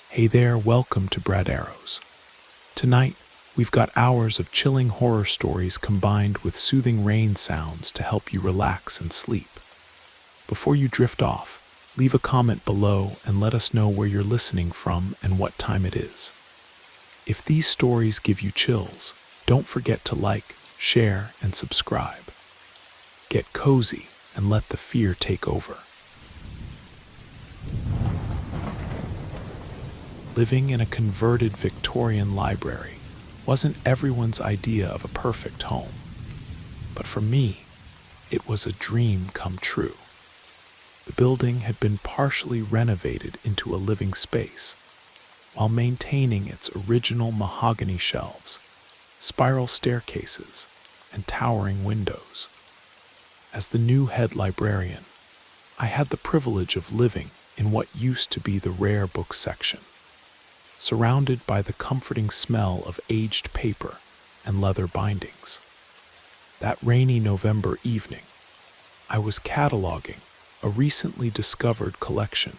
Hey there, welcome to Brad Arrows. Tonight, we've got hours of chilling horror stories combined with soothing rain sounds to help you relax and sleep. Before you drift off, leave a comment below and let us know where you're listening from and what time it is. If these stories give you chills, don't forget to like, share, and subscribe. Get cozy and let the fear take over. Living in a converted Victorian library wasn't everyone's idea of a perfect home. But for me, it was a dream come true. The building had been partially renovated into a living space, while maintaining its original mahogany shelves, spiral staircases, and towering windows. As the new head librarian, I had the privilege of living in what used to be the rare book section, surrounded by the comforting smell of aged paper and leather bindings. That rainy November evening, I was cataloging a recently discovered collection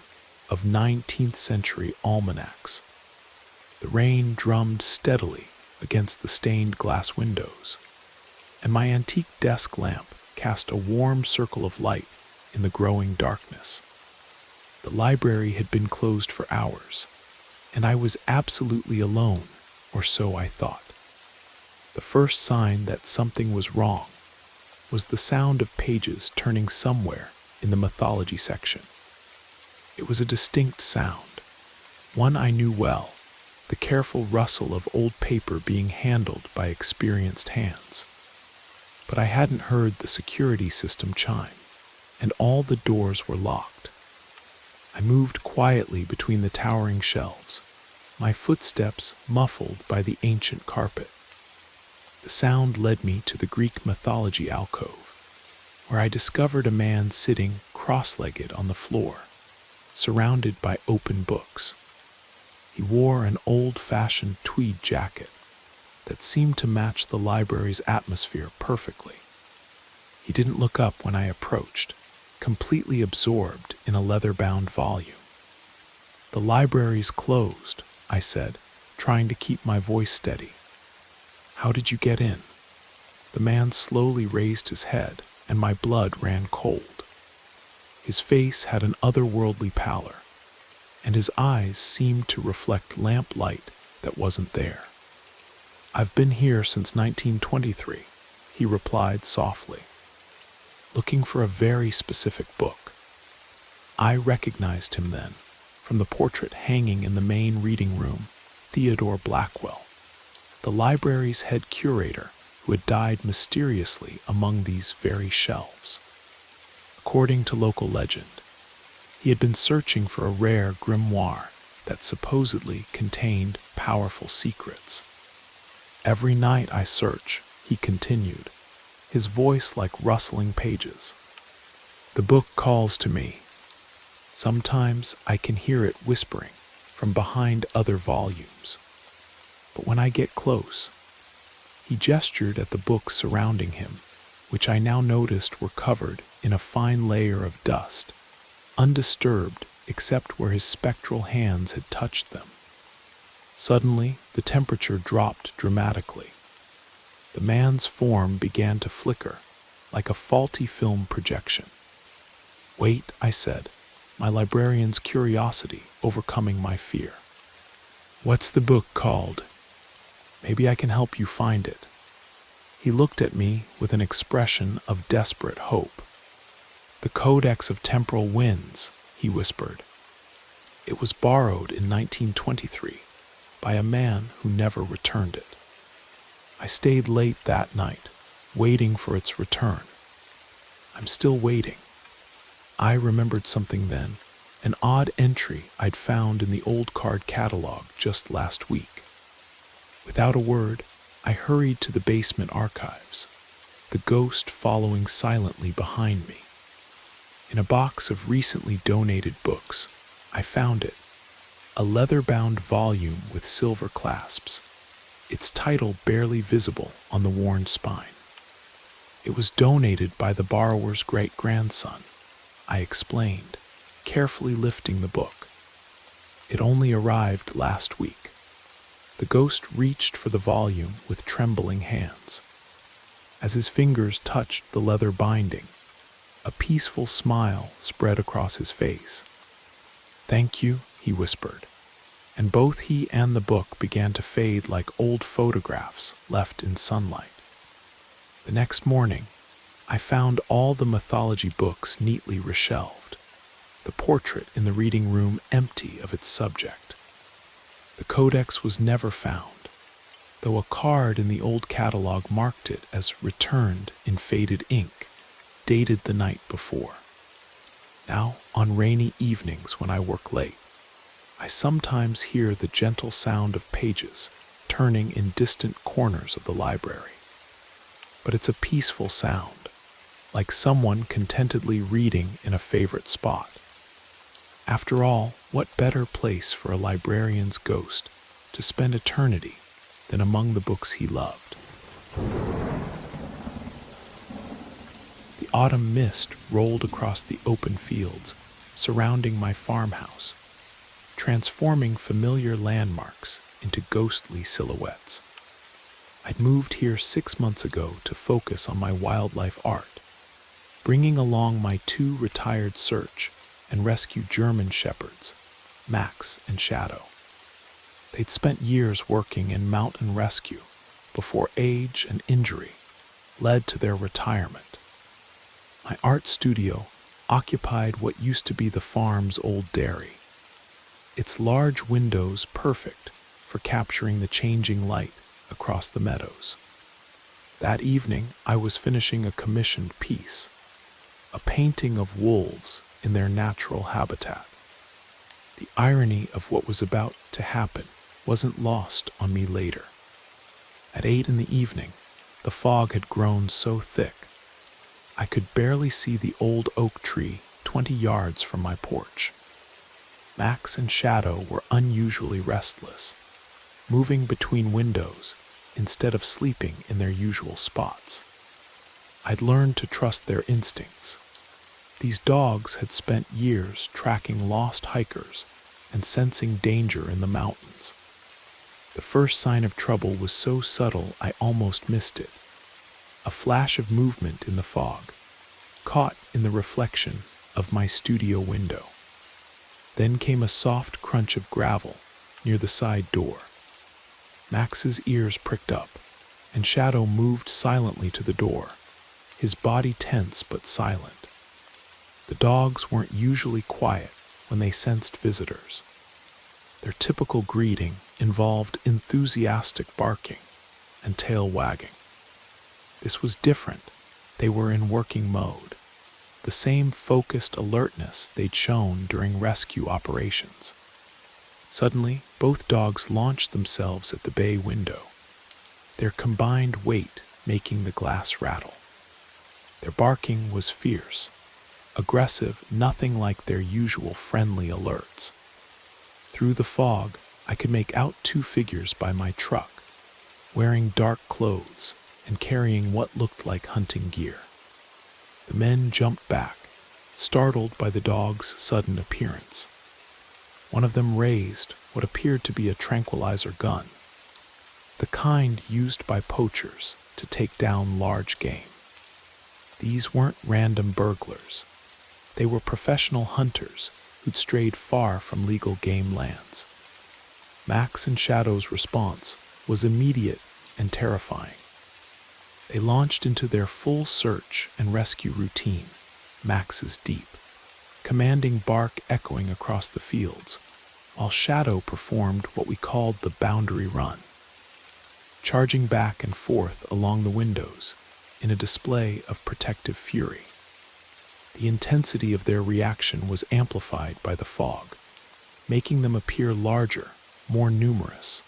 of 19th century almanacs. The rain drummed steadily against the stained glass windows, and my antique desk lamp cast a warm circle of light in the growing darkness. The library had been closed for hours, and I was absolutely alone, or so I thought. The first sign that something was wrong was the sound of pages turning somewhere in the mythology section. It was a distinct sound, one I knew well, the careful rustle of old paper being handled by experienced hands. But I hadn't heard the security system chime, and all the doors were locked. I moved quietly between the towering shelves, my footsteps muffled by the ancient carpet. The sound led me to the Greek mythology alcove, where I discovered a man sitting cross-legged on the floor, surrounded by open books. He wore an old-fashioned tweed jacket that seemed to match the library's atmosphere perfectly. He didn't look up when I approached, completely absorbed in a leather-bound volume. "The library's closed," I said, trying to keep my voice steady. "How did you get in?" The man slowly raised his head, and my blood ran cold. His face had an otherworldly pallor, and his eyes seemed to reflect lamplight that wasn't there. "I've been here since 1923, he replied softly, looking for a very specific book. I recognized him then, from the portrait hanging in the main reading room, Theodore Blackwell, the library's head curator who had died mysteriously among these very shelves. According to local legend, he had been searching for a rare grimoire that supposedly contained powerful secrets. "Every night I search," he continued, his voice like rustling pages. "The book calls to me. Sometimes I can hear it whispering from behind other volumes. But when I get close," he gestured at the books surrounding him, which I now noticed were covered in a fine layer of dust, undisturbed except where his spectral hands had touched them. Suddenly, the temperature dropped dramatically. The man's form began to flicker, like a faulty film projection. "Wait," I said, my librarian's curiosity overcoming my fear. "What's the book called? Maybe I can help you find it." He looked at me with an expression of desperate hope. "The Codex of Temporal Winds," he whispered. "It was borrowed in 1923 by a man who never returned it. I stayed late that night, waiting for its return. I'm still waiting." I remembered something then, an odd entry I'd found in the old card catalog just last week. Without a word, I hurried to the basement archives, the ghost following silently behind me. In a box of recently donated books, I found it, a leather-bound volume with silver clasps, its title barely visible on the worn spine. It was donated by the borrower's great-grandson, I explained, carefully lifting the book. It only arrived last week. The ghost reached for the volume with trembling hands. As his fingers touched the leather binding, a peaceful smile spread across his face. "Thank you," he whispered, and both he and the book began to fade like old photographs left in sunlight. The next morning, I found all the mythology books neatly reshelved, the portrait in the reading room empty of its subject. The codex was never found, though a card in the old catalog marked it as returned in faded ink, dated the night before. Now, on rainy evenings when I work late, I sometimes hear the gentle sound of pages turning in distant corners of the library. But it's a peaceful sound, like someone contentedly reading in a favorite spot. After all, what better place for a librarian's ghost to spend eternity than among the books he loved? The autumn mist rolled across the open fields surrounding my farmhouse, transforming familiar landmarks into ghostly silhouettes. I'd moved here 6 months ago to focus on my wildlife art, bringing along my 2 retired search and rescue German shepherds, Max and Shadow. They'd spent years working in mountain rescue before age and injury led to their retirement. My art studio occupied what used to be the farm's old dairy, its large windows perfect for capturing the changing light across the meadows. That evening, I was finishing a commissioned piece, a painting of wolves in their natural habitat. The irony of what was about to happen wasn't lost on me later. At 8 in the evening, the fog had grown so thick, I could barely see the old oak tree 20 yards from my porch. Max and Shadow were unusually restless, moving between windows instead of sleeping in their usual spots. I'd learned to trust their instincts. These dogs had spent years tracking lost hikers and sensing danger in the mountains. The first sign of trouble was so subtle I almost missed it. A flash of movement in the fog, caught in the reflection of my studio window. Then came a soft crunch of gravel near the side door. Max's ears pricked up, and Shadow moved silently to the door, his body tense but silent. The dogs weren't usually quiet when they sensed visitors. Their typical greeting involved enthusiastic barking and tail wagging. This was different. They were in working mode, the same focused alertness they'd shown during rescue operations. Suddenly, both dogs launched themselves at the bay window, their combined weight making the glass rattle. Their barking was fierce, aggressive, nothing like their usual friendly alerts. Through the fog, I could make out 2 figures by my truck, wearing dark clothes and carrying what looked like hunting gear. The men jumped back, startled by the dog's sudden appearance. One of them raised what appeared to be a tranquilizer gun, the kind used by poachers to take down large game. These weren't random burglars. They were professional hunters who'd strayed far from legal game lands. Max and Shadow's response was immediate and terrifying. They launched into their full search and rescue routine, Max's deep, commanding bark echoing across the fields, while Shadow performed what we called the boundary run, charging back and forth along the windows in a display of protective fury. The intensity of their reaction was amplified by the fog, making them appear larger, more numerous,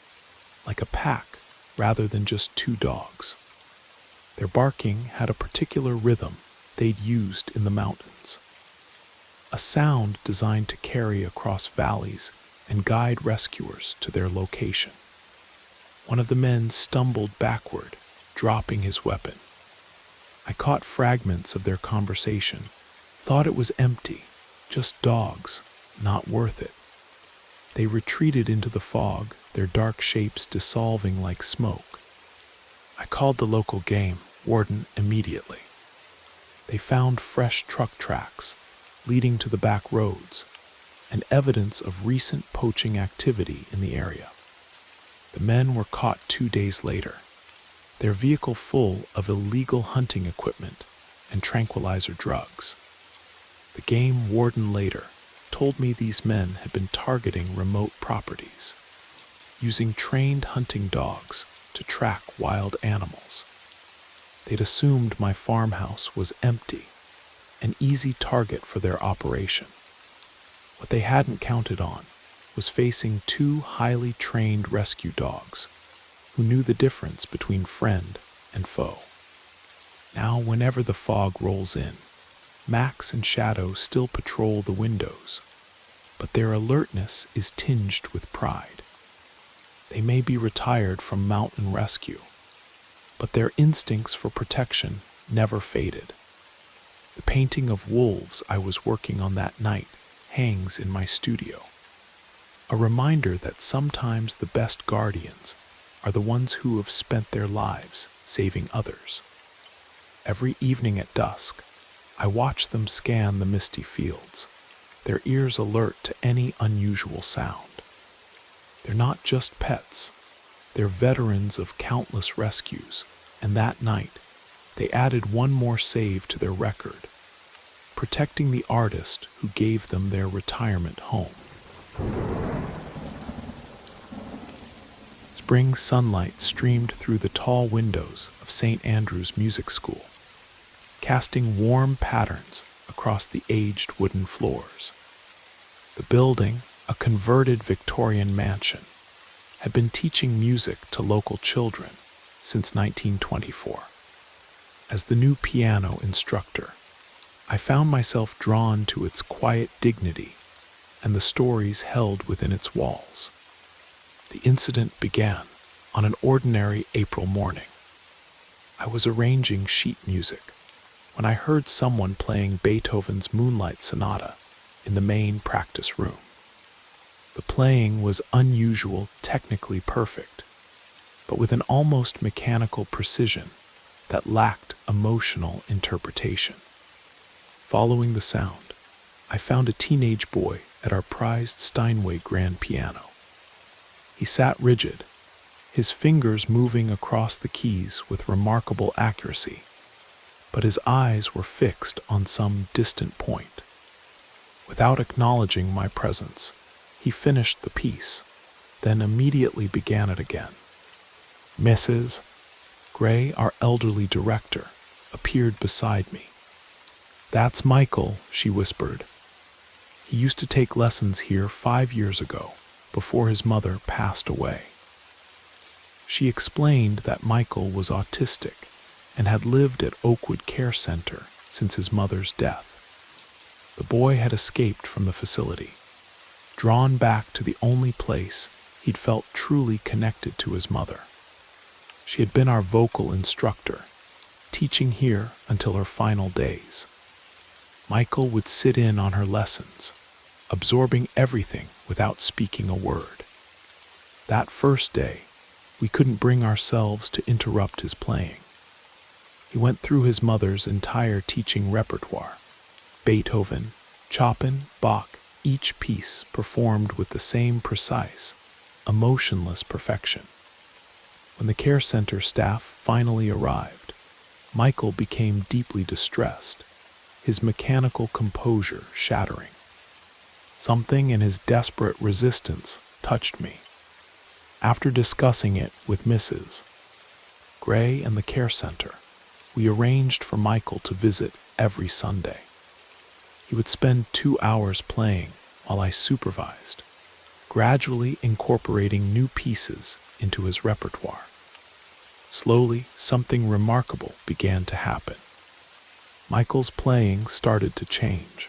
like a pack rather than just 2 dogs. Their barking had a particular rhythm they'd used in the mountains, a sound designed to carry across valleys and guide rescuers to their location. One of the men stumbled backward, dropping his weapon. I caught fragments of their conversation, thought it was empty, just dogs, not worth it. They retreated into the fog, their dark shapes dissolving like smoke. I called the local game warden immediately. They found fresh truck tracks leading to the back roads and evidence of recent poaching activity in the area. The men were caught 2 days later, their vehicle full of illegal hunting equipment and tranquilizer drugs. The game warden later told me these men had been targeting remote properties, using trained hunting dogs to track wild animals. They'd assumed my farmhouse was empty, an easy target for their operation. What they hadn't counted on was facing 2 highly trained rescue dogs who knew the difference between friend and foe. Now, whenever the fog rolls in, Max and Shadow still patrol the windows, but their alertness is tinged with pride. They may be retired from mountain rescue, but their instincts for protection never faded. The painting of wolves I was working on that night hangs in my studio, a reminder that sometimes the best guardians are the ones who have spent their lives saving others. Every evening at dusk, I watch them scan the misty fields, their ears alert to any unusual sound. They're not just pets, they're veterans of countless rescues, and that night, they added one more save to their record, protecting the artist who gave them their retirement home. Spring sunlight streamed through the tall windows of St. Andrew's Music School, casting warm patterns across the aged wooden floors. The building, a converted Victorian mansion, had been teaching music to local children since 1924. As the new piano instructor, I found myself drawn to its quiet dignity and the stories held within its walls. The incident began on an ordinary April morning. I was arranging sheet music when I heard someone playing Beethoven's Moonlight Sonata in the main practice room. The playing was unusual, technically perfect, but with an almost mechanical precision that lacked emotional interpretation. Following the sound, I found a teenage boy at our prized Steinway grand piano. He sat rigid, his fingers moving across the keys with remarkable accuracy, but his eyes were fixed on some distant point. Without acknowledging my presence, he finished the piece, then immediately began it again. Mrs. Gray, our elderly director, appeared beside me. "That's Michael," she whispered. "He used to take lessons here 5 years ago, before his mother passed away." She explained that Michael was autistic and had lived at Oakwood Care Center since his mother's death. The boy had escaped from the facility, drawn back to the only place he'd felt truly connected to his mother. She had been our vocal instructor, teaching here until her final days. Michael would sit in on her lessons, absorbing everything without speaking a word. That first day, we couldn't bring ourselves to interrupt his playing. He went through his mother's entire teaching repertoire, Beethoven, Chopin, Bach, each piece performed with the same precise, emotionless perfection. When the care center staff finally arrived, Michael became deeply distressed, his mechanical composure shattering. Something in his desperate resistance touched me. After discussing it with Mrs. Gray and the care center, we arranged for Michael to visit every Sunday. He would spend 2 hours playing while I supervised, gradually incorporating new pieces into his repertoire. Slowly, something remarkable began to happen. Michael's playing started to change.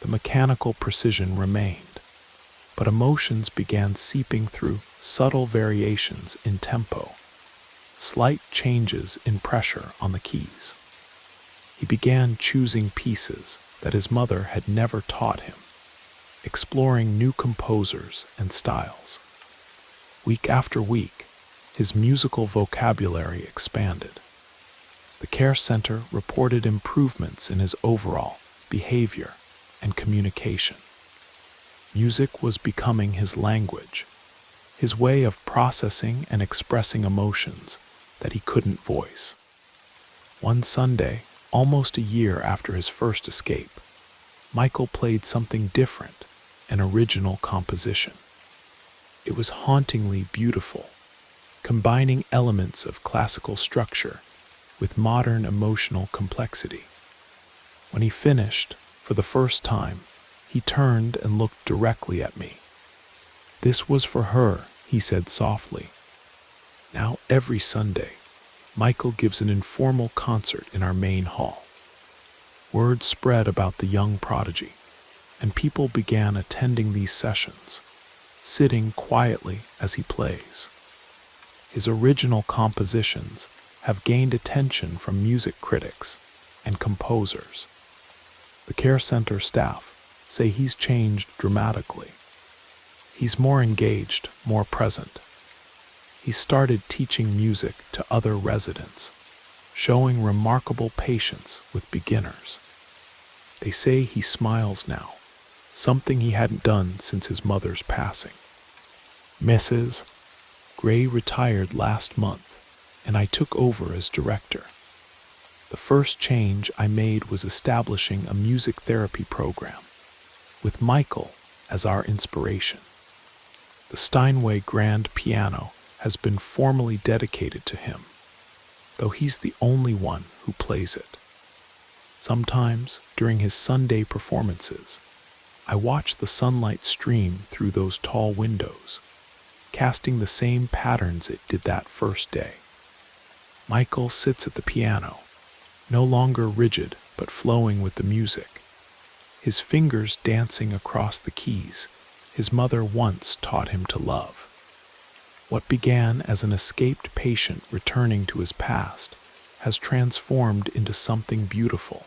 The mechanical precision remained, but emotions began seeping through subtle variations in tempo, slight changes in pressure on the keys. He began choosing pieces that his mother had never taught him, exploring new composers and styles. Week after week, his musical vocabulary expanded. The care center reported improvements in his overall behavior and communication. Music was becoming his language, his way of processing and expressing emotions that he couldn't voice. One Sunday, almost a year after his first escape, Michael played something different, an original composition. It was hauntingly beautiful, combining elements of classical structure with modern emotional complexity. When he finished, for the first time, he turned and looked directly at me. "This was for her," he said softly. Now every Sunday, Michael gives an informal concert in our main hall. Word spread about the young prodigy, and people began attending these sessions, sitting quietly as he plays. His original compositions have gained attention from music critics and composers. The care center staff say he's changed dramatically. He's more engaged, more present. He started teaching music to other residents, showing remarkable patience with beginners. They say he smiles now, something he hadn't done since his mother's passing. Mrs. Gray retired last month, and I took over as director. The first change I made was establishing a music therapy program, with Michael as our inspiration. The Steinway grand piano has been formally dedicated to him, though he's the only one who plays it. Sometimes, during his Sunday performances, I watch the sunlight stream through those tall windows, casting the same patterns it did that first day. Michael sits at the piano, no longer rigid but flowing with the music, his fingers dancing across the keys his mother once taught him to love. What began as an escaped patient returning to his past has transformed into something beautiful,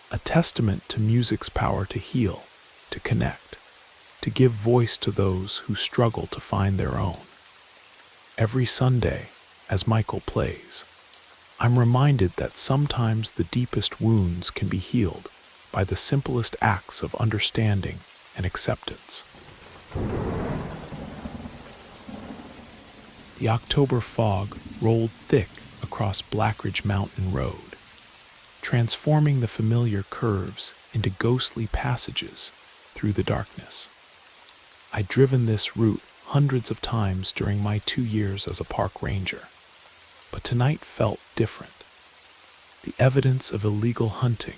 a testament to music's power to heal, to connect, to give voice to those who struggle to find their own. Every Sunday, as Michael plays, I'm reminded that sometimes the deepest wounds can be healed by the simplest acts of understanding and acceptance. The October fog rolled thick across Blackridge Mountain Road, transforming the familiar curves into ghostly passages through the darkness. I'd driven this route hundreds of times during my 2 years as a park ranger, but tonight felt different. The evidence of illegal hunting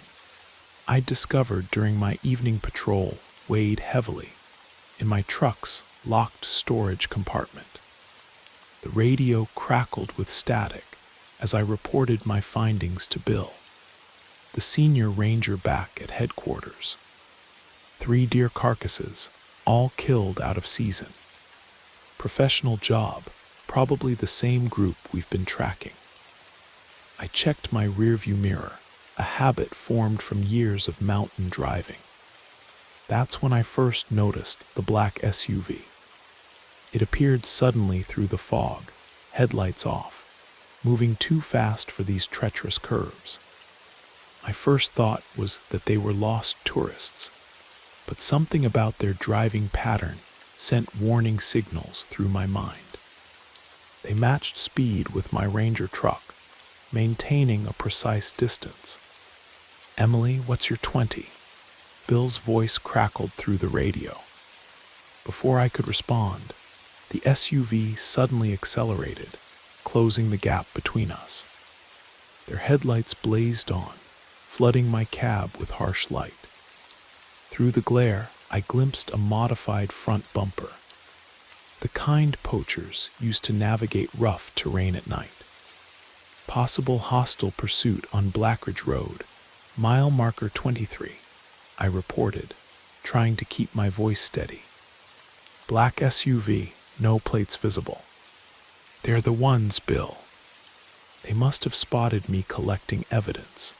I'd discovered during my evening patrol weighed heavily in my truck's locked storage compartment. The radio crackled with static as I reported my findings to Bill, the senior ranger back at headquarters. 3 deer carcasses, all killed out of season. Professional job, probably the same group we've been tracking. I checked my rearview mirror, a habit formed from years of mountain driving. That's when I first noticed the black SUV. It appeared suddenly through the fog, headlights off, moving too fast for these treacherous curves. My first thought was that they were lost tourists, but something about their driving pattern sent warning signals through my mind. They matched speed with my Ranger truck, maintaining a precise distance. "Emily, what's your 20?" Bill's voice crackled through the radio. Before I could respond, the SUV suddenly accelerated, closing the gap between us. Their headlights blazed on, flooding my cab with harsh light. Through the glare, I glimpsed a modified front bumper, the kind poachers used to navigate rough terrain at night. Possible hostile pursuit on Blackridge Road, mile marker 23, I reported, trying to keep my voice steady. Black SUV, no plates visible. "They're the ones, Bill." They must have spotted me collecting evidence.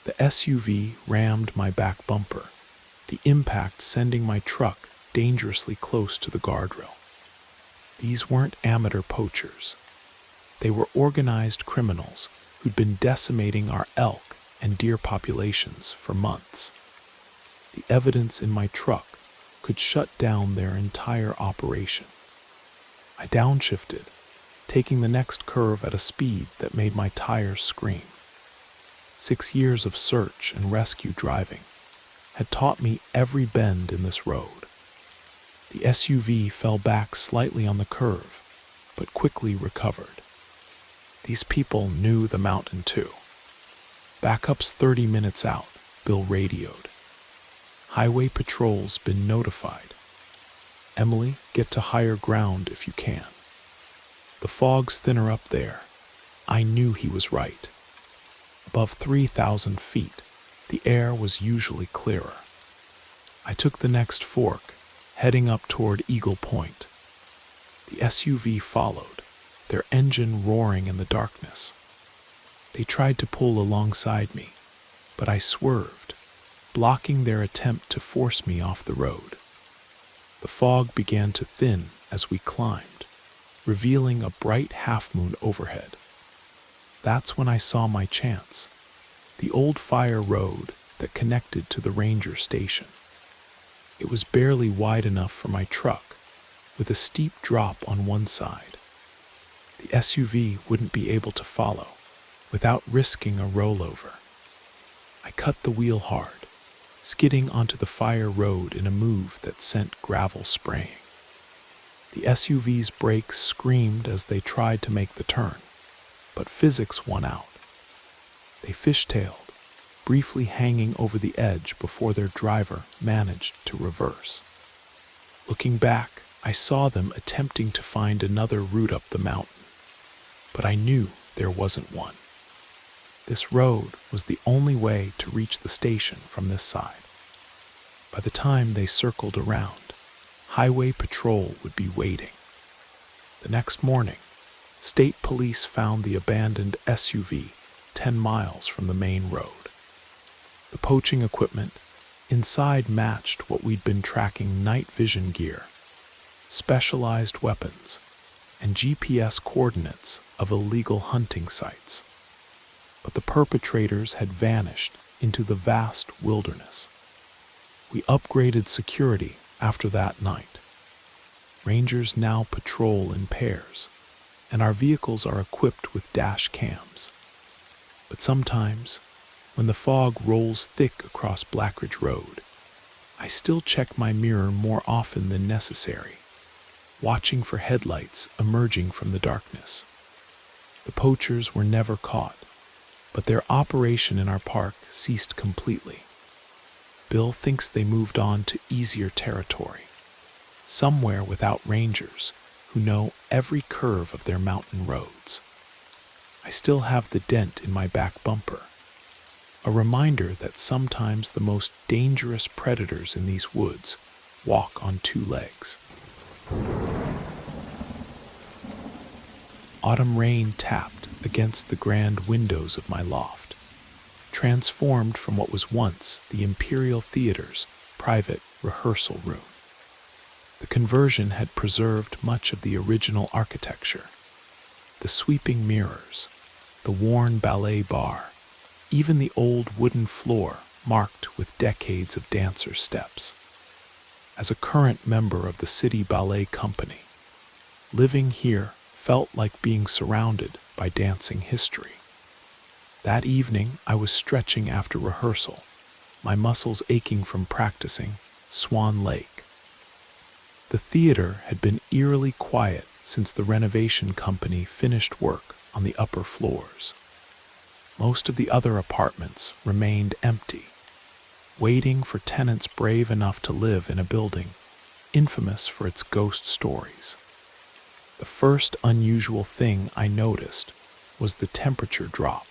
The SUV rammed my back bumper, the impact sending my truck dangerously close to the guardrail. These weren't amateur poachers. They were organized criminals who'd been decimating our elk and deer populations for months. The evidence in my truck could shut down their entire operation. I downshifted, taking the next curve at a speed that made my tires scream. 6 years of search and rescue driving had taught me every bend in this road. The SUV fell back slightly on the curve, but quickly recovered. These people knew the mountain too. Backup's 30 minutes out, Bill radioed. Highway patrol's been notified. Emily, get to higher ground if you can. The fog's thinner up there. I knew he was right. Above 3,000 feet, the air was usually clearer. I took the next fork, heading up toward Eagle Point. The SUV followed, their engine roaring in the darkness. They tried to pull alongside me, but I swerved, blocking their attempt to force me off the road. The fog began to thin as we climbed, revealing a bright half-moon overhead. That's when I saw my chance, the old fire road that connected to the ranger station. It was barely wide enough for my truck, with a steep drop on one side. The SUV wouldn't be able to follow without risking a rollover. I cut the wheel hard, skidding onto the fire road in a move that sent gravel spraying. The SUV's brakes screamed as they tried to make the turn, but physics won out. They fishtailed, briefly hanging over the edge before their driver managed to reverse. Looking back, I saw them attempting to find another route up the mountain, but I knew there wasn't one. This road was the only way to reach the station from this side. By the time they circled around, highway patrol would be waiting. The next morning, state police found the abandoned SUV 10 miles from the main road. The poaching equipment inside matched what we'd been tracking: night vision gear, specialized weapons, and GPS coordinates of illegal hunting sites. But the perpetrators had vanished into the vast wilderness. We upgraded security after that night. Rangers now patrol in pairs, and our vehicles are equipped with dash cams. But sometimes, when the fog rolls thick across Blackridge Road, I still check my mirror more often than necessary, watching for headlights emerging from the darkness. The poachers were never caught, but their operation in our park ceased completely. Bill thinks they moved on to easier territory, somewhere without rangers who know every curve of their mountain roads. I still have the dent in my back bumper, a reminder that sometimes the most dangerous predators in these woods walk on 2 legs. Autumn rain tapped against the grand windows of my loft, transformed from what was once the Imperial Theater's private rehearsal room. The conversion had preserved much of the original architecture: the sweeping mirrors, the worn ballet bar, even the old wooden floor marked with decades of dancer steps. As a current member of the City Ballet Company, living here felt like being surrounded by dancing history. That evening, I was stretching after rehearsal, my muscles aching from practicing Swan Lake. The theater had been eerily quiet since the renovation company finished work on the upper floors. Most of the other apartments remained empty, waiting for tenants brave enough to live in a building infamous for its ghost stories. The first unusual thing I noticed was the temperature drop.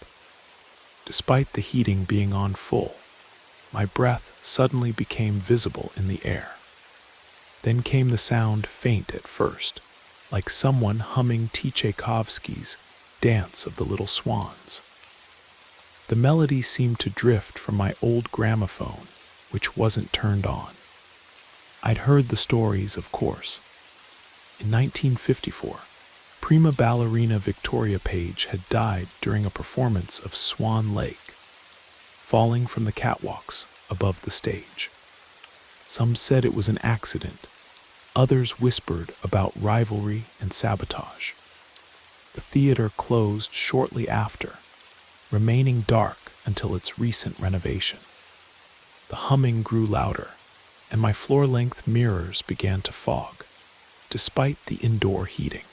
Despite the heating being on full, my breath suddenly became visible in the air. Then came the sound, faint at first, like someone humming Tchaikovsky's Dance of the Little Swans. The melody seemed to drift from my old gramophone which wasn't turned on. I'd heard the stories, of course. In 1954, prima ballerina Victoria Page had died during a performance of Swan Lake, falling from the catwalks above the stage. Some said it was an accident. Others whispered about rivalry and sabotage. The theater closed shortly after, remaining dark until its recent renovation. The humming grew louder, and my floor-length mirrors began to fog, despite the indoor heating.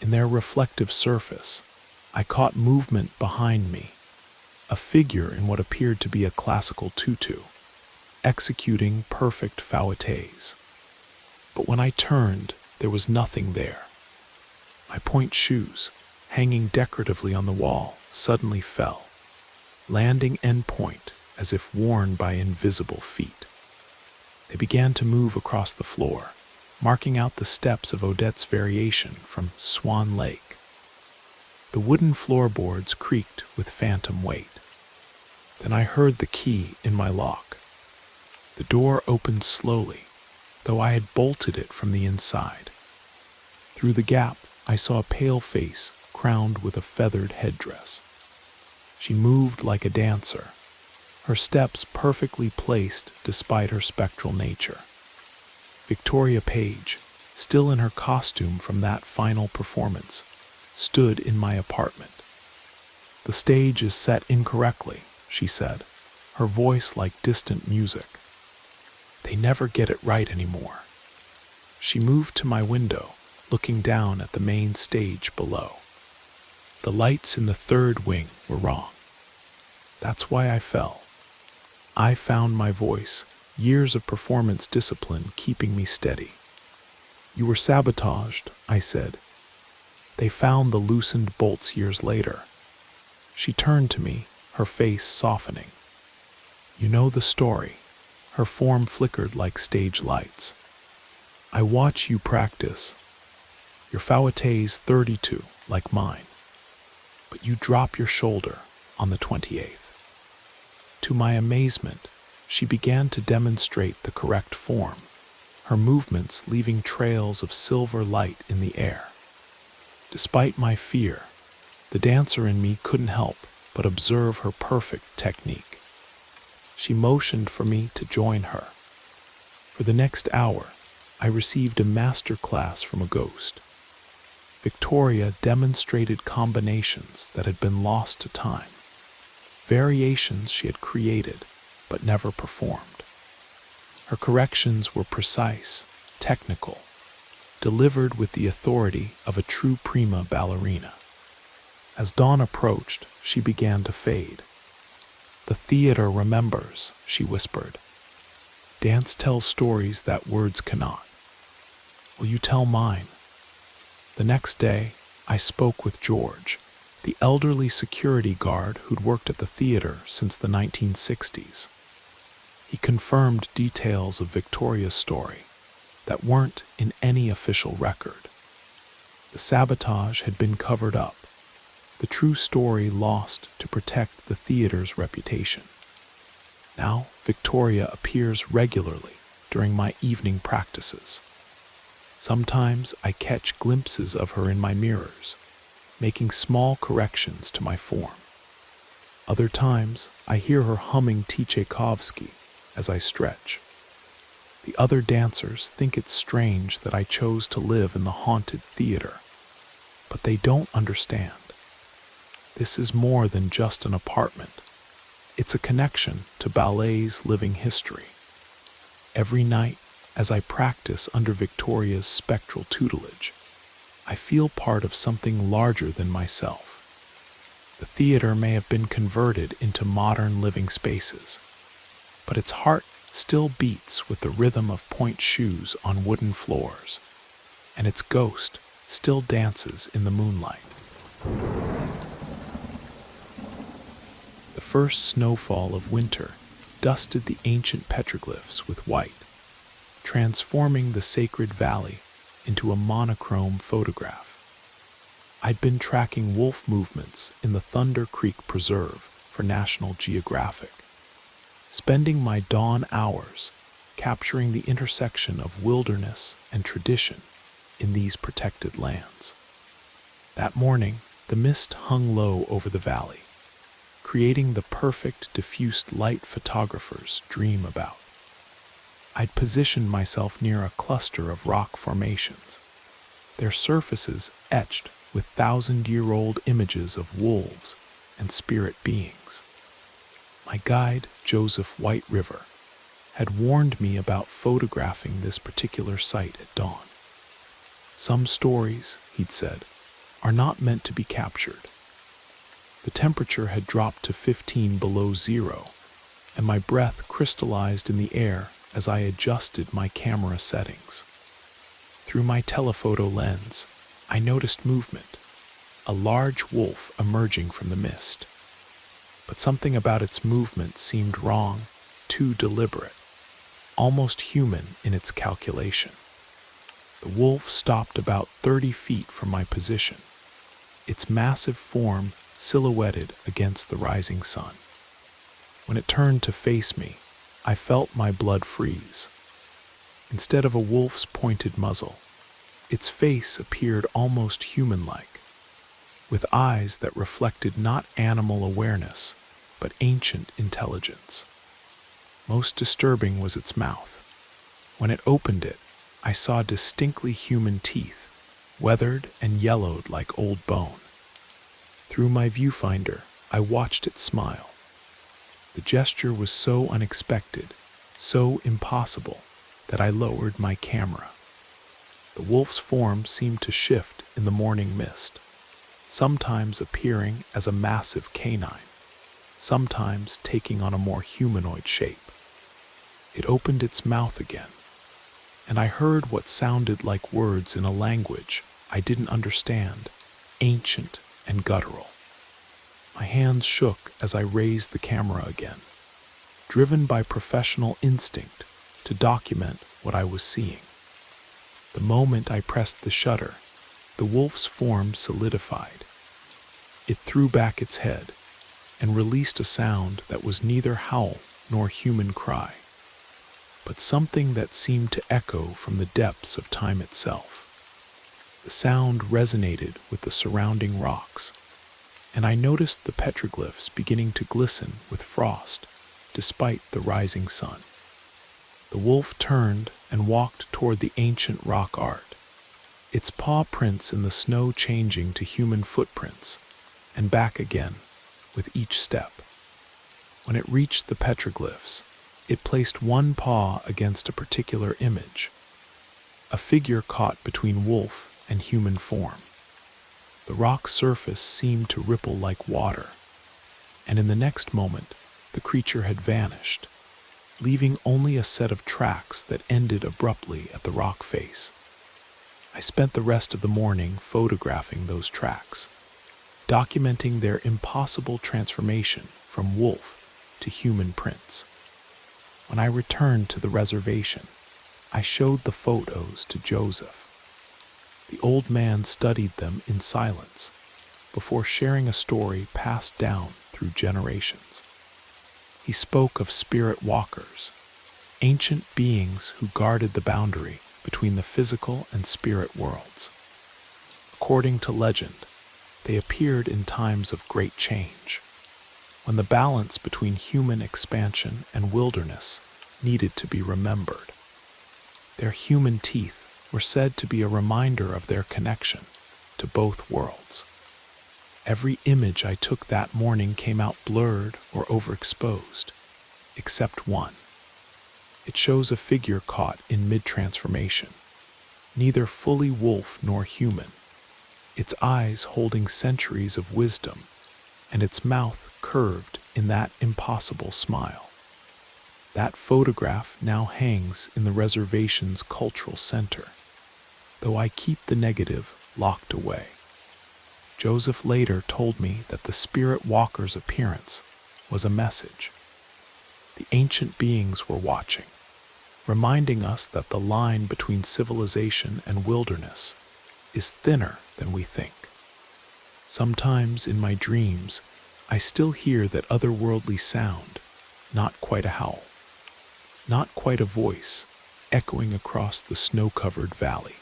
In their reflective surface, I caught movement behind me, a figure in what appeared to be a classical tutu, executing perfect fouettes. But when I turned, there was nothing there. My pointe shoes, hanging decoratively on the wall, suddenly fell, landing end point as if worn by invisible feet. They began to move across the floor, marking out the steps of Odette's variation from Swan Lake. The wooden floorboards creaked with phantom weight. Then I heard the key in my lock. The door opened slowly, though I had bolted it from the inside. Through the gap, I saw a pale face crowned with a feathered headdress. She moved like a dancer, her steps perfectly placed despite her spectral nature. Victoria Page, still in her costume from that final performance, stood in my apartment. "The stage is set incorrectly," she said, her voice like distant music. "They never get it right anymore." She moved to my window, looking down at the main stage below. The lights in the third wing were wrong. That's why I fell. I found my voice, years of performance discipline keeping me steady. "You were sabotaged," I said. "They found the loosened bolts years later." She turned to me, her face softening. "You know the story." Her form flickered like stage lights. "I watch you practice. Your fouette's 32, like mine. But you drop your shoulder on the 28th. To my amazement, she began to demonstrate the correct form, her movements leaving trails of silver light in the air. Despite my fear, the dancer in me couldn't help but observe her perfect technique. She motioned for me to join her. For the next hour, I received a master class from a ghost. Victoria demonstrated combinations that had been lost to time, variations she had created but never performed. Her corrections were precise, technical, delivered with the authority of a true prima ballerina. As dawn approached, she began to fade. "The theater remembers," she whispered. "Dance tells stories that words cannot. Will you tell mine?" The next day, I spoke with George, the elderly security guard who'd worked at the theater since the 1960s. He confirmed details of Victoria's story that weren't in any official record. The sabotage had been covered up, the true story lost to protect the theater's reputation. Now, Victoria appears regularly during my evening practices. Sometimes I catch glimpses of her in my mirrors, making small corrections to my form. Other times, I hear her humming Tchaikovsky as I stretch. The other dancers think it's strange that I chose to live in the haunted theater, but they don't understand. This is more than just an apartment. It's a connection to ballet's living history. Every night, as I practice under Victoria's spectral tutelage, I feel part of something larger than myself. The theater may have been converted into modern living spaces, but its heart still beats with the rhythm of pointe shoes on wooden floors, and its ghost still dances in the moonlight. The first snowfall of winter dusted the ancient petroglyphs with white, transforming the sacred valley into a monochrome photograph. I'd been tracking wolf movements in the Thunder Creek Preserve for National Geographic. spending my dawn hours capturing the intersection of wilderness and tradition in these protected lands. That morning, the mist hung low over the valley, creating the perfect diffused light photographers dream about. I'd positioned myself near a cluster of rock formations, their surfaces etched with thousand-year-old images of wolves and spirit beings. My guide, Joseph White River, had warned me about photographing this particular site at dawn. Some stories, he'd said, are not meant to be captured. The temperature had dropped to 15 below zero, and my breath crystallized in the air as I adjusted my camera settings. Through my telephoto lens, I noticed movement, a large wolf emerging from the mist. But something about its movement seemed wrong, too deliberate, almost human in its calculation. The wolf stopped about 30 feet from my position, its massive form silhouetted against the rising sun. When it turned to face me, I felt my blood freeze. Instead of a wolf's pointed muzzle, its face appeared almost human-like, with eyes that reflected not animal awareness, but ancient intelligence. Most disturbing was its mouth. When it opened it, I saw distinctly human teeth, weathered and yellowed like old bone. Through my viewfinder, I watched it smile. The gesture was so unexpected, so impossible, that I lowered my camera. The wolf's form seemed to shift in the morning mist, sometimes appearing as a massive canine, sometimes taking on a more humanoid shape. It opened its mouth again, and I heard what sounded like words in a language I didn't understand, ancient and guttural. My hands shook as I raised the camera again, driven by professional instinct to document what I was seeing. The moment I pressed the shutter, the wolf's form solidified. It threw back its head and released a sound that was neither howl nor human cry, but something that seemed to echo from the depths of time itself. The sound resonated with the surrounding rocks, and I noticed the petroglyphs beginning to glisten with frost despite the rising sun. The wolf turned and walked toward the ancient rock art, its paw prints in the snow changing to human footprints, and back again with each step. When it reached the petroglyphs, it placed one paw against a particular image, a figure caught between wolf and human form. The rock surface seemed to ripple like water, and in the next moment, the creature had vanished, leaving only a set of tracks that ended abruptly at the rock face. I spent the rest of the morning photographing those tracks, documenting their impossible transformation from wolf to human prints. When I returned to the reservation, I showed the photos to Joseph. The old man studied them in silence before sharing a story passed down through generations. He spoke of spirit walkers, ancient beings who guarded the boundary between the physical and spirit worlds. According to legend, they appeared in times of great change, when the balance between human expansion and wilderness needed to be remembered. Their human teeth were said to be a reminder of their connection to both worlds. Every image I took that morning came out blurred or overexposed, except one. It shows a figure caught in mid-transformation, neither fully wolf nor human, its eyes holding centuries of wisdom, and its mouth curved in that impossible smile. That photograph now hangs in the reservation's cultural center, though I keep the negative locked away. Joseph later told me that the spirit walker's appearance was a message. The ancient beings were watching, reminding us that the line between civilization and wilderness is thinner than we think. Sometimes in my dreams, I still hear that otherworldly sound, not quite a howl, not quite a voice echoing across the snow-covered valley.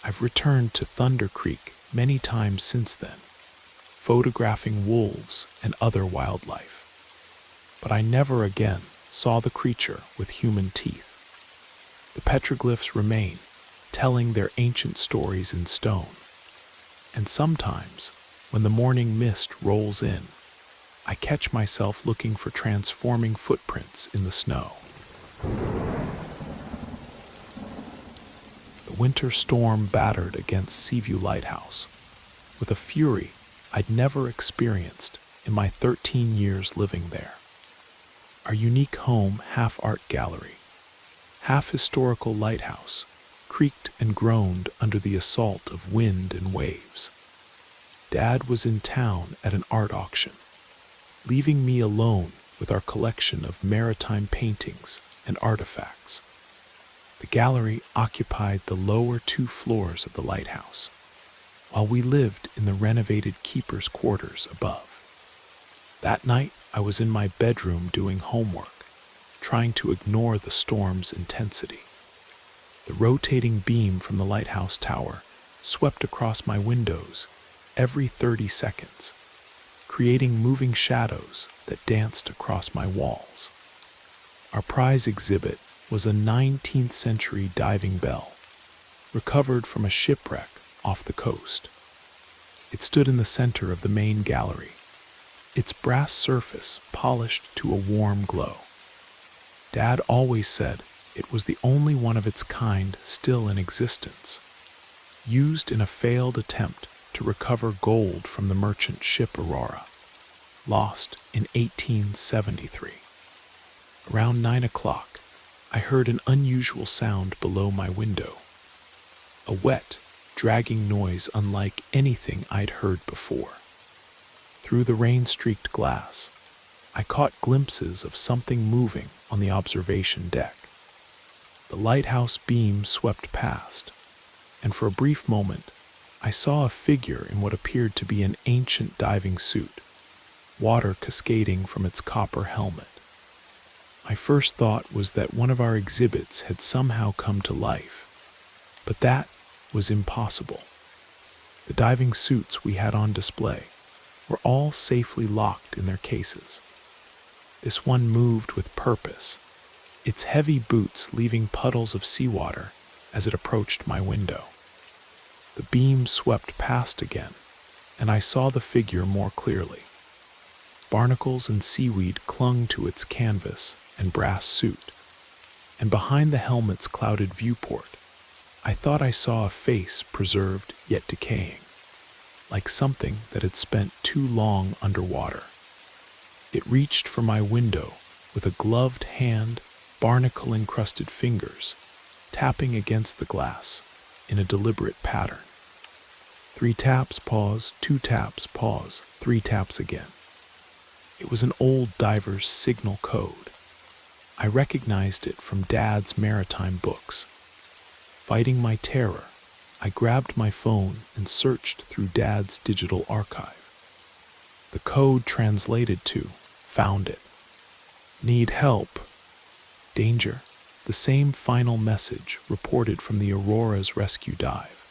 I've returned to Thunder Creek many times since then, photographing wolves and other wildlife. But I never again saw the creature with human teeth. The petroglyphs remain, telling their ancient stories in stone. And sometimes, when the morning mist rolls in, I catch myself looking for transforming footprints in the snow. The winter storm battered against Seaview Lighthouse with a fury I'd never experienced in my 13 years living there. Our unique home, half art gallery, half historical lighthouse, creaked and groaned under the assault of wind and waves. Dad was in town at an art auction, leaving me alone with our collection of maritime paintings and artifacts. The gallery occupied the lower 2 floors of the lighthouse, while we lived in the renovated keeper's quarters above. That night, I was in my bedroom doing homework, trying to ignore the storm's intensity. The rotating beam from the lighthouse tower swept across my windows every 30 seconds, creating moving shadows that danced across my walls. Our prize exhibit was a 19th century diving bell, recovered from a shipwreck off the coast. It stood in the center of the main gallery, its brass surface polished to a warm glow. Dad always said it was the only one of its kind still in existence, used in a failed attempt to recover gold from the merchant ship Aurora, lost in 1873. Around 9 o'clock, I heard an unusual sound below my window, a wet, dragging noise unlike anything I'd heard before. Through the rain-streaked glass, I caught glimpses of something moving on the observation deck. The lighthouse beam swept past, and for a brief moment, I saw a figure in what appeared to be an ancient diving suit, water cascading from its copper helmet. My first thought was that one of our exhibits had somehow come to life, but that was impossible. The diving suits we had on display were all safely locked in their cases. This one moved with purpose, its heavy boots leaving puddles of seawater as it approached my window. The beam swept past again, and I saw the figure more clearly. Barnacles and seaweed clung to its canvas and brass suit, and behind the helmet's clouded viewport, I thought I saw a face preserved yet decaying, like something that had spent too long underwater. It reached for my window with a gloved hand, barnacle-encrusted fingers, tapping against the glass in a deliberate pattern. 3 taps, pause, 2 taps, pause, 3 taps again. It was an old diver's signal code. I recognized it from Dad's maritime books. Fighting my terror, I grabbed my phone and searched through Dad's digital archive. The code translated to, found it. Need help. Danger. The same final message reported from the Aurora's rescue dive,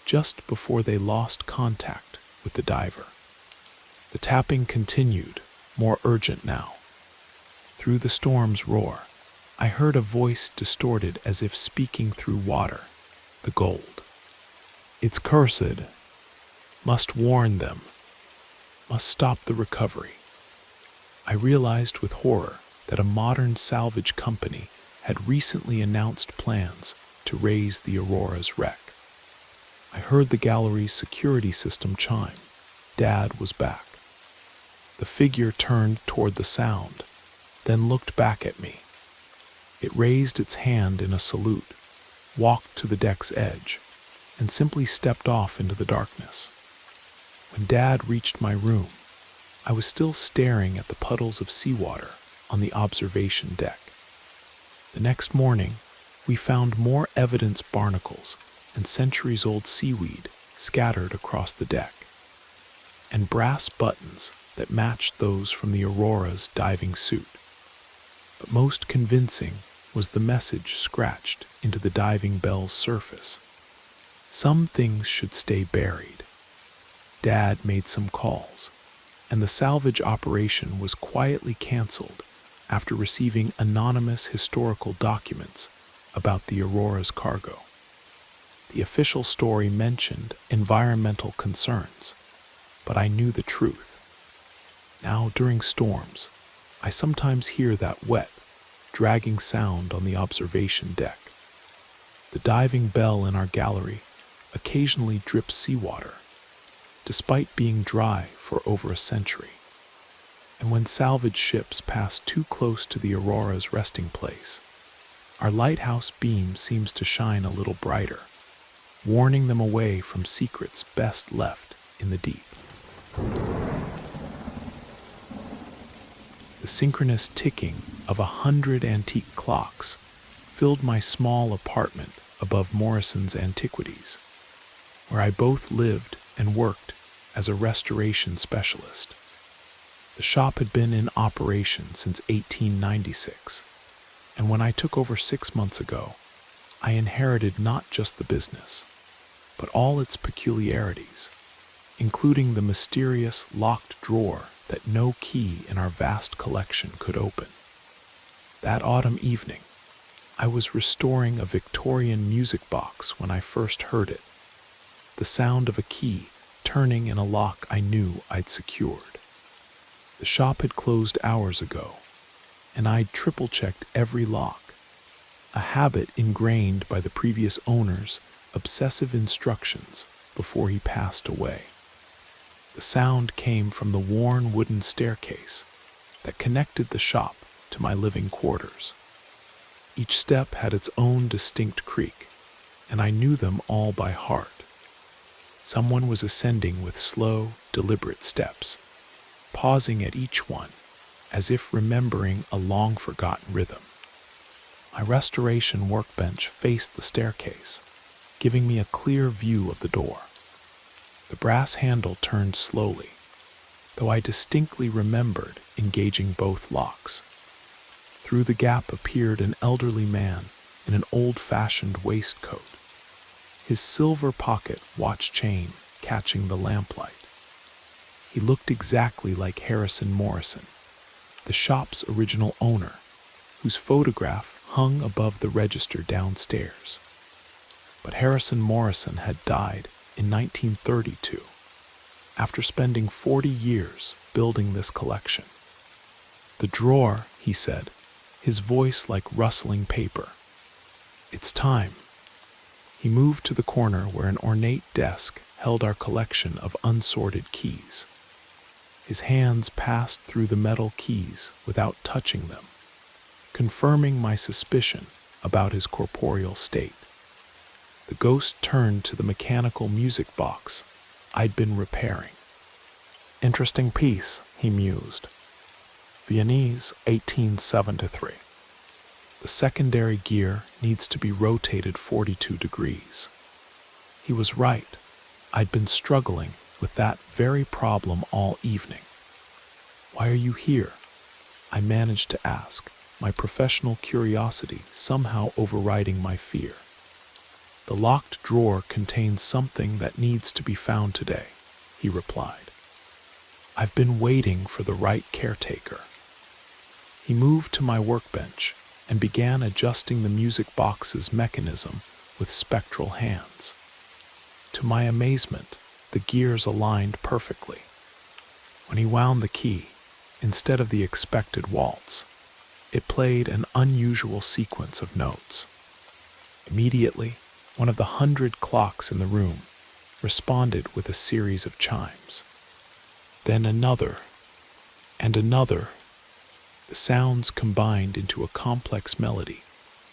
just before they lost contact with the diver. The tapping continued, more urgent now. Through the storm's roar, I heard a voice distorted as if speaking through water, the gold. It's cursed. Must warn them. Must stop the recovery. I realized with horror that a modern salvage company had recently announced plans to raise the Aurora's wreck. I heard the gallery's security system chime. Dad was back. The figure turned toward the sound, then looked back at me. It raised its hand in a salute, walked to the deck's edge, and simply stepped off into the darkness. When Dad reached my room, I was still staring at the puddles of seawater on the observation deck. The next morning, we found more evidence barnacles and centuries-old seaweed scattered across the deck, and brass buttons that matched those from the Aurora's diving suit. but most convincing was the message scratched into the diving bell's surface. Some things should stay buried. Dad made some calls, and the salvage operation was quietly canceled after receiving anonymous historical documents about the Aurora's cargo. The official story mentioned environmental concerns, but I knew the truth. Now, during storms, I sometimes hear that wet, dragging sound on the observation deck. The diving bell in our gallery occasionally drips seawater, despite being dry for over a century. And when salvage ships pass too close to the Aurora's resting place, our lighthouse beam seems to shine a little brighter, warning them away from secrets best left in the deep. The synchronous ticking of 100 antique clocks filled my small apartment above Morrison's Antiquities, where I both lived and worked as a restoration specialist. The shop had been in operation since 1896, and when I took over 6 months ago, I inherited not just the business, but all its peculiarities, including the mysterious locked drawer that no key in our vast collection could open. That autumn evening, I was restoring a Victorian music box when I first heard it, the sound of a key turning in a lock I knew I'd secured. The shop had closed hours ago, and I'd triple-checked every lock, a habit ingrained by the previous owner's obsessive instructions before he passed away. The sound came from the worn wooden staircase that connected the shop to my living quarters. Each step had its own distinct creak, and I knew them all by heart. Someone was ascending with slow, deliberate steps, pausing at each one as if remembering a long-forgotten rhythm. My restoration workbench faced the staircase, giving me a clear view of the door. The brass handle turned slowly, though I distinctly remembered engaging both locks. Through the gap appeared an elderly man in an old-fashioned waistcoat, his silver pocket watch chain catching the lamplight. He looked exactly like Harrison Morrison, the shop's original owner, whose photograph hung above the register downstairs. But Harrison Morrison had died in 1932, after spending 40 years building this collection. "The drawer," he said, his voice like rustling paper. "It's time." He moved to the corner where an ornate desk held our collection of unsorted keys. His hands passed through the metal keys without touching them, confirming my suspicion about his corporeal state. The ghost turned to the mechanical music box I'd been repairing. "Interesting piece," he mused. "Viennese, 1873. The secondary gear needs to be rotated 42 degrees. He was right. I'd been struggling with that very problem all evening. "Why are you here?" I managed to ask, my professional curiosity somehow overriding my fear. "The locked drawer contains something that needs to be found today," he replied. "I've been waiting for the right caretaker." He moved to my workbench and began adjusting the music box's mechanism with spectral hands. To my amazement, the gears aligned perfectly. When he wound the key, instead of the expected waltz, it played an unusual sequence of notes. Immediately, one of the 100 clocks in the room responded with a series of chimes. Then another, and another. The sounds combined into a complex melody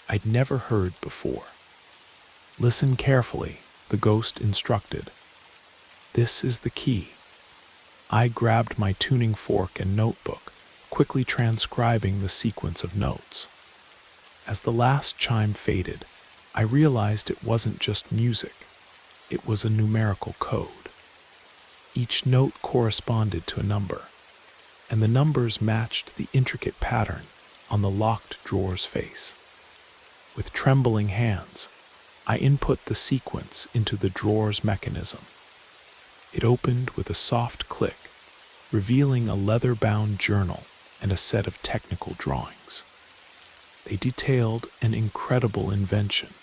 I'd never heard before. "Listen carefully," the ghost instructed. "This is the key." I grabbed my tuning fork and notebook, quickly transcribing the sequence of notes. As the last chime faded, I realized it wasn't just music. It was a numerical code. Each note corresponded to a number, and the numbers matched the intricate pattern on the locked drawer's face. With trembling hands, I input the sequence into the drawer's mechanism. It opened with a soft click, revealing a leather-bound journal and a set of technical drawings. They detailed an incredible invention,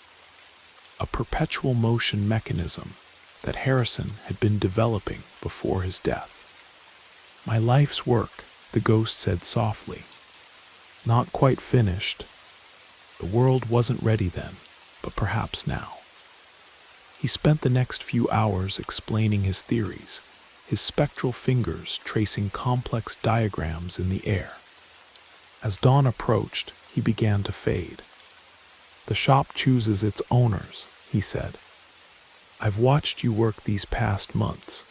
a perpetual motion mechanism that Harrison had been developing before his death. "My life's work," the ghost said softly. "Not quite finished. The world wasn't ready then, but perhaps now." He spent the next few hours explaining his theories, his spectral fingers tracing complex diagrams in the air. As dawn approached, he began to fade. "The shop chooses its owners," he said. "I've watched you work these past months.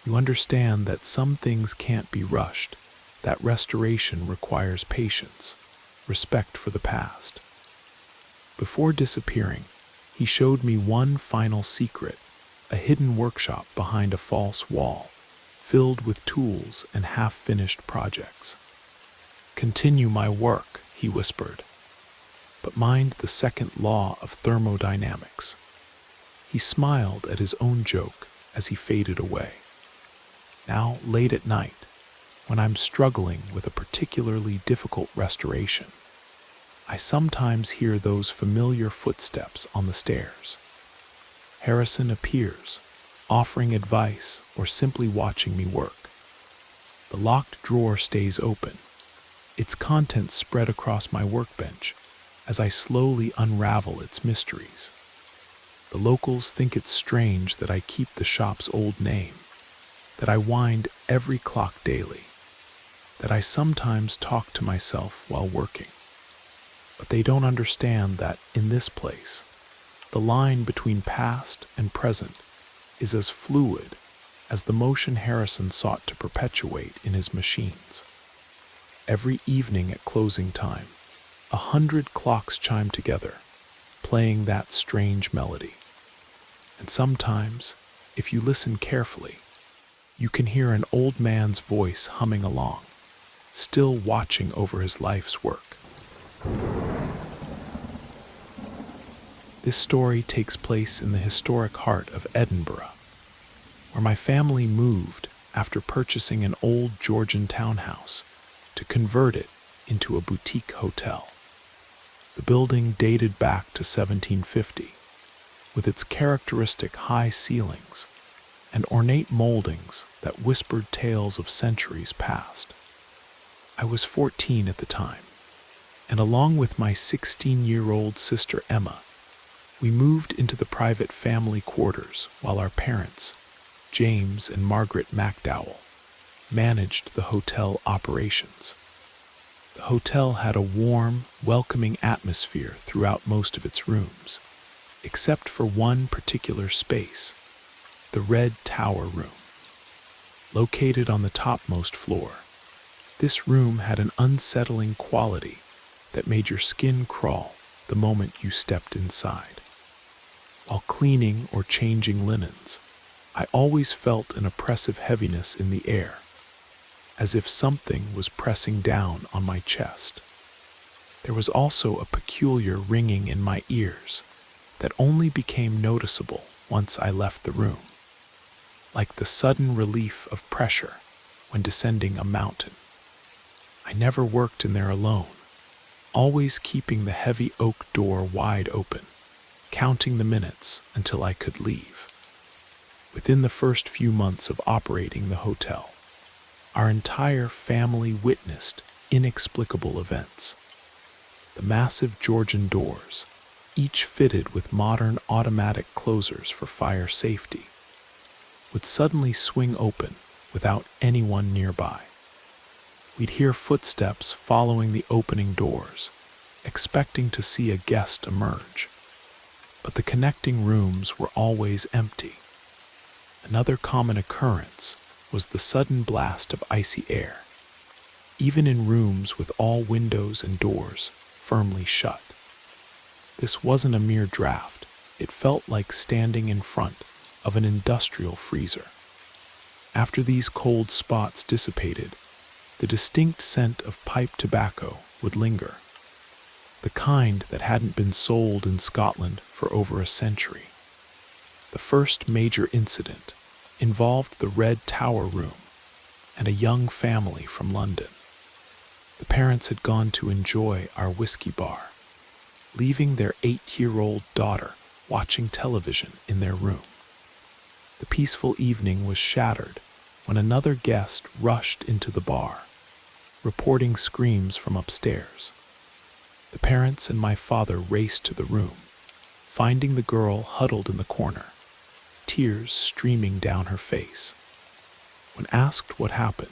You understand that some things can't be rushed, that restoration requires patience, respect for the past." Before disappearing, he showed me one final secret, a hidden workshop behind a false wall, filled with tools and half-finished projects. "Continue my work," he whispered, "but mind the second law of thermodynamics." He smiled at his own joke as he faded away. Now, late at night, when I'm struggling with a particularly difficult restoration, I sometimes hear those familiar footsteps on the stairs. Harrison appears, offering advice or simply watching me work. The locked drawer stays open, its contents spread across my workbench as I slowly unravel its mysteries. The locals think it's strange that I keep the shop's old name, that I wind every clock daily, that I sometimes talk to myself while working. But they don't understand that, in this place, the line between past and present is as fluid as the motion Harrison sought to perpetuate in his machines. Every evening at closing time, 100 clocks chime together, playing that strange melody. And sometimes, if you listen carefully, you can hear an old man's voice humming along, still watching over his life's work. This story takes place in the historic heart of Edinburgh, where my family moved after purchasing an old Georgian townhouse to convert it into a boutique hotel. The building dated back to 1750, with its characteristic high ceilings and ornate moldings that whispered tales of centuries past. I was 14 at the time, and along with my 16-year-old sister Emma, we moved into the private family quarters while our parents, James and Margaret McDowell, managed the hotel operations. The hotel had a warm, welcoming atmosphere throughout most of its rooms, except for one particular space, the Red Tower Room. Located on the topmost floor, this room had an unsettling quality that made your skin crawl the moment you stepped inside. While cleaning or changing linens, I always felt an oppressive heaviness in the air, as if something was pressing down on my chest. There was also a peculiar ringing in my ears that only became noticeable once I left the room, like the sudden relief of pressure when descending a mountain. I never worked in there alone, always keeping the heavy oak door wide open, counting the minutes until I could leave. Within the first few months of operating the hotel, our entire family witnessed inexplicable events. The massive Georgian doors, each fitted with modern automatic closers for fire safety, would suddenly swing open without anyone nearby. We'd hear footsteps following the opening doors, expecting to see a guest emerge. But the connecting rooms were always empty. Another common occurrence was the sudden blast of icy air, even in rooms with all windows and doors firmly shut. This wasn't a mere draft. It felt like standing in front of an industrial freezer. After these cold spots dissipated, the distinct scent of pipe tobacco would linger, the kind that hadn't been sold in Scotland for over a century. The first major incident involved the Red Tower Room and a young family from London. The parents had gone to enjoy our whiskey bar, leaving their 8-year-old daughter watching television in their room. The peaceful evening was shattered when another guest rushed into the bar, reporting screams from upstairs. The parents and my father raced to the room, finding the girl huddled in the corner, tears streaming down her face. When asked what happened,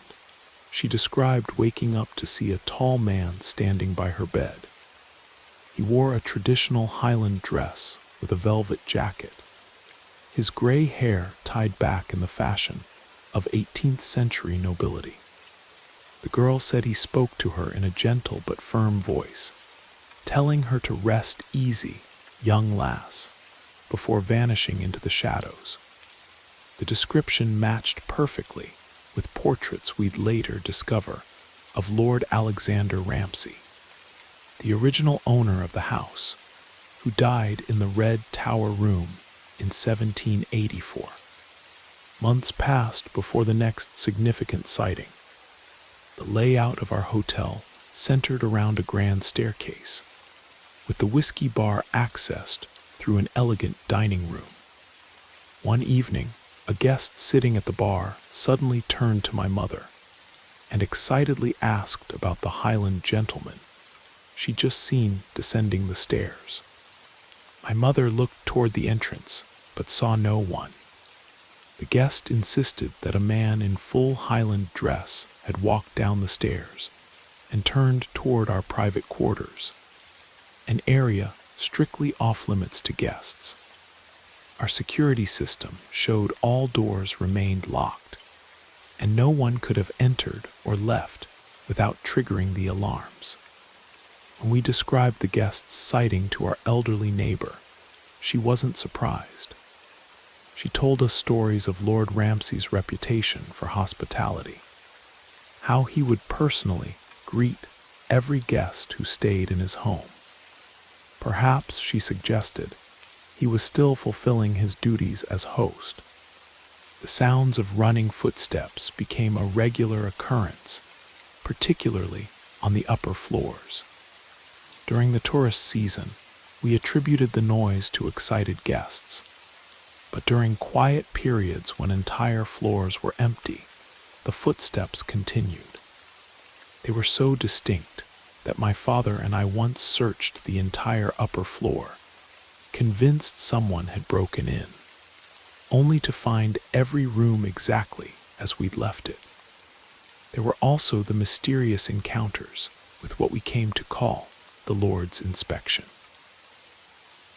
she described waking up to see a tall man standing by her bed. He wore a traditional Highland dress with a velvet jacket, his gray hair tied back in the fashion of 18th century nobility. The girl said he spoke to her in a gentle but firm voice, telling her to rest easy, young lass, before vanishing into the shadows. The description matched perfectly with portraits we'd later discover of Lord Alexander Ramsay, the original owner of the house, who died in the Red Tower Room in 1784. Months passed before the next significant sighting. The layout of our hotel centered around a grand staircase, with the whiskey bar accessed through an elegant dining room. One evening, a guest sitting at the bar suddenly turned to my mother and excitedly asked about the Highland gentleman she'd just seen descending the stairs. My mother looked toward the entrance, but saw no one. The guest insisted that a man in full Highland dress had walked down the stairs and turned toward our private quarters, an area strictly off-limits to guests. Our security system showed all doors remained locked, and no one could have entered or left without triggering the alarms. When we described the guest's sighting to our elderly neighbor, she wasn't surprised. She told us stories of Lord Ramsay's reputation for hospitality, how he would personally greet every guest who stayed in his home. Perhaps, she suggested, he was still fulfilling his duties as host. The sounds of running footsteps became a regular occurrence, particularly on the upper floors. During the tourist season, we attributed the noise to excited guests. But during quiet periods when entire floors were empty, the footsteps continued. They were so distinct that my father and I once searched the entire upper floor, convinced someone had broken in, only to find every room exactly as we'd left it. There were also the mysterious encounters with what we came to call the Lord's inspection.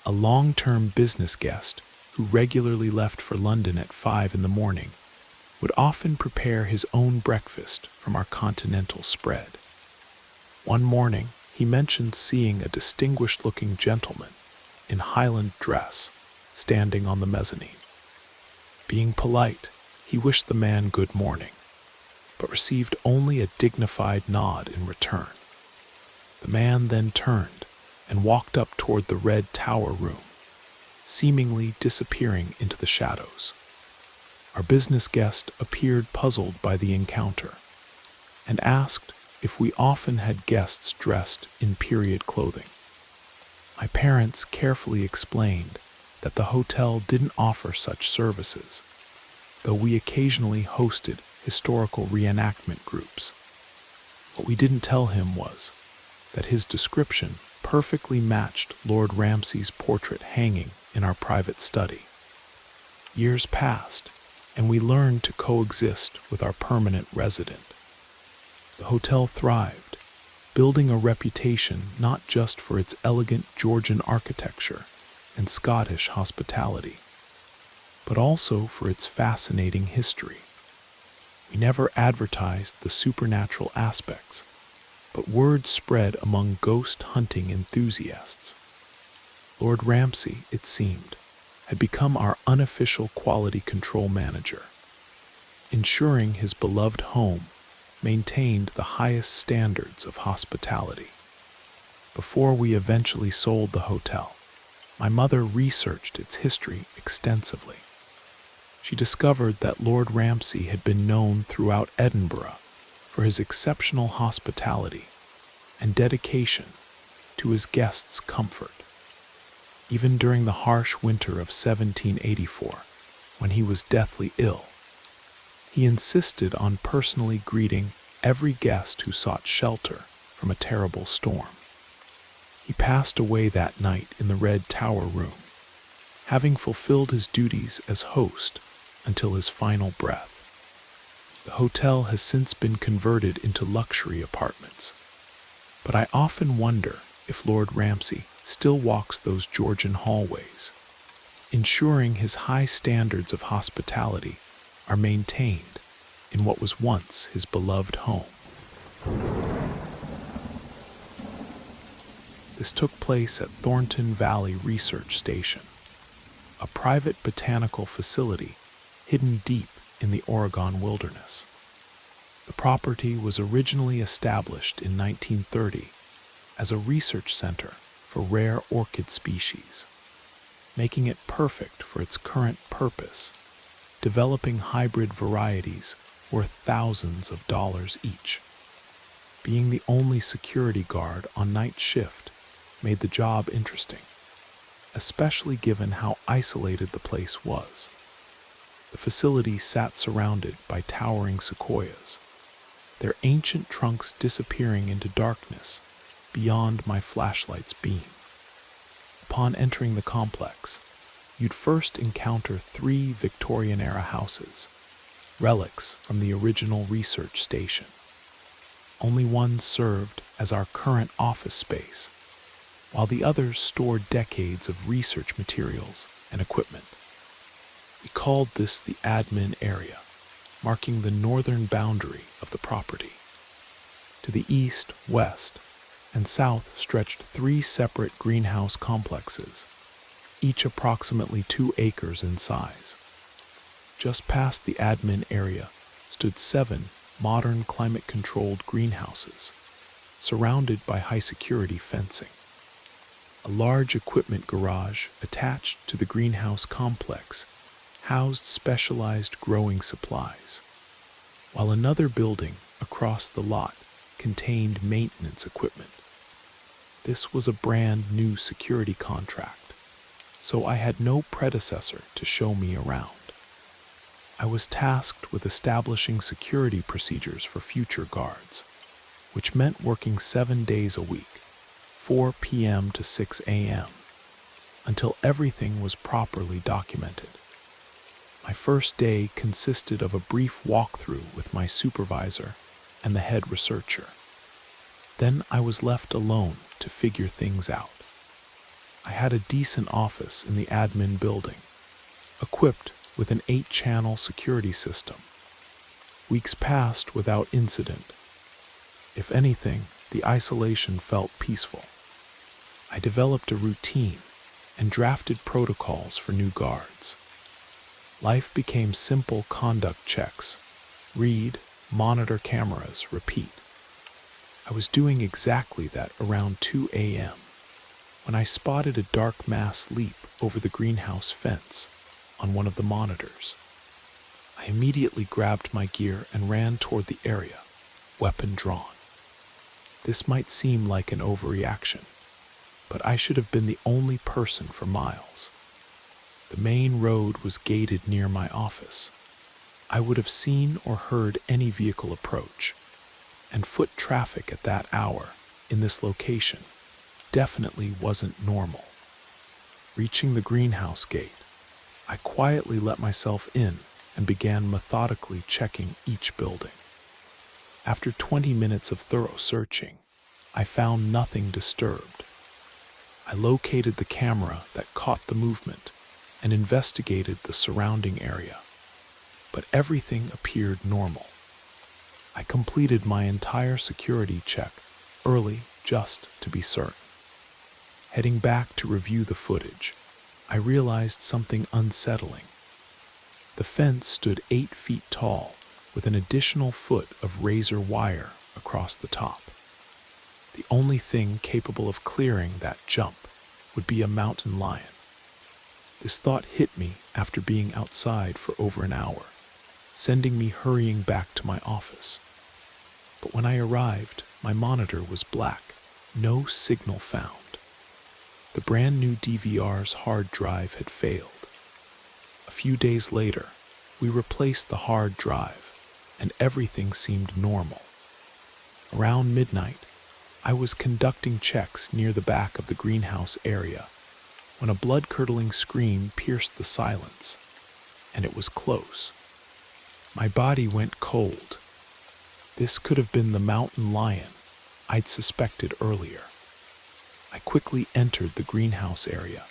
A long-term business guest who regularly left for London at 5 in the morning would often prepare his own breakfast from our continental spread. One morning, he mentioned seeing a distinguished-looking gentleman in Highland dress standing on the mezzanine. Being polite, he wished the man good morning, but received only a dignified nod in return. The man then turned and walked up toward the Red Tower Room, seemingly disappearing into the shadows. Our business guest appeared puzzled by the encounter and asked if we often had guests dressed in period clothing. My parents carefully explained that the hotel didn't offer such services, though we occasionally hosted historical reenactment groups. What we didn't tell him was that his description perfectly matched Lord Ramsay's portrait hanging in our private study. Years passed, and we learned to coexist with our permanent resident. The hotel thrived, building a reputation not just for its elegant Georgian architecture and Scottish hospitality, but also for its fascinating history. We never advertised the supernatural aspects, but word spread among ghost hunting enthusiasts. Lord Ramsay, it seemed, had become our unofficial quality control manager, ensuring his beloved home maintained the highest standards of hospitality. Before we eventually sold the hotel, my mother researched its history extensively. She discovered that Lord Ramsay had been known throughout Edinburgh for his exceptional hospitality and dedication to his guests' comfort. Even during the harsh winter of 1784, when he was deathly ill, he insisted on personally greeting every guest who sought shelter from a terrible storm. He passed away that night in the Red Tower Room, having fulfilled his duties as host until his final breath. The hotel has since been converted into luxury apartments, but I often wonder if Lord Ramsay still walks those Georgian hallways, ensuring his high standards of hospitality are maintained in what was once his beloved home. This took place at Thornton Valley Research Station, a private botanical facility hidden deep in the Oregon wilderness. The property was originally established in 1930 as a research center for rare orchid species, making it perfect for its current purpose, developing hybrid varieties worth thousands of dollars each. Being the only security guard on night shift made the job interesting, especially given how isolated the place was. The facility sat surrounded by towering sequoias, their ancient trunks disappearing into darkness beyond my flashlight's beam. Upon entering the complex, you'd first encounter 3 Victorian-era houses, relics from the original research station. Only one served as our current office space, while the others stored decades of research materials and equipment. We called this the admin area, marking the northern boundary of the property. To the east, west, and south stretched 3 separate greenhouse complexes, each approximately 2 acres in size. Just past the admin area stood 7 modern climate-controlled greenhouses, surrounded by high-security fencing. A large equipment garage attached to the greenhouse complex housed specialized growing supplies, while another building across the lot contained maintenance equipment. This was a brand new security contract, so I had no predecessor to show me around. I was tasked with establishing security procedures for future guards, which meant working 7 days a week, 4 p.m. to 6 a.m., until everything was properly documented. My first day consisted of a brief walkthrough with my supervisor and the head researcher. Then I was left alone to figure things out. I had a decent office in the admin building, equipped with an 8-channel security system. Weeks passed without incident. If anything, the isolation felt peaceful. I developed a routine and drafted protocols for new guards. Life became simple conduct checks. Read, monitor cameras, repeat. I was doing exactly that around 2 a.m. when I spotted a dark mass leap over the greenhouse fence on one of the monitors. I immediately grabbed my gear and ran toward the area, weapon drawn. This might seem like an overreaction, but I should have been the only person for miles. The main road was gated near my office. I would have seen or heard any vehicle approach, and foot traffic at that hour in this location definitely wasn't normal. Reaching the greenhouse gate, I quietly let myself in and began methodically checking each building. After 20 minutes of thorough searching, I found nothing disturbed. I located the camera that caught the movement and investigated the surrounding area, but everything appeared normal. I completed my entire security check early just to be certain. Heading back to review the footage, I realized something unsettling. The fence stood 8 feet tall with an additional foot of razor wire across the top. The only thing capable of clearing that jump would be a mountain lion. This thought hit me after being outside for over an hour, sending me hurrying back to my office. But when I arrived, my monitor was black, no signal found. The brand new DVR's hard drive had failed. A few days later, we replaced the hard drive, and everything seemed normal. Around midnight, I was conducting checks near the back of the greenhouse area when a blood-curdling scream pierced the silence, and it was close. My body went cold. This could have been the mountain lion I'd suspected earlier. I quickly entered the greenhouse area,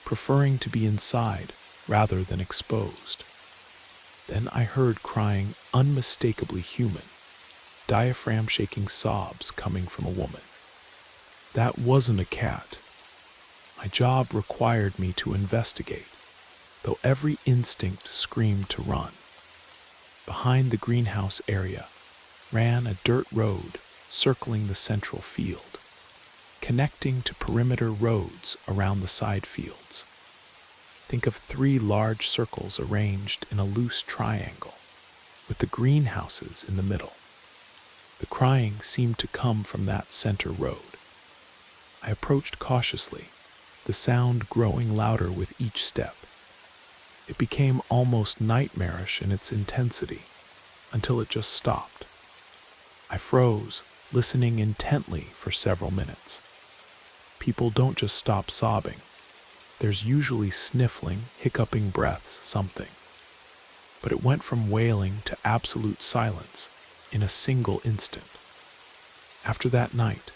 preferring to be inside rather than exposed. Then I heard crying unmistakably human, diaphragm-shaking sobs coming from a woman. That wasn't a cat. My job required me to investigate, though every instinct screamed to run. Behind the greenhouse area ran a dirt road circling the central field, connecting to perimeter roads around the side fields. Think of 3 large circles arranged in a loose triangle, with the greenhouses in the middle. The crying seemed to come from that center road. I approached cautiously, the sound growing louder with each step. It became almost nightmarish in its intensity, until it just stopped. I froze, listening intently for several minutes. People don't just stop sobbing. There's usually sniffling, hiccuping breaths, something. But it went from wailing to absolute silence in a single instant. After that night,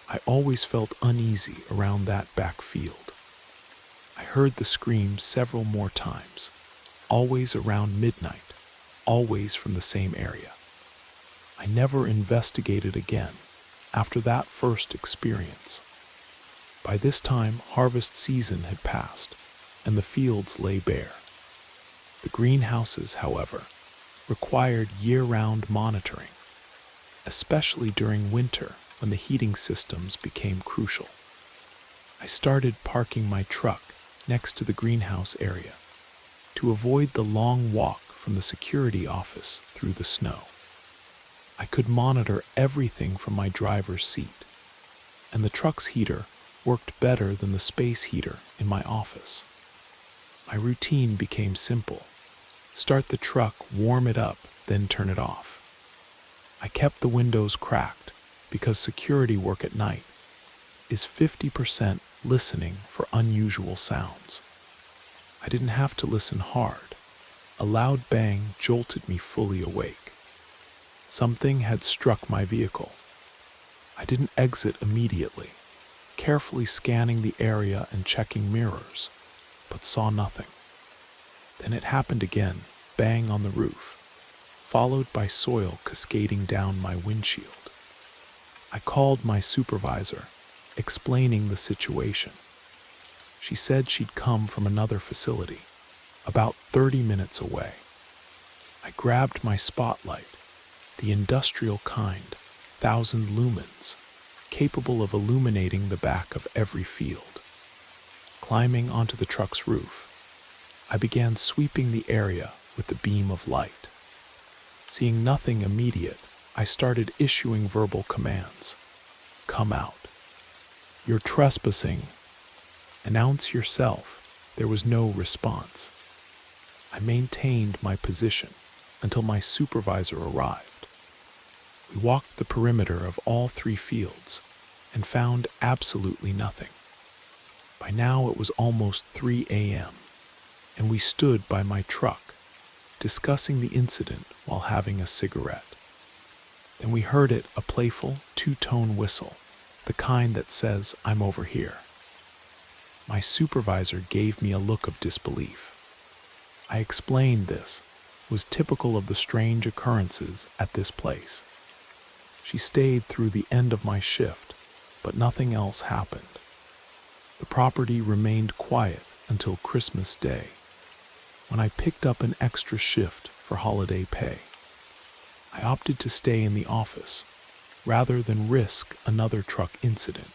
I always felt uneasy around that back field. I heard the scream several more times, always around midnight, always from the same area. I never investigated again after that first experience. By this time, harvest season had passed, and the fields lay bare. The greenhouses, however, required year-round monitoring, especially during winter when the heating systems became crucial. I started parking my truck next to the greenhouse area to avoid the long walk from the security office through the snow. I could monitor everything from my driver's seat, and the truck's heater worked better than the space heater in my office. My routine became simple. Start the truck, warm it up, then turn it off. I kept the windows cracked because security work at night is 50% listening for unusual sounds. I didn't have to listen hard. A loud bang jolted me fully awake. Something had struck my vehicle. I didn't exit immediately, carefully scanning the area and checking mirrors, but saw nothing. Then it happened again, bang on the roof, followed by soil cascading down my windshield. I called my supervisor, explaining the situation. She said she'd come from another facility, about 30 minutes away. I grabbed my spotlight, the industrial kind, 1,000 lumens, capable of illuminating the back of every field. Climbing onto the truck's roof, I began sweeping the area with the beam of light. Seeing nothing immediate, I started issuing verbal commands. Come out. You're trespassing. Announce yourself. There was no response. I maintained my position until my supervisor arrived. We walked the perimeter of all 3 fields and found absolutely nothing. By now it was almost 3 a.m., and we stood by my truck, discussing the incident while having a cigarette. Then we heard it, a playful 2-tone whistle, the kind that says, "I'm over here." My supervisor gave me a look of disbelief. I explained this was typical of the strange occurrences at this place. She stayed through the end of my shift, but nothing else happened. The property remained quiet until Christmas Day, when I picked up an extra shift for holiday pay. I opted to stay in the office, rather than risk another truck incident.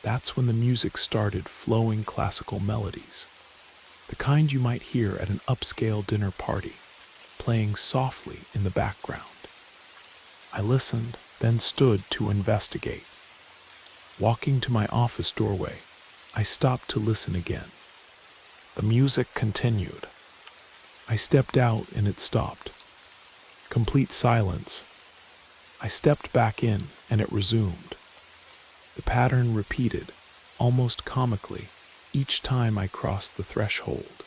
That's when the music started flowing classical melodies, the kind you might hear at an upscale dinner party, playing softly in the background. I listened, then stood to investigate. Walking to my office doorway, I stopped to listen again. The music continued. I stepped out and it stopped. Complete silence. I stepped back in and it resumed. The pattern repeated, almost comically, each time I crossed the threshold.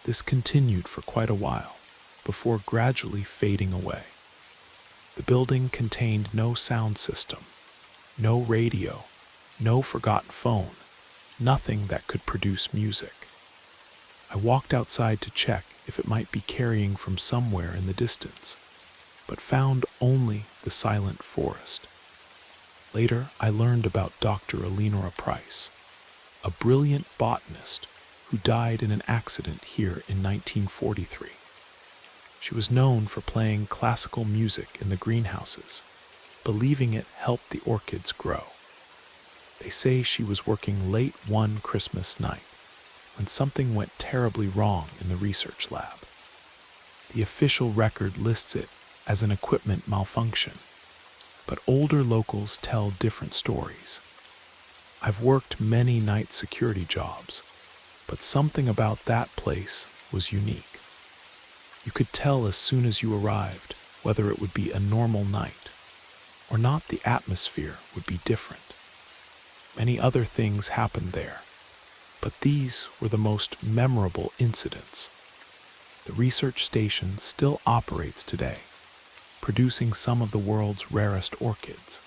This continued for quite a while, before gradually fading away. The building contained no sound system, no radio, no forgotten phone, nothing that could produce music. I walked outside to check if it might be carrying from somewhere in the distance, but found only the silent forest. Later, I learned about Dr. Eleanor Price, a brilliant botanist who died in an accident here in 1943. She was known for playing classical music in the greenhouses, believing it helped the orchids grow. They say she was working late one Christmas night when something went terribly wrong in the research lab. The official record lists it as an equipment malfunction, but older locals tell different stories. I've worked many night security jobs, but something about that place was unique. You could tell as soon as you arrived whether it would be a normal night or not. The atmosphere would be different. Many other things happened there, but these were the most memorable incidents. The research station still operates today, producing some of the world's rarest orchids.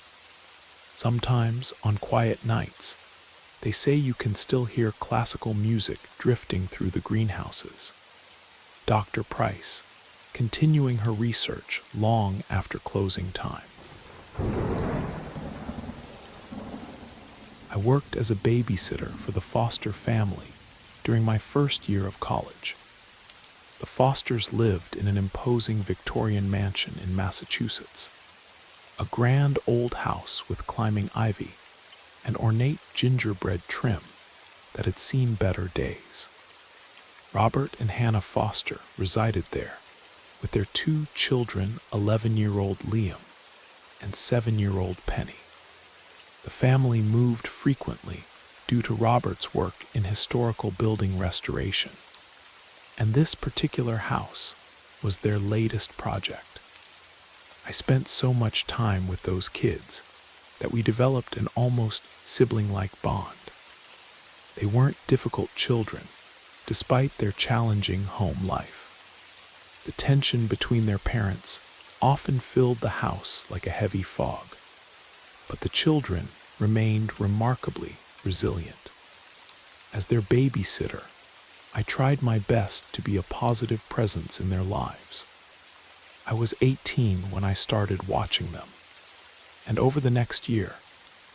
Sometimes, on quiet nights, they say you can still hear classical music drifting through the greenhouses. Dr. Price, continuing her research long after closing time. I worked as a babysitter for the Foster family during my first year of college. The Fosters lived in an imposing Victorian mansion in Massachusetts, a grand old house with climbing ivy and ornate gingerbread trim that had seen better days. Robert and Hannah Foster resided there with their two children, 11-year-old Liam and 7-year-old Penny. The family moved frequently due to Robert's work in historical building restoration, and this particular house was their latest project. I spent so much time with those kids that we developed an almost sibling-like bond. They weren't difficult children, despite their challenging home life. The tension between their parents often filled the house like a heavy fog, but the children remained remarkably resilient. As their babysitter, I tried my best to be a positive presence in their lives. I was 18 when I started watching them, and over the next year,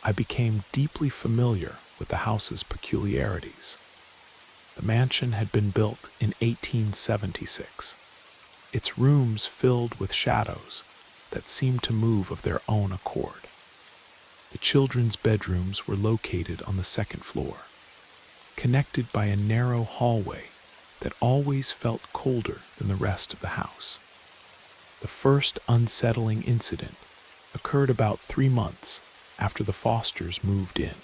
I became deeply familiar with the house's peculiarities. The mansion had been built in 1876, its rooms filled with shadows that seemed to move of their own accord. The children's bedrooms were located on the second floor, connected by a narrow hallway that always felt colder than the rest of the house. The first unsettling incident occurred about 3 months after the Fosters moved in.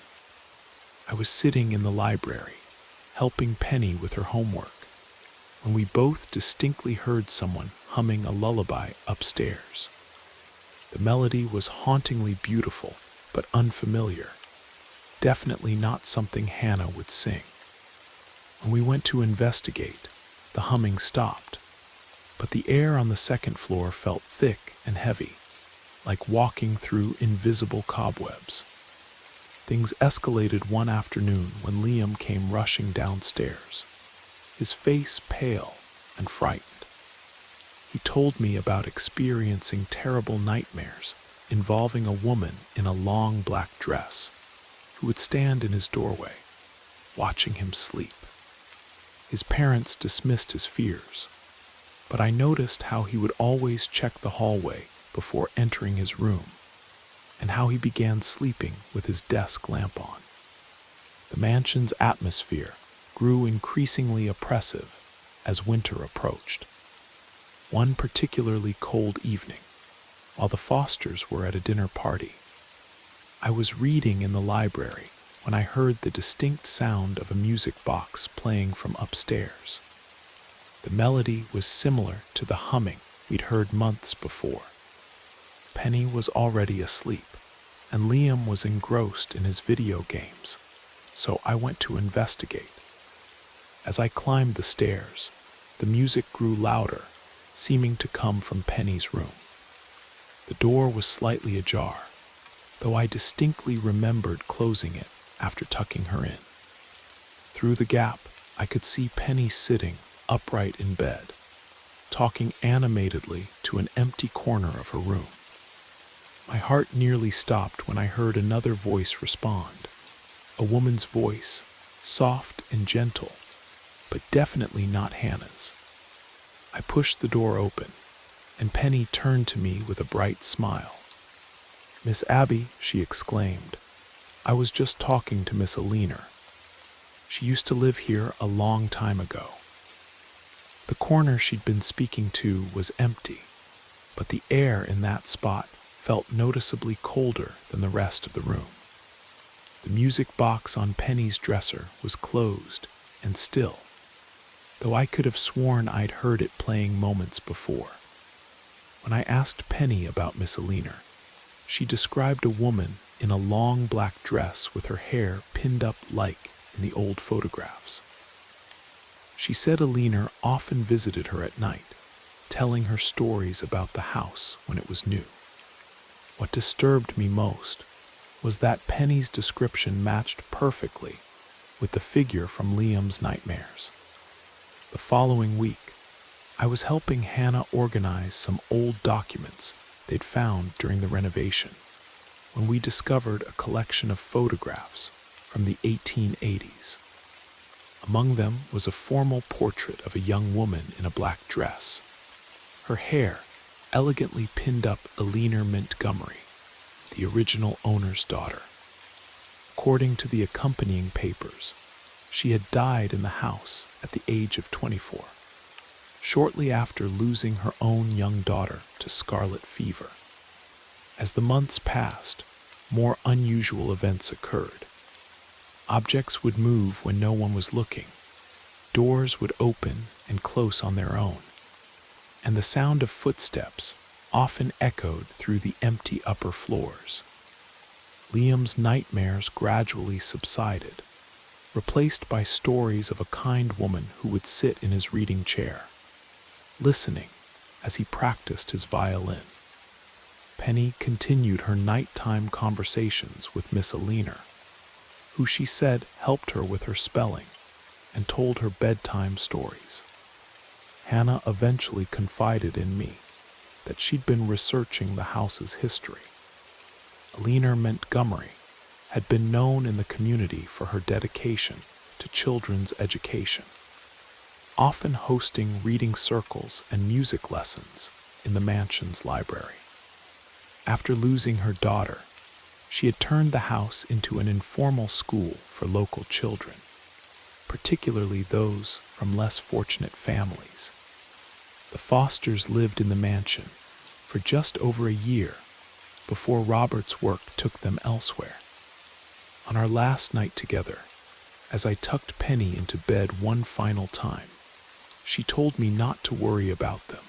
I was sitting in the library, helping Penny with her homework, when we both distinctly heard someone humming a lullaby upstairs. The melody was hauntingly beautiful but unfamiliar, definitely not something Hannah would sing. When we went to investigate, the humming stopped, but the air on the second floor felt thick and heavy, like walking through invisible cobwebs. Things escalated one afternoon when Liam came rushing downstairs, his face pale and frightened. He told me about experiencing terrible nightmares involving a woman in a long black dress who would stand in his doorway, watching him sleep. His parents dismissed his fears, but I noticed how he would always check the hallway before entering his room, and how he began sleeping with his desk lamp on. The mansion's atmosphere grew increasingly oppressive as winter approached. One particularly cold evening, while the Fosters were at a dinner party, I was reading in the library when I heard the distinct sound of a music box playing from upstairs. The melody was similar to the humming we'd heard months before. Penny was already asleep, and Liam was engrossed in his video games, so I went to investigate. As I climbed the stairs, the music grew louder, seeming to come from Penny's room. The door was slightly ajar, though I distinctly remembered closing it after tucking her in. Through the gap, I could see Penny sitting upright in bed, talking animatedly to an empty corner of her room. My heart nearly stopped when I heard another voice respond, a woman's voice, soft and gentle, but definitely not Hannah's. I pushed the door open, and Penny turned to me with a bright smile. "Miss Abby," she exclaimed, "I was just talking to Miss Aliner. She used to live here a long time ago." The corner she'd been speaking to was empty, but the air in that spot felt noticeably colder than the rest of the room. The music box on Penny's dresser was closed and still, though I could have sworn I'd heard it playing moments before. When I asked Penny about Miss Aliner, she described a woman in a long black dress with her hair pinned up like in the old photographs. She said Aliner often visited her at night, telling her stories about the house when it was new. What disturbed me most was that Penny's description matched perfectly with the figure from Liam's nightmares. The following week, I was helping Hannah organize some old documents they'd found during the renovation, when we discovered a collection of photographs from the 1880s. Among them was a formal portrait of a young woman in a black dress, her hair elegantly pinned up Aliner Montgomery, the original owner's daughter. According to the accompanying papers, she had died in the house at the age of 24, shortly after losing her own young daughter to scarlet fever. As the months passed, more unusual events occurred. Objects would move when no one was looking, doors would open and close on their own, and the sound of footsteps often echoed through the empty upper floors. Liam's nightmares gradually subsided, replaced by stories of a kind woman who would sit in his reading chair, listening as he practiced his violin. Penny continued her nighttime conversations with Miss Aliner, who she said helped her with her spelling and told her bedtime stories. Hannah eventually confided in me that she'd been researching the house's history. Aliner Montgomery had been known in the community for her dedication to children's education, often hosting reading circles and music lessons in the mansion's library. After losing her daughter, she had turned the house into an informal school for local children, particularly those from less fortunate families. The Fosters lived in the mansion for just over a year before Robert's work took them elsewhere. On our last night together, as I tucked Penny into bed one final time, she told me not to worry about them.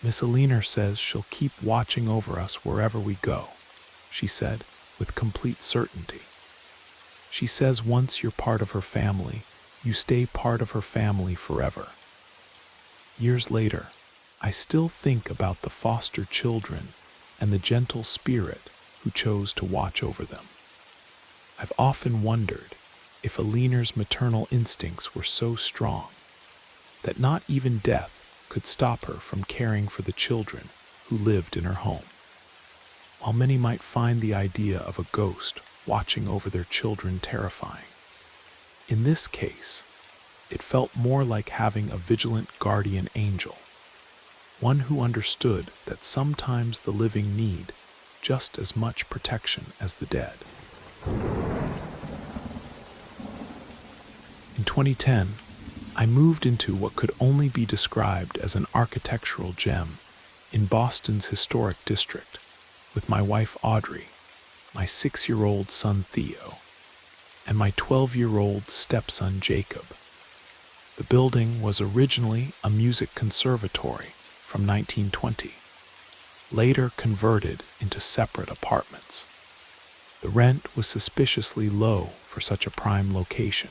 "Miss Aliner says she'll keep watching over us wherever we go," she said with complete certainty. "She says once you're part of her family, you stay part of her family forever." Years later, I still think about the foster children and the gentle spirit who chose to watch over them. I've often wondered if Aliner's maternal instincts were so strong that not even death could stop her from caring for the children who lived in her home. While many might find the idea of a ghost watching over their children terrifying, in this case, it felt more like having a vigilant guardian angel, one who understood that sometimes the living need just as much protection as the dead. In 2010, I moved into what could only be described as an architectural gem in Boston's historic district with my wife Audrey, my 6-year-old son Theo, and my 12-year-old stepson Jacob. The building was originally a music conservatory from 1920, later converted into separate apartments. The rent was suspiciously low for such a prime location,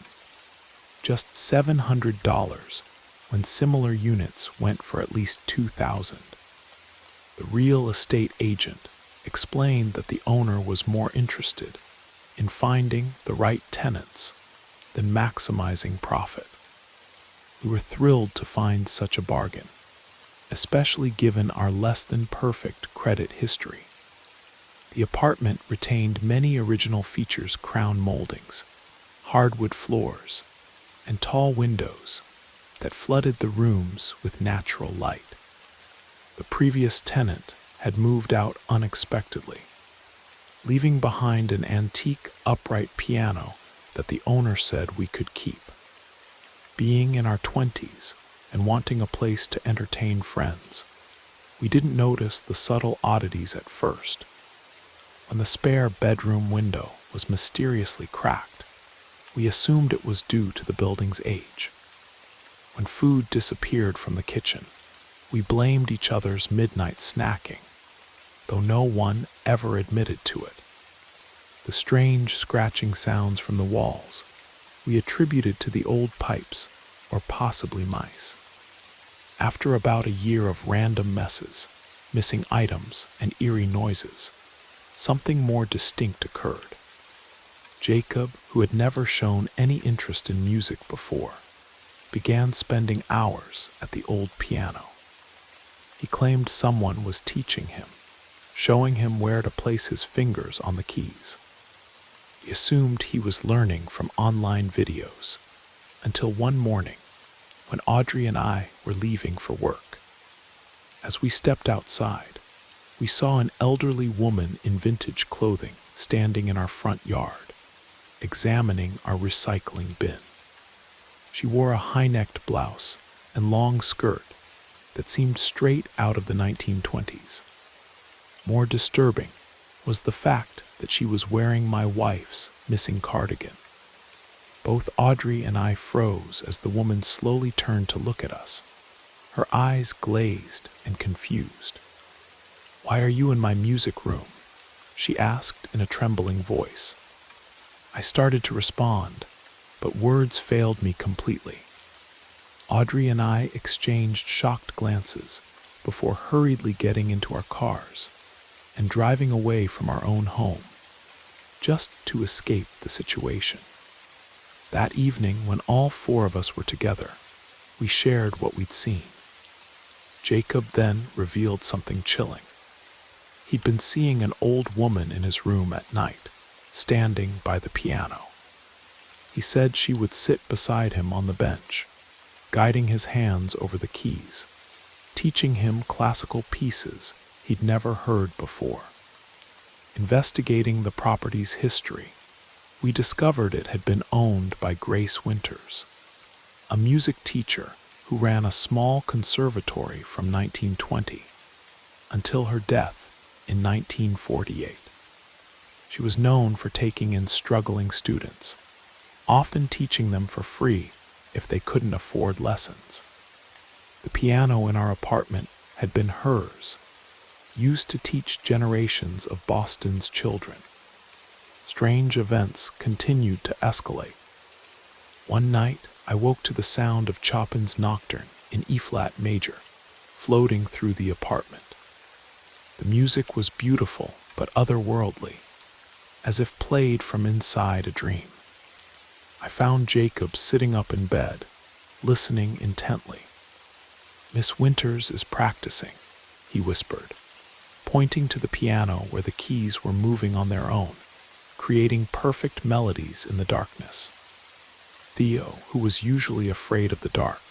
just $700 when similar units went for at least $2,000. The real estate agent explained that the owner was more interested in finding the right tenants than maximizing profit. We were thrilled to find such a bargain, especially given our less than perfect credit history. The apartment retained many original features: crown moldings, hardwood floors, and tall windows that flooded the rooms with natural light. The previous tenant had moved out unexpectedly, leaving behind an antique upright piano that the owner said we could keep. Being in our 20s and wanting a place to entertain friends, we didn't notice the subtle oddities at first. When the spare bedroom window was mysteriously cracked, we assumed it was due to the building's age. When food disappeared from the kitchen, we blamed each other's midnight snacking, though no one ever admitted to it. The strange scratching sounds from the walls we attributed to the old pipes or possibly mice. After about a year of random messes, missing items, and eerie noises, something more distinct occurred. Jacob, who had never shown any interest in music before, began spending hours at the old piano. He claimed someone was teaching him, showing him where to place his fingers on the keys. He assumed he was learning from online videos, until one morning when Audrey and I were leaving for work. As we stepped outside, we saw an elderly woman in vintage clothing standing in our front yard, examining our recycling bin. She wore a high-necked blouse and long skirt that seemed straight out of the 1920s. More disturbing was the fact that she was wearing my wife's missing cardigan. Both Audrey and I froze as the woman slowly turned to look at us, her eyes glazed and confused. "Why are you in my music room?" she asked in a trembling voice. I started to respond, but words failed me completely. Audrey and I exchanged shocked glances before hurriedly getting into our cars and driving away from our own home, just to escape the situation. That evening, when all four of us were together, we shared what we'd seen. Jacob then revealed something chilling. He'd been seeing an old woman in his room at night, standing by the piano. He said she would sit beside him on the bench, guiding his hands over the keys, teaching him classical pieces he'd never heard before. Investigating the property's history, we discovered it had been owned by Grace Winters, a music teacher who ran a small conservatory from 1920 until her death in 1948. She was known for taking in struggling students, often teaching them for free if they couldn't afford lessons. The piano in our apartment had been hers, used to teach generations of Boston's children. Strange events continued to escalate. One night, I woke to the sound of Chopin's Nocturne in E-flat major, floating through the apartment. The music was beautiful but otherworldly, as if played from inside a dream. I found Jacob sitting up in bed, listening intently. "Miss Winters is practicing," he whispered, pointing to the piano where the keys were moving on their own, creating perfect melodies in the darkness. Theo, who was usually afraid of the dark,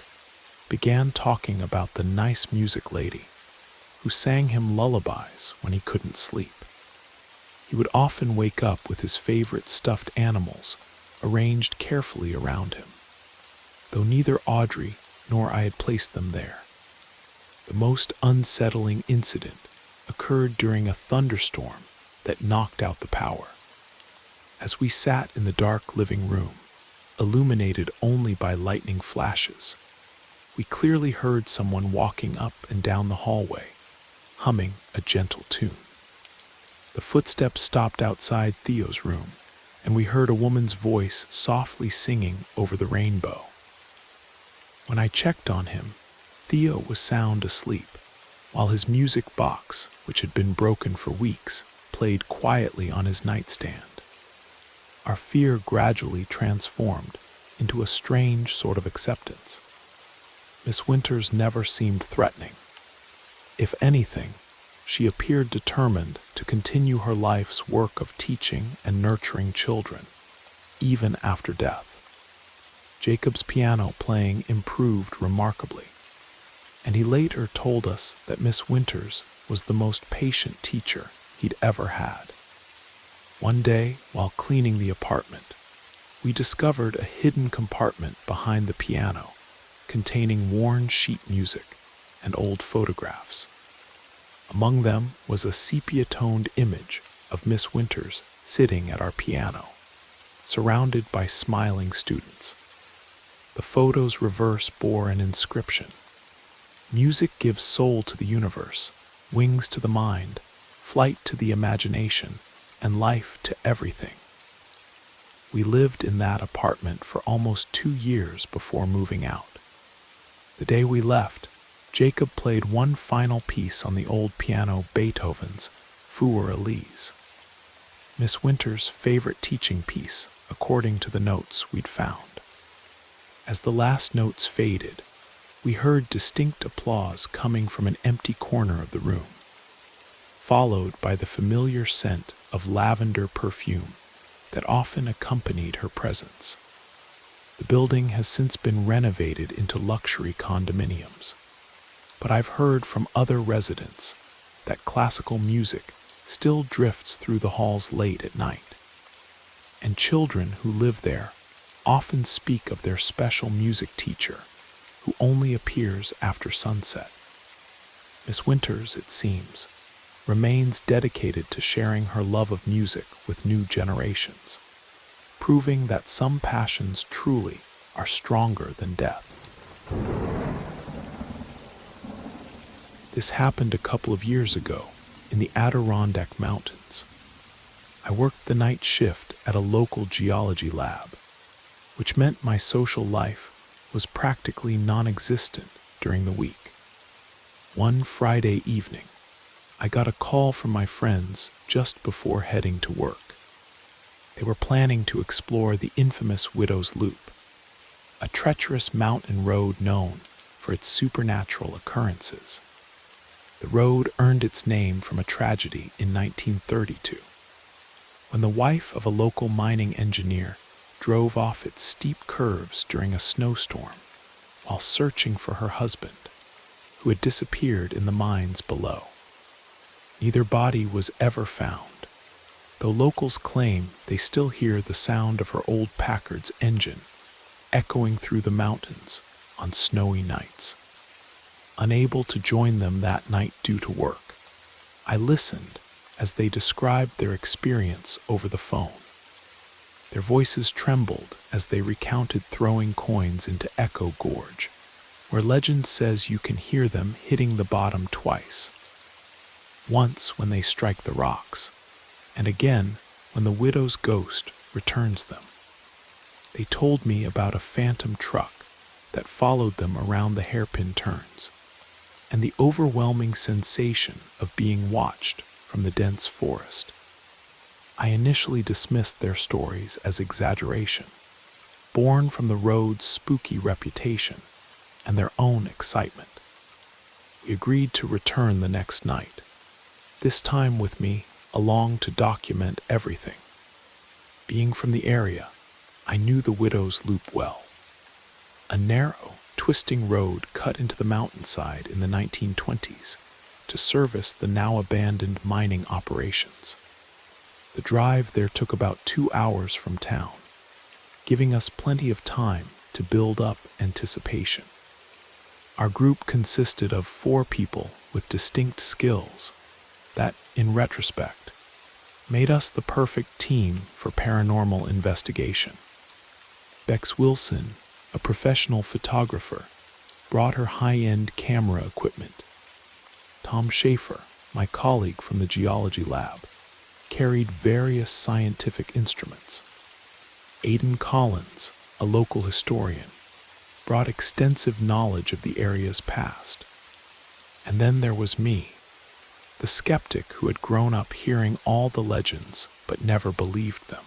began talking about the nice music lady who sang him lullabies when he couldn't sleep. He would often wake up with his favorite stuffed animals arranged carefully around him, though neither Audrey nor I had placed them there. The most unsettling incident occurred during a thunderstorm that knocked out the power. As we sat in the dark living room, illuminated only by lightning flashes, we clearly heard someone walking up and down the hallway, humming a gentle tune. The footsteps stopped outside Theo's room, and we heard a woman's voice softly singing over the rainbow. When I checked on him, Theo was sound asleep, while his music box, which had been broken for weeks, played quietly on his nightstand. Our fear gradually transformed into a strange sort of acceptance. Miss Winters never seemed threatening. If anything, she appeared determined to continue her life's work of teaching and nurturing children, even after death. Jacob's piano playing improved remarkably, and he later told us that Miss Winters was the most patient teacher he'd ever had. One day, while cleaning the apartment, we discovered a hidden compartment behind the piano containing worn sheet music and old photographs. Among them was a sepia-toned image of Miss Winters sitting at our piano, surrounded by smiling students. The photo's reverse bore an inscription: "Music gives soul to the universe, wings to the mind, flight to the imagination, and life to everything." We lived in that apartment for almost 2 years before moving out. The day we left, Jacob played one final piece on the old piano, Beethoven's Für Elise, Miss Winters' favorite teaching piece, according to the notes we'd found. As the last notes faded, we heard distinct applause coming from an empty corner of the room, followed by the familiar scent of lavender perfume that often accompanied her presence. The building has since been renovated into luxury condominiums, but I've heard from other residents that classical music still drifts through the halls late at night, and children who live there often speak of their special music teacher who only appears after sunset. Miss Winters, it seems, remains dedicated to sharing her love of music with new generations, proving that some passions truly are stronger than death. This happened a couple of years ago in the Adirondack Mountains. I worked the night shift at a local geology lab, which meant my social life was practically non-existent during the week. One Friday evening, I got a call from my friends just before heading to work. They were planning to explore the infamous Widow's Loop, a treacherous mountain road known for its supernatural occurrences. The road earned its name from a tragedy in 1932, when the wife of a local mining engineer drove off its steep curves during a snowstorm while searching for her husband, who had disappeared in the mines below. Neither body was ever found, though locals claim they still hear the sound of her old Packard's engine echoing through the mountains on snowy nights. Unable to join them that night due to work, I listened as they described their experience over the phone. Their voices trembled as they recounted throwing coins into Echo Gorge, where legend says you can hear them hitting the bottom twice. Once when they strike the rocks, and again when the widow's ghost returns them. They told me about a phantom truck that followed them around the hairpin turns, and the overwhelming sensation of being watched from the dense forest. I initially dismissed their stories as exaggeration, born from the road's spooky reputation and their own excitement. We agreed to return the next night, this time with me along to document everything. Being from the area, I knew the Widow's Loop well. A narrow, twisting road cut into the mountainside in the 1920s to service the now abandoned mining operations. The drive there took about 2 hours from town, giving us plenty of time to build up anticipation. Our group consisted of 4 people with distinct skills that, in retrospect, made us the perfect team for paranormal investigation. Bex Wilson, a professional photographer, brought her high-end camera equipment. Tom Schaefer, my colleague from the geology lab, carried various scientific instruments. Aidan Collins, a local historian, brought extensive knowledge of the area's past. And then there was me, the skeptic who had grown up hearing all the legends but never believed them.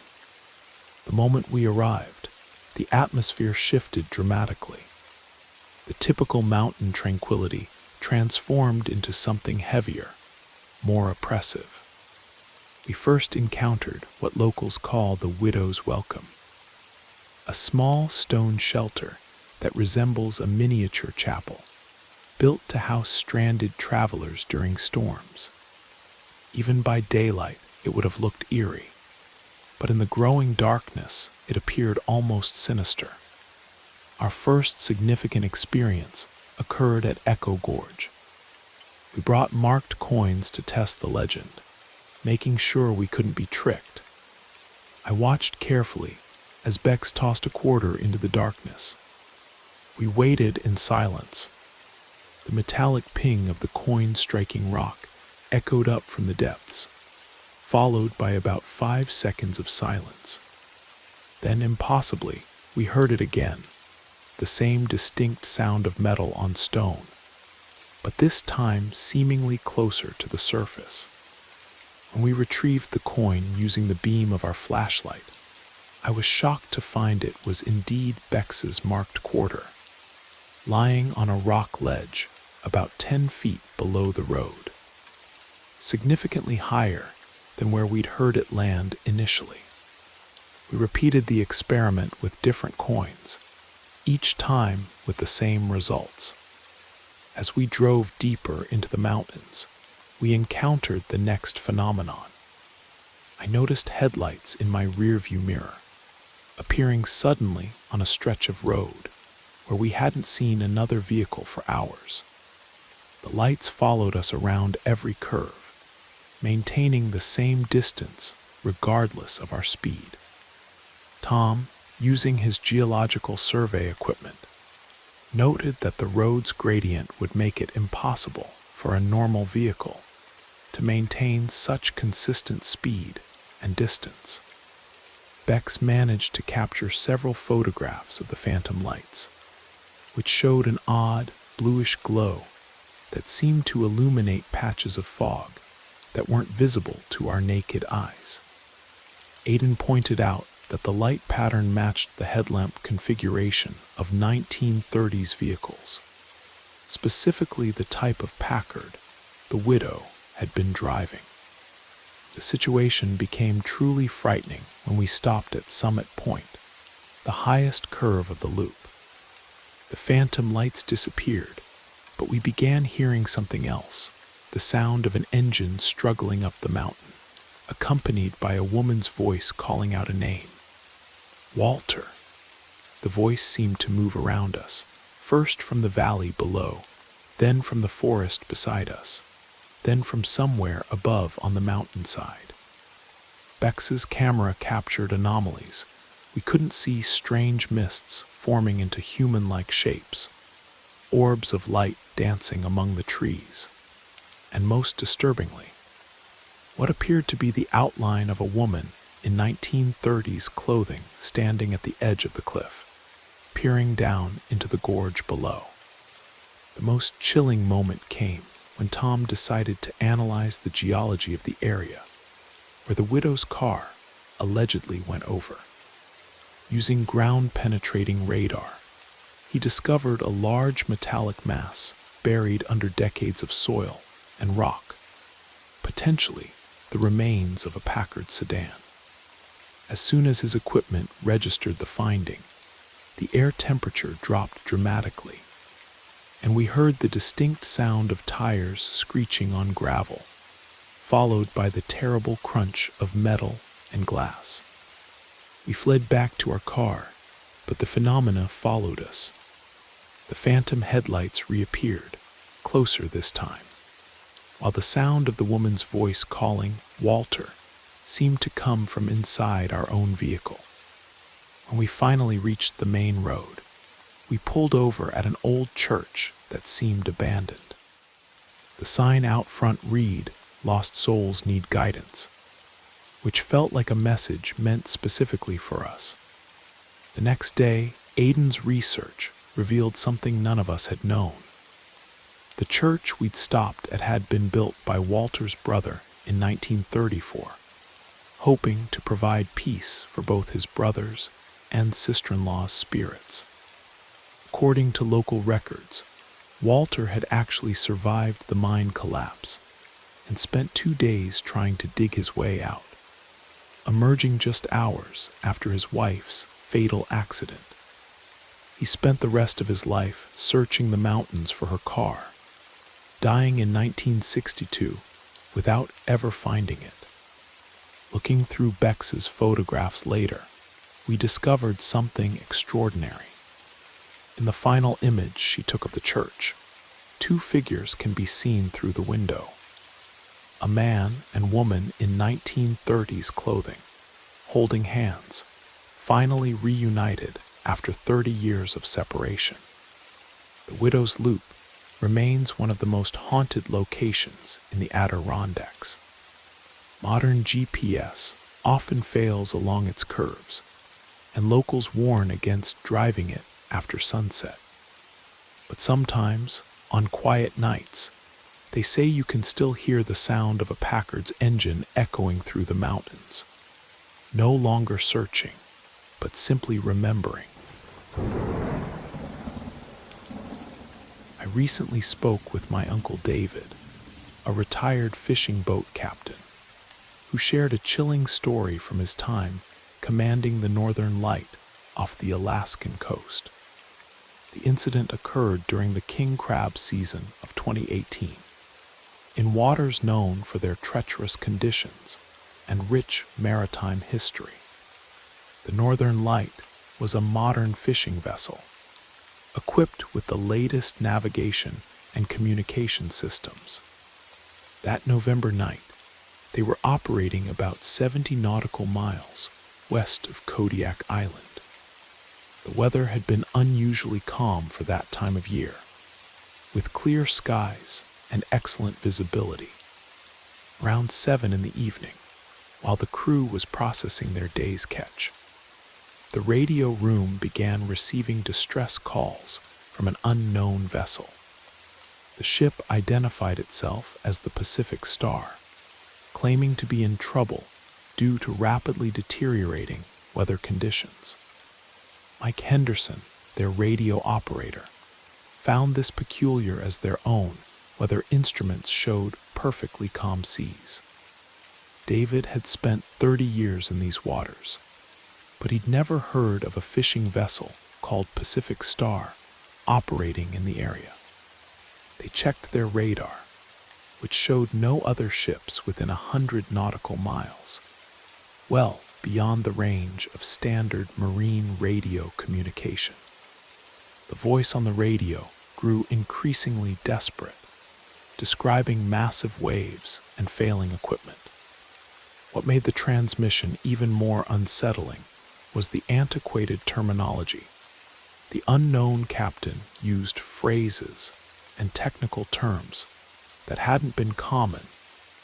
The moment we arrived, the atmosphere shifted dramatically. The typical mountain tranquility transformed into something heavier, more oppressive. We first encountered what locals call the Widow's Welcome, a small stone shelter that resembles a miniature chapel, built to house stranded travelers during storms. Even by daylight, it would have looked eerie, but in the growing darkness, it appeared almost sinister. Our first significant experience occurred at Echo Gorge. We brought marked coins to test the legend, making sure we couldn't be tricked. I watched carefully as Bex tossed a quarter into the darkness. We waited in silence. The metallic ping of the coin striking rock echoed up from the depths, followed by about 5 seconds of silence. Then, impossibly, we heard it again, the same distinct sound of metal on stone, but this time seemingly closer to the surface. When we retrieved the coin using the beam of our flashlight, I was shocked to find it was indeed Bex's marked quarter, lying on a rock ledge about 10 feet below the road, significantly higher than where we'd heard it land initially. We repeated the experiment with different coins, each time with the same results. As we drove deeper into the mountains, we encountered the next phenomenon. I noticed headlights in my rearview mirror, appearing suddenly on a stretch of road where we hadn't seen another vehicle for hours. The lights followed us around every curve, maintaining the same distance regardless of our speed. Tom, using his geological survey equipment, noted that the road's gradient would make it impossible for a normal vehicle to maintain such consistent speed and distance. Bex managed to capture several photographs of the phantom lights, which showed an odd, bluish glow that seemed to illuminate patches of fog that weren't visible to our naked eyes. Aidan pointed out that the light pattern matched the headlamp configuration of 1930s vehicles, specifically the type of Packard the widow had been driving. The situation became truly frightening when we stopped at Summit Point, the highest curve of the loop. The phantom lights disappeared, but we began hearing something else, the sound of an engine struggling up the mountain, accompanied by a woman's voice calling out a name. Walter. The voice seemed to move around us, first from the valley below, then from the forest beside us, then from somewhere above on the mountainside. Bex's camera captured anomalies. We couldn't see strange mists forming into human-like shapes, orbs of light dancing among the trees, and most disturbingly, what appeared to be the outline of a woman in 1930s clothing standing at the edge of the cliff, peering down into the gorge below. The most chilling moment came when Tom decided to analyze the geology of the area where the widow's car allegedly went over. Using ground-penetrating radar, he discovered a large metallic mass buried under decades of soil and rock, potentially the remains of a Packard sedan. As soon as his equipment registered the finding, the air temperature dropped dramatically, and we heard the distinct sound of tires screeching on gravel, followed by the terrible crunch of metal and glass. We fled back to our car, but the phenomena followed us. The phantom headlights reappeared, closer this time, while the sound of the woman's voice calling Walter seemed to come from inside our own vehicle. When we finally reached the main road, we pulled over at an old church that seemed abandoned. The sign out front read, "Lost souls need guidance," which felt like a message meant specifically for us. The next day, Aiden's research revealed something none of us had known. The church we'd stopped at had been built by Walter's brother in 1934, hoping to provide peace for both his brother's and sister-in-law's spirits. According to local records, Walter had actually survived the mine collapse and spent 2 days trying to dig his way out, emerging just hours after his wife's fatal accident. He spent the rest of his life searching the mountains for her car, dying in 1962 without ever finding it. Looking through Bex's photographs later, we discovered something extraordinary. In the final image she took of the church, 2 figures can be seen through the window. A man and woman in 1930s clothing, holding hands, finally reunited after 30 years of separation. The Widow's Loop remains one of the most haunted locations in the Adirondacks. Modern GPS often fails along its curves, and locals warn against driving it after sunset. But sometimes, on quiet nights, they say you can still hear the sound of a Packard's engine echoing through the mountains. No longer searching, but simply remembering. I recently spoke with my Uncle David, a retired fishing boat captain, who shared a chilling story from his time commanding the Northern Light off the Alaskan coast. The incident occurred during the king crab season of 2018, in waters known for their treacherous conditions and rich maritime history. The Northern Light was a modern fishing vessel, equipped with the latest navigation and communication systems. That November night, they were operating about 70 nautical miles west of Kodiak Island. The weather had been unusually calm for that time of year, with clear skies and excellent visibility. Around 7 in the evening, while the crew was processing their day's catch, the radio room began receiving distress calls from an unknown vessel. The ship identified itself as the Pacific Star, claiming to be in trouble due to rapidly deteriorating weather conditions. Mike Henderson, their radio operator, found this peculiar as their own weather instruments showed perfectly calm seas. David had spent 30 years in these waters, but he'd never heard of a fishing vessel called Pacific Star operating in the area. They checked their radar, which showed no other ships within 100 nautical miles, well beyond the range of standard marine radio communication. The voice on the radio grew increasingly desperate, describing massive waves and failing equipment. What made the transmission even more unsettling was the antiquated terminology. The unknown captain used phrases and technical terms that hadn't been common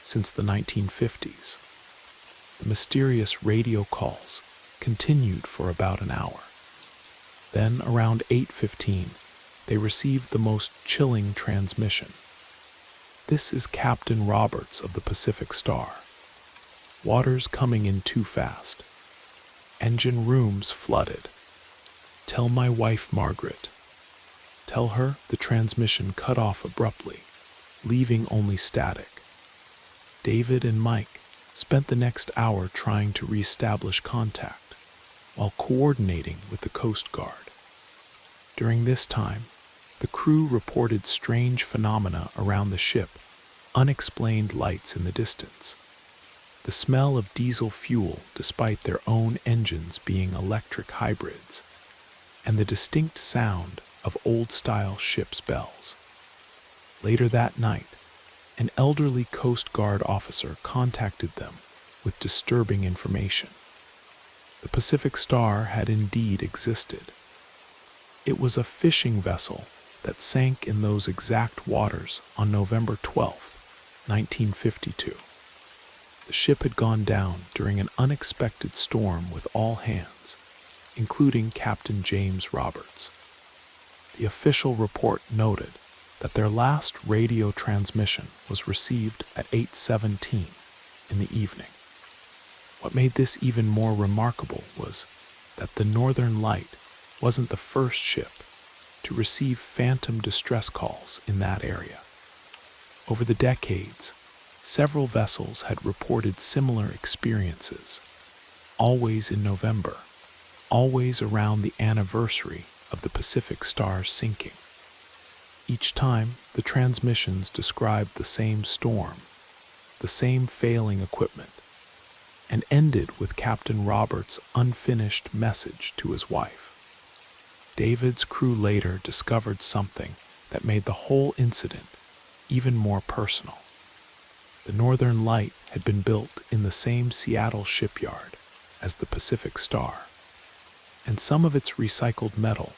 since the 1950s. The mysterious radio calls continued for about an hour. Then, around 8:15, they received the most chilling transmission. "This is Captain Roberts of the Pacific Star. Water's coming in too fast. Engine rooms flooded. Tell my wife Margaret." Tell her the transmission cut off abruptly, leaving only static. David and Mike spent the next hour trying to reestablish contact, while coordinating with the Coast Guard. During this time, the crew reported strange phenomena around the ship unexplained lights in the distance, the smell of diesel fuel despite their own engines being electric hybrids, and the distinct sound of old-style ship's bells. Later that night, an elderly Coast Guard officer contacted them with disturbing information. The Pacific Star had indeed existed. It was a fishing vessel that sank in those exact waters on November 12, 1952. The ship had gone down during an unexpected storm with all hands, including Captain James Roberts. The official report noted that their last radio transmission was received at 8:17 in the evening. What made this even more remarkable was that the Northern Light wasn't the first ship to receive phantom distress calls in that area. Over the decades, several vessels had reported similar experiences, always in November, always around the anniversary of the Pacific Star's sinking. Each time, the transmissions described the same storm, the same failing equipment, and ended with Captain Roberts' unfinished message to his wife. David's crew later discovered something that made the whole incident even more personal. The Northern Light had been built in the same Seattle shipyard as the Pacific Star, and some of its recycled metal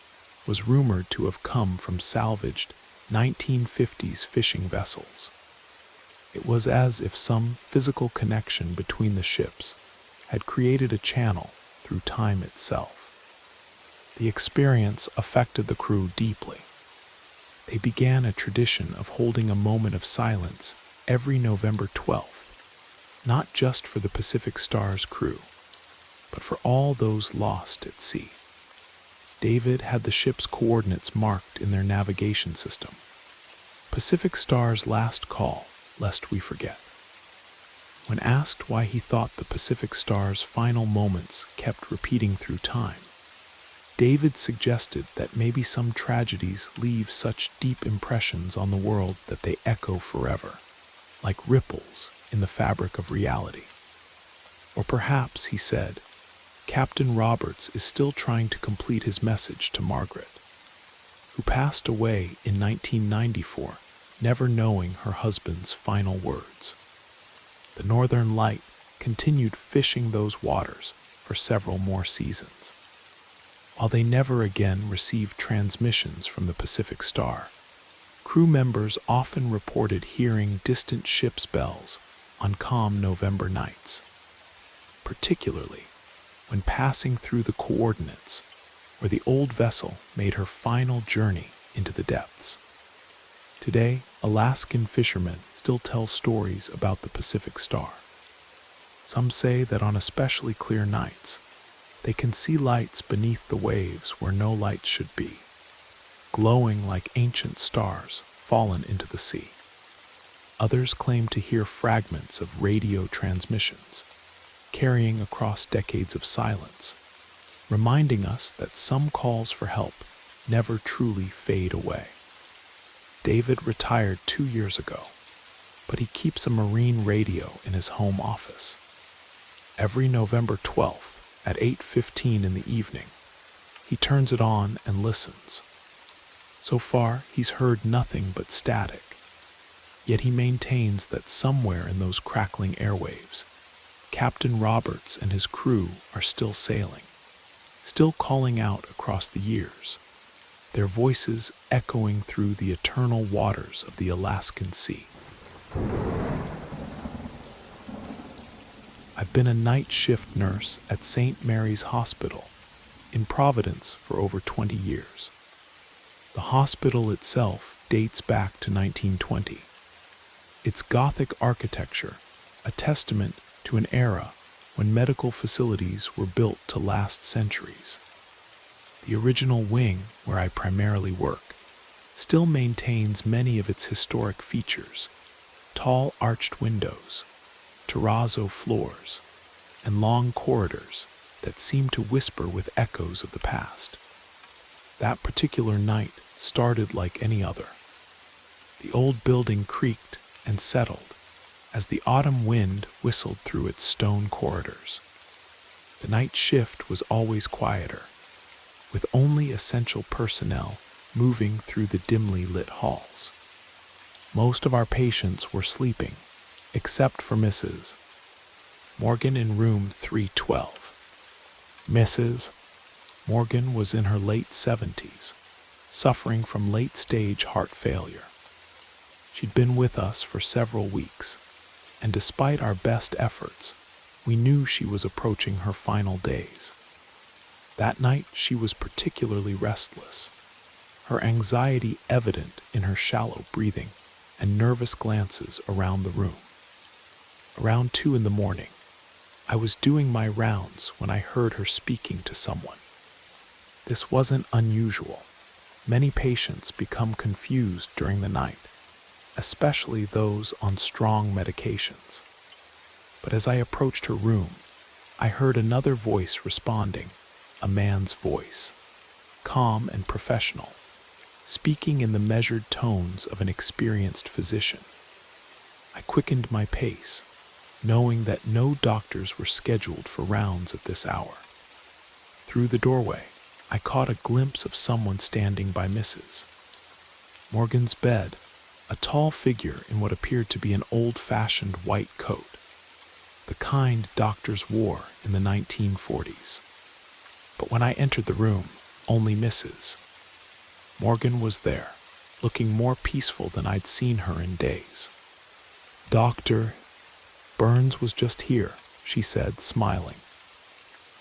was rumored to have come from salvaged 1950s fishing vessels. It was as if some physical connection between the ships had created a channel through time itself. The experience affected the crew deeply. They began a tradition of holding a moment of silence every November 12th, not just for the Pacific Star's crew, but for all those lost at sea. David had the ship's coordinates marked in their navigation system. Pacific Star's last call, lest we forget. When asked why he thought the Pacific Star's final moments kept repeating through time, David suggested that maybe some tragedies leave such deep impressions on the world that they echo forever, like ripples in the fabric of reality. Or perhaps, he said, Captain Roberts is still trying to complete his message to Margaret, who passed away in 1994, never knowing her husband's final words. The Northern Light continued fishing those waters for several more seasons. While they never again received transmissions from the Pacific Star, crew members often reported hearing distant ship's bells on calm November nights, particularly when passing through the coordinates where the old vessel made her final journey into the depths. Today, Alaskan fishermen still tell stories about the Pacific Star. Some say that on especially clear nights, they can see lights beneath the waves where no lights should be, glowing like ancient stars fallen into the sea. Others claim to hear fragments of radio transmissions, carrying across decades of silence, reminding us that some calls for help never truly fade away. David retired 2 years ago, but he keeps a marine radio in his home office. Every November 12th at 8:15 in the evening, he turns it on and listens. So far, he's heard nothing but static, yet he maintains that somewhere in those crackling airwaves, Captain Roberts and his crew are still sailing, still calling out across the years, their voices echoing through the eternal waters of the Alaskan Sea. I've been a night shift nurse at St. Mary's Hospital in Providence for over 20 years. The hospital itself dates back to 1920. Its Gothic architecture, a testament to an era when medical facilities were built to last centuries. The original wing, where I primarily work, still maintains many of its historic features: tall arched windows, terrazzo floors, and long corridors that seem to whisper with echoes of the past. That particular night started like any other. The old building creaked and settled as the autumn wind whistled through its stone corridors. The night shift was always quieter, with only essential personnel moving through the dimly lit halls. Most of our patients were sleeping, except for Mrs. Morgan in room 312. Mrs. Morgan was in her late 70s, suffering from late-stage heart failure. She'd been with us for several weeks, and despite our best efforts, we knew she was approaching her final days. That night, she was particularly restless, her anxiety evident in her shallow breathing and nervous glances around the room. Around 2 in the morning, I was doing my rounds when I heard her speaking to someone. This wasn't unusual. Many patients become confused during the night, especially those on strong medications. But as I approached her room, I heard another voice responding, a man's voice, calm and professional, speaking in the measured tones of an experienced physician. I quickened my pace, knowing that no doctors were scheduled for rounds at this hour. Through the doorway, I caught a glimpse of someone standing by Mrs. Morgan's bed, a tall figure in what appeared to be an old-fashioned white coat, the kind doctors wore in the 1940s. But when I entered the room, only Mrs. Morgan was there, looking more peaceful than I'd seen her in days. "Dr. Burns was just here," she said, smiling.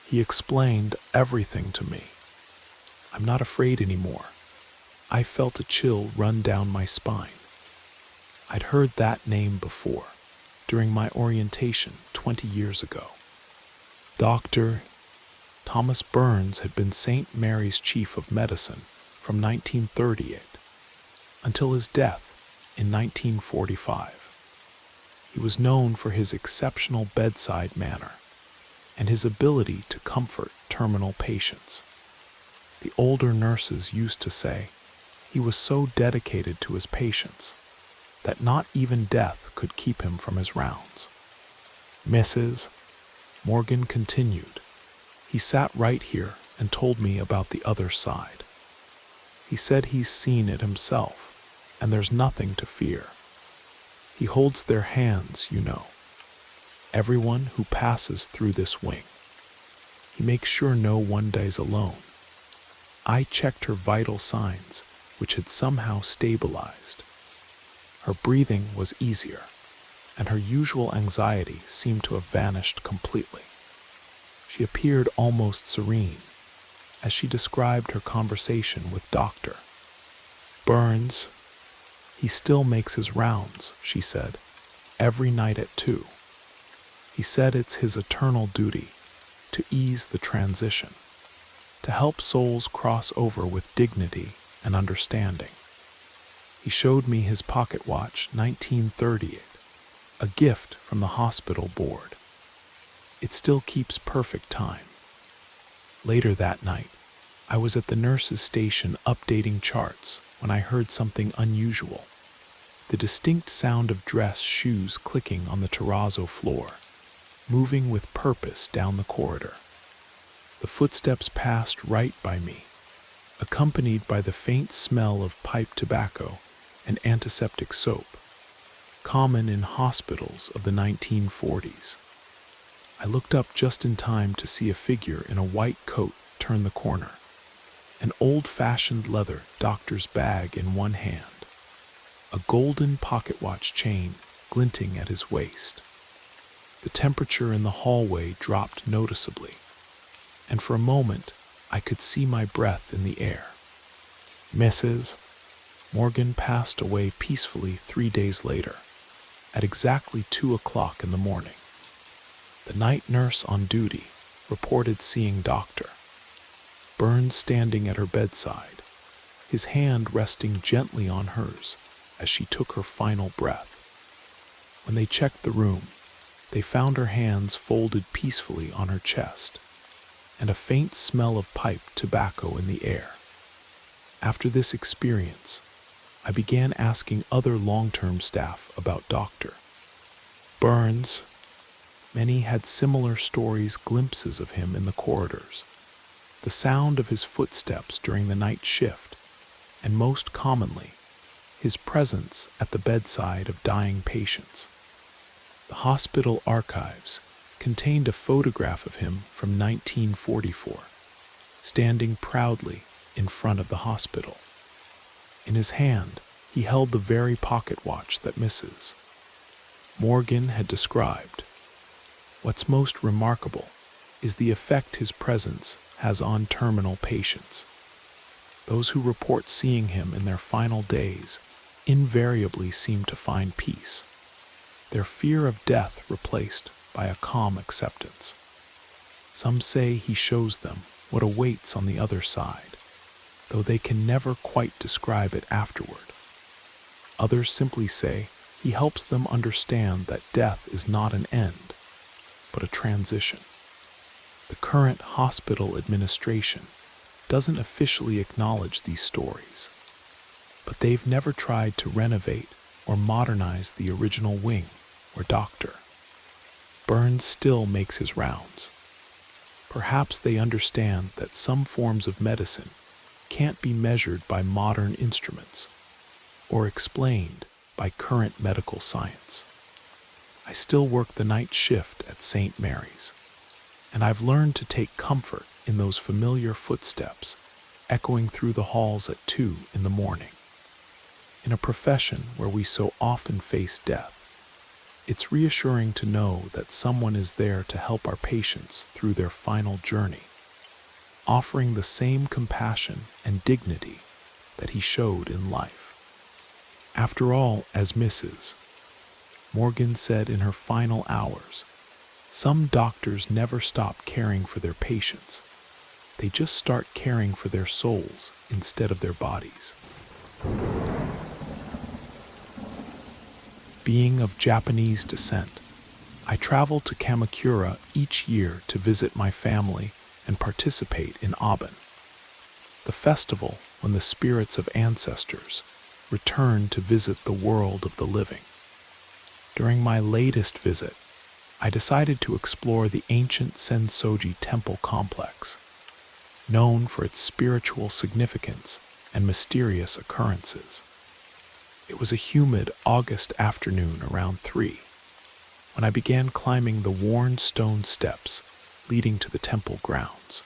"He explained everything to me. I'm not afraid anymore." I felt a chill run down my spine. I'd heard that name before, during my orientation 20 years ago. Dr. Thomas Burns had been St. Mary's chief of medicine from 1938 until his death in 1945. He was known for his exceptional bedside manner and his ability to comfort terminal patients. The older nurses used to say he was so dedicated to his patients that not even death could keep him from his rounds. Mrs. Morgan continued, "He sat right here and told me about the other side. He said he's seen it himself, and there's nothing to fear. He holds their hands, you know, everyone who passes through this wing. He makes sure no one dies alone." I checked her vital signs, which had somehow stabilized. Her breathing was easier, and her usual anxiety seemed to have vanished completely. She appeared almost serene as she described her conversation with Dr. Burns. "He still makes his rounds," she said, "every night at 2. He said it's his eternal duty to ease the transition, to help souls cross over with dignity and understanding." He showed me his pocket watch, 1938, a gift from the hospital board. It still keeps perfect time. Later that night, I was at the nurse's station updating charts when I heard something unusual, the distinct sound of dress shoes clicking on the terrazzo floor, moving with purpose down the corridor. The footsteps passed right by me, accompanied by the faint smell of pipe tobacco and antiseptic soap, common in hospitals of the 1940s. I looked up just in time to see a figure in a white coat turn the corner, an old-fashioned leather doctor's bag in one hand, a golden pocket watch chain glinting at his waist. The temperature in the hallway dropped noticeably, and for a moment I could see my breath in the air. Mrs. Morgan passed away peacefully 3 days later, at exactly 2 o'clock in the morning. The night nurse on duty reported seeing Dr. Burns standing at her bedside, his hand resting gently on hers as she took her final breath. When they checked the room, they found her hands folded peacefully on her chest, and a faint smell of pipe tobacco in the air. After this experience, I began asking other long-term staff about Dr. Burns. Many had similar stories, glimpses of him in the corridors, the sound of his footsteps during the night shift, and most commonly, his presence at the bedside of dying patients. The hospital archives contained a photograph of him from 1944, standing proudly in front of the hospital. In his hand, he held the very pocket watch that Mrs. Morgan had described. What's most remarkable is the effect his presence has on terminal patients. Those who report seeing him in their final days invariably seem to find peace, their fear of death replaced by a calm acceptance. Some say he shows them what awaits on the other side, though they can never quite describe it afterward. Others simply say he helps them understand that death is not an end, but a transition. The current hospital administration doesn't officially acknowledge these stories, but they've never tried to renovate or modernize the original wing where Dr. Burns still makes his rounds. Perhaps they understand that some forms of medicine can't be measured by modern instruments or explained by current medical science. I still work the night shift at St. Mary's, and I've learned to take comfort in those familiar footsteps echoing through the halls at 2 in the morning. In a profession where we so often face death, it's reassuring to know that someone is there to help our patients through their final journey, offering the same compassion and dignity that he showed in life. After all, as Mrs. Morgan said in her final hours, some doctors never stop caring for their patients. They just start caring for their souls instead of their bodies. Being of Japanese descent, I travel to Kamakura each year to visit my family and participate in Aben, the festival when the spirits of ancestors return to visit the world of the living. During my latest visit, I decided to explore the ancient Sensoji temple complex, known for its spiritual significance and mysterious occurrences. It was a humid August afternoon around 3 when I began climbing the worn stone steps leading to the temple grounds.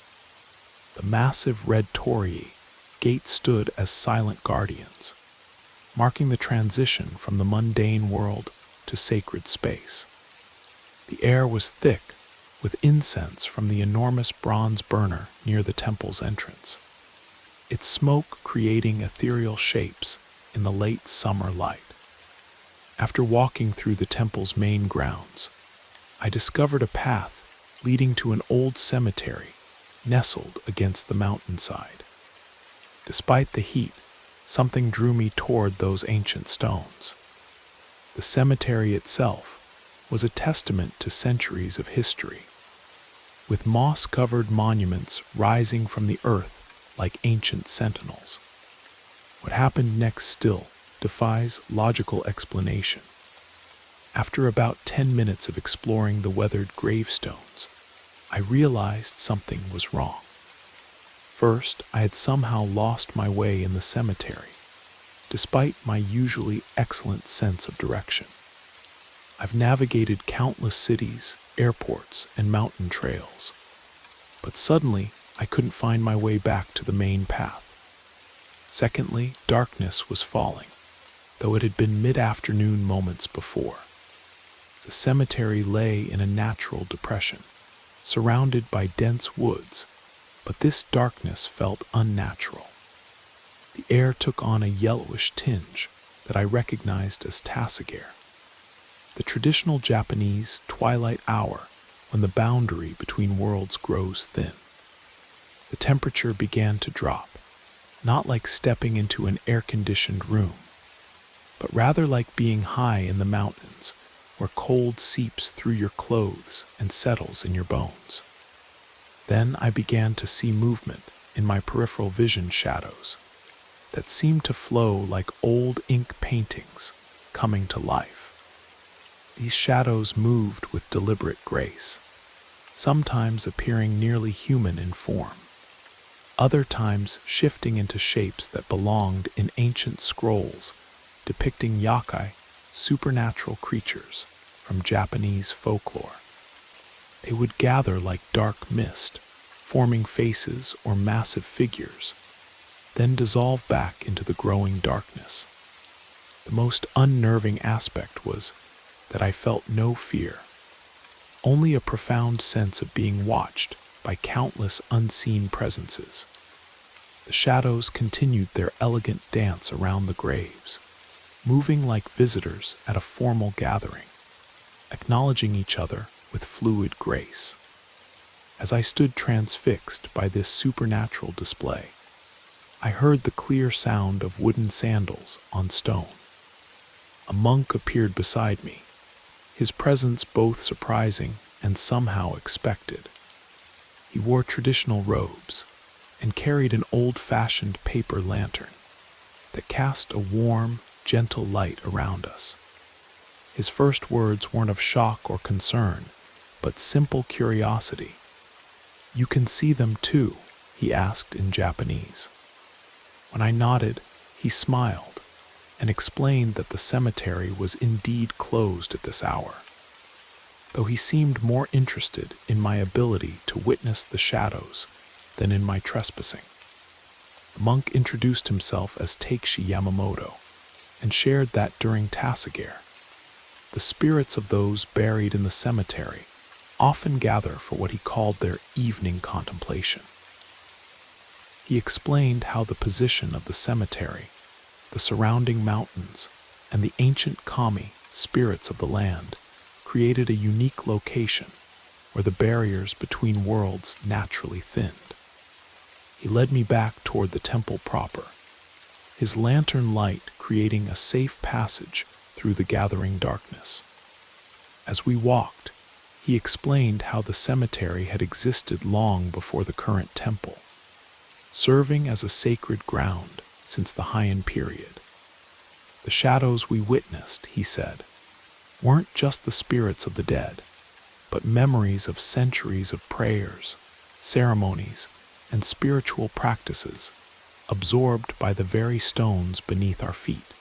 The massive red torii gates stood as silent guardians, marking the transition from the mundane world to sacred space. The air was thick with incense from the enormous bronze burner near the temple's entrance, its smoke creating ethereal shapes in the late summer light. After walking through the temple's main grounds, I discovered a path leading to an old cemetery nestled against the mountainside. Despite the heat, something drew me toward those ancient stones. The cemetery itself was a testament to centuries of history, with moss-covered monuments rising from the earth like ancient sentinels. What happened next still defies logical explanation. After about 10 minutes of exploring the weathered gravestones, I realized something was wrong. First, I had somehow lost my way in the cemetery, despite my usually excellent sense of direction. I've navigated countless cities, airports, and mountain trails, but suddenly I couldn't find my way back to the main path. Secondly, darkness was falling, though it had been mid-afternoon moments before. The cemetery lay in a natural depression, surrounded by dense woods, but this darkness felt unnatural. The air took on a yellowish tinge that I recognized as tasager, the traditional Japanese twilight hour when the boundary between worlds grows thin. The temperature began to drop, not like stepping into an air-conditioned room, but rather like being high in the mountains, where cold seeps through your clothes and settles in your bones. Then I began to see movement in my peripheral vision shadows. that seemed to flow like old ink paintings coming to life. These shadows moved with deliberate grace, sometimes appearing nearly human in form, other times shifting into shapes that belonged in ancient scrolls depicting yakai, supernatural creatures from Japanese folklore. They would gather like dark mist, forming faces or massive figures, then dissolve back into the growing darkness. The most unnerving aspect was that I felt no fear, only a profound sense of being watched by countless unseen presences. The shadows continued their elegant dance around the graves, moving like visitors at a formal gathering, acknowledging each other with fluid grace. As I stood transfixed by this supernatural display, I heard the clear sound of wooden sandals on stone. A monk appeared beside me, his presence both surprising and somehow expected. He wore traditional robes and carried an old-fashioned paper lantern that cast a warm, gentle light around us. His first words weren't of shock or concern, but simple curiosity. "You can see them too?" he asked in Japanese. When I nodded, he smiled and explained that the cemetery was indeed closed at this hour, though he seemed more interested in my ability to witness the shadows than in my trespassing. The monk introduced himself as Takeshi Yamamoto and shared that during Tasagare, the spirits of those buried in the cemetery often gather for what he called their evening contemplation. He explained how the position of the cemetery, the surrounding mountains, and the ancient kami, spirits of the land, created a unique location where the barriers between worlds naturally thinned. He led me back toward the temple proper, his lantern light creating a safe passage through the gathering darkness. As we walked, he explained how the cemetery had existed long before the current temple, serving as a sacred ground since the Heian period. The shadows we witnessed, he said, weren't just the spirits of the dead, but memories of centuries of prayers, ceremonies, and spiritual practices absorbed by the very stones beneath our feet.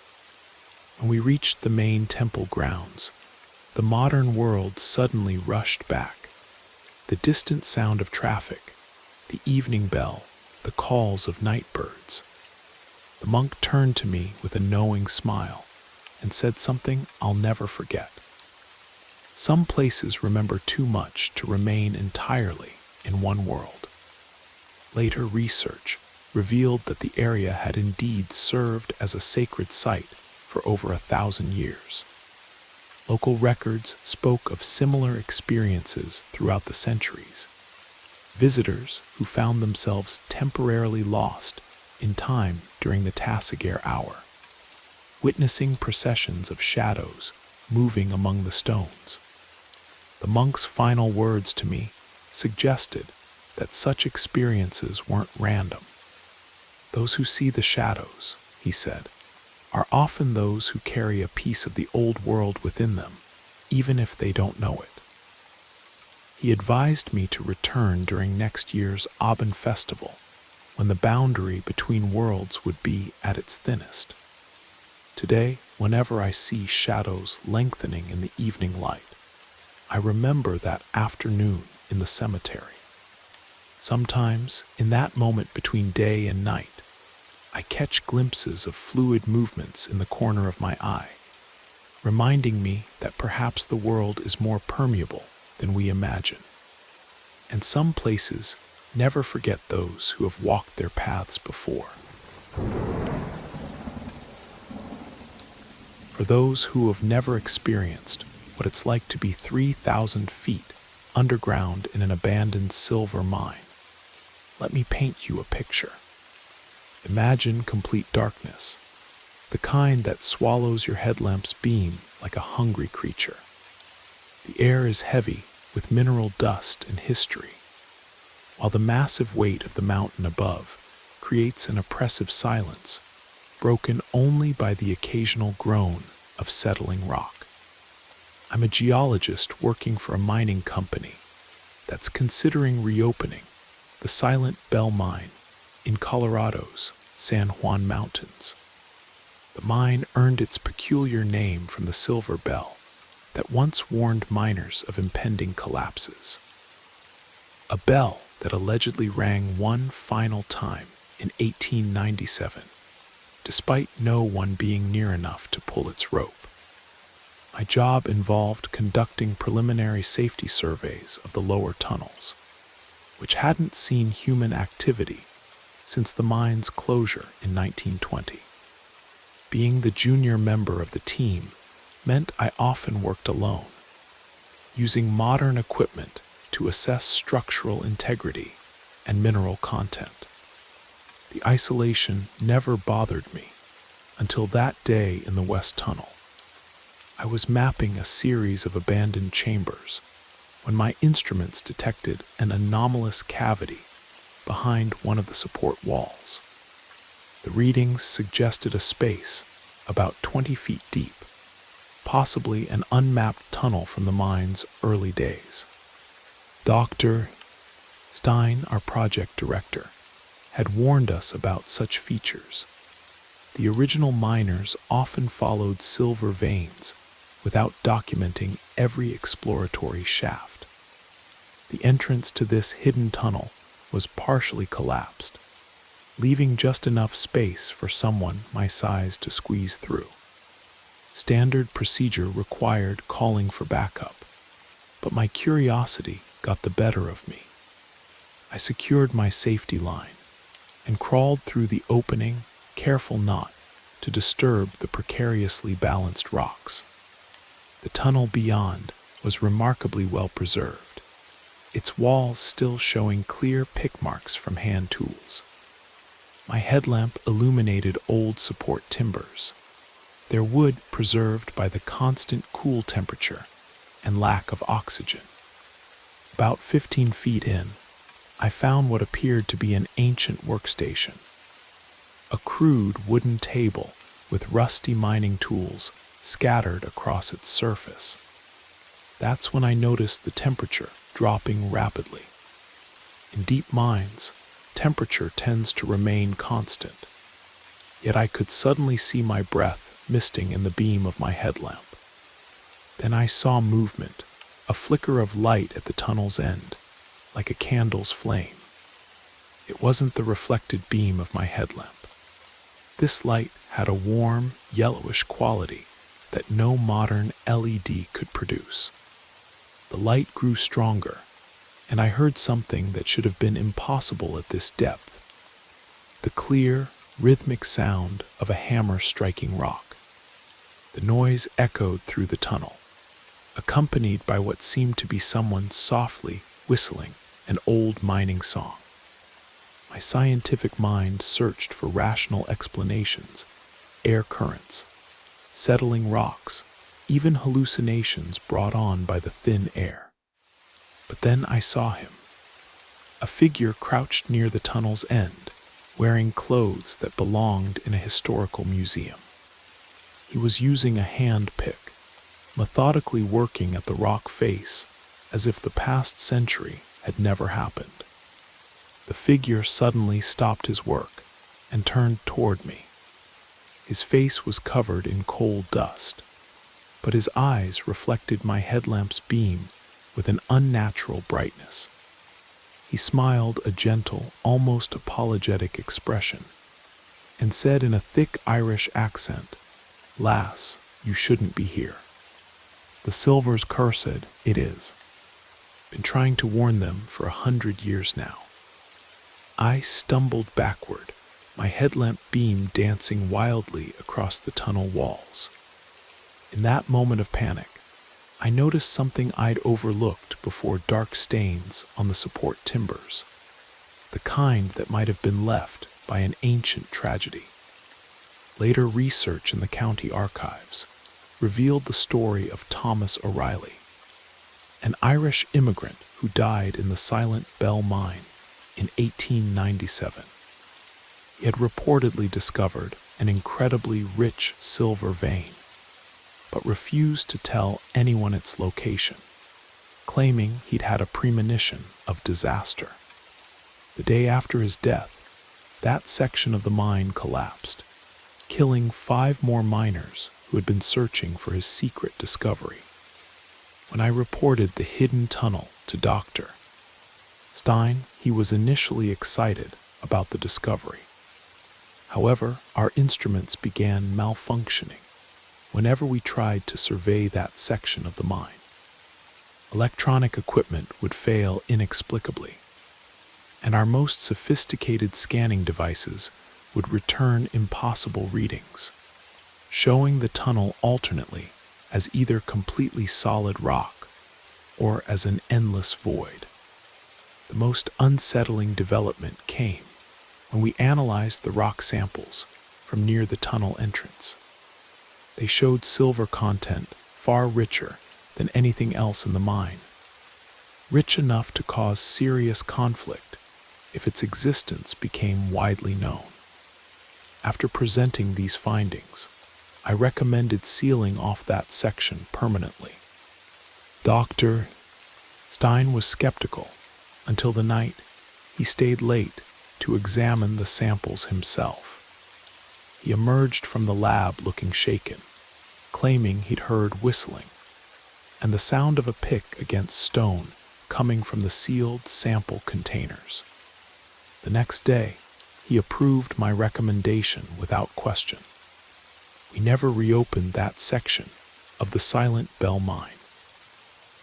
When we reached the main temple grounds, the modern world suddenly rushed back. The distant sound of traffic, the evening bell, the calls of night birds. The monk turned to me with a knowing smile and said something I'll never forget. Some places remember too much to remain entirely in one world. Later research revealed that the area had indeed served as a sacred site for over 1,000 years. Local records spoke of similar experiences throughout the centuries. Visitors who found themselves temporarily lost in time during the Tasagare hour, witnessing processions of shadows moving among the stones. The monk's final words to me suggested that such experiences weren't random. Those who see the shadows, he said, are often those who carry a piece of the old world within them, even if they don't know it. He advised me to return during next year's Aben Festival, when the boundary between worlds would be at its thinnest. Today, whenever I see shadows lengthening in the evening light, I remember that afternoon in the cemetery. Sometimes, in that moment between day and night, I catch glimpses of fluid movements in the corner of my eye, reminding me that perhaps the world is more permeable than we imagine. And some places never forget those who have walked their paths before. For those who have never experienced what it's like to be 3,000 feet underground in an abandoned silver mine, let me paint you a picture. Imagine complete darkness, the kind that swallows your headlamp's beam like a hungry creature. The air is heavy with mineral dust and history, while the massive weight of the mountain above creates an oppressive silence broken only by the occasional groan of settling rock. I'm a geologist working for a mining company that's considering reopening the Silent Bell Mine in Colorado's San Juan Mountains. The mine earned its peculiar name from the silver bell that once warned miners of impending collapses. A bell that allegedly rang one final time in 1897, despite no one being near enough to pull its rope. My job involved conducting preliminary safety surveys of the lower tunnels, which hadn't seen human activity since the mine's closure in 1920. Being the junior member of the team meant I often worked alone, using modern equipment to assess structural integrity and mineral content. The isolation never bothered me until that day in the West Tunnel. I was mapping a series of abandoned chambers when my instruments detected an anomalous cavity behind one of the support walls. The readings suggested a space about 20 feet deep, possibly an unmapped tunnel from the mine's early days. Dr. Stein, our project director, had warned us about such features. The original miners often followed silver veins without documenting every exploratory shaft. The entrance to this hidden tunnel was partially collapsed, leaving just enough space for someone my size to squeeze through. Standard procedure required calling for backup, but my curiosity got the better of me. I secured my safety line and crawled through the opening, careful not to disturb the precariously balanced rocks. The tunnel beyond was remarkably well preserved, its walls still showing clear pick marks from hand tools. My headlamp illuminated old support timbers, their wood preserved by the constant cool temperature and lack of oxygen. About 15 feet in, I found what appeared to be an ancient workstation. A crude wooden table with rusty mining tools scattered across its surface. That's when I noticed the temperature dropping rapidly. In deep mines, temperature tends to remain constant, yet I could suddenly see my breath misting in the beam of my headlamp. Then I saw movement, a flicker of light at the tunnel's end, like a candle's flame. It wasn't the reflected beam of my headlamp. This light had a warm, yellowish quality that no modern LED could produce. The light grew stronger, and I heard something that should have been impossible at this depth: the clear, rhythmic sound of a hammer striking rock. The noise echoed through the tunnel, accompanied by what seemed to be someone softly whistling an old mining song. My scientific mind searched for rational explanations: air currents, settling rocks, even hallucinations brought on by the thin air. But then I saw him. A figure crouched near the tunnel's end, wearing clothes that belonged in a historical museum. He was using a hand pick, methodically working at the rock face as if the past century had never happened. The figure suddenly stopped his work and turned toward me. His face was covered in coal dust, but his eyes reflected my headlamp's beam with an unnatural brightness. He smiled a gentle, almost apologetic expression, and said in a thick Irish accent, "Lass, you shouldn't be here. The silver's cursed, it is. Been trying to warn them for 100 years now." I stumbled backward, my headlamp beam dancing wildly across the tunnel walls. In that moment of panic, I noticed something I'd overlooked before: dark stains on the support timbers, the kind that might have been left by an ancient tragedy. Later research in the county archives revealed the story of Thomas O'Reilly, an Irish immigrant who died in the Silent Bell Mine in 1897. He had reportedly discovered an incredibly rich silver vein, but refused to tell anyone its location, claiming he'd had a premonition of disaster. The day after his death, that section of the mine collapsed, killing 5 more miners who had been searching for his secret discovery. When I reported the hidden tunnel to Dr. Stein, he was initially excited about the discovery. However, our instruments began malfunctioning whenever we tried to survey that section of the mine. Electronic equipment would fail inexplicably, and our most sophisticated scanning devices would return impossible readings, showing the tunnel alternately as either completely solid rock or as an endless void. The most unsettling development came when we analyzed the rock samples from near the tunnel entrance. They showed silver content far richer than anything else in the mine, rich enough to cause serious conflict if its existence became widely known. After presenting these findings, I recommended sealing off that section permanently. Dr. Stein was skeptical until the night he stayed late to examine the samples himself. He emerged from the lab looking shaken, claiming he'd heard whistling and the sound of a pick against stone coming from the sealed sample containers. The next day, he approved my recommendation without question. We never reopened that section of the Silent Bell mine.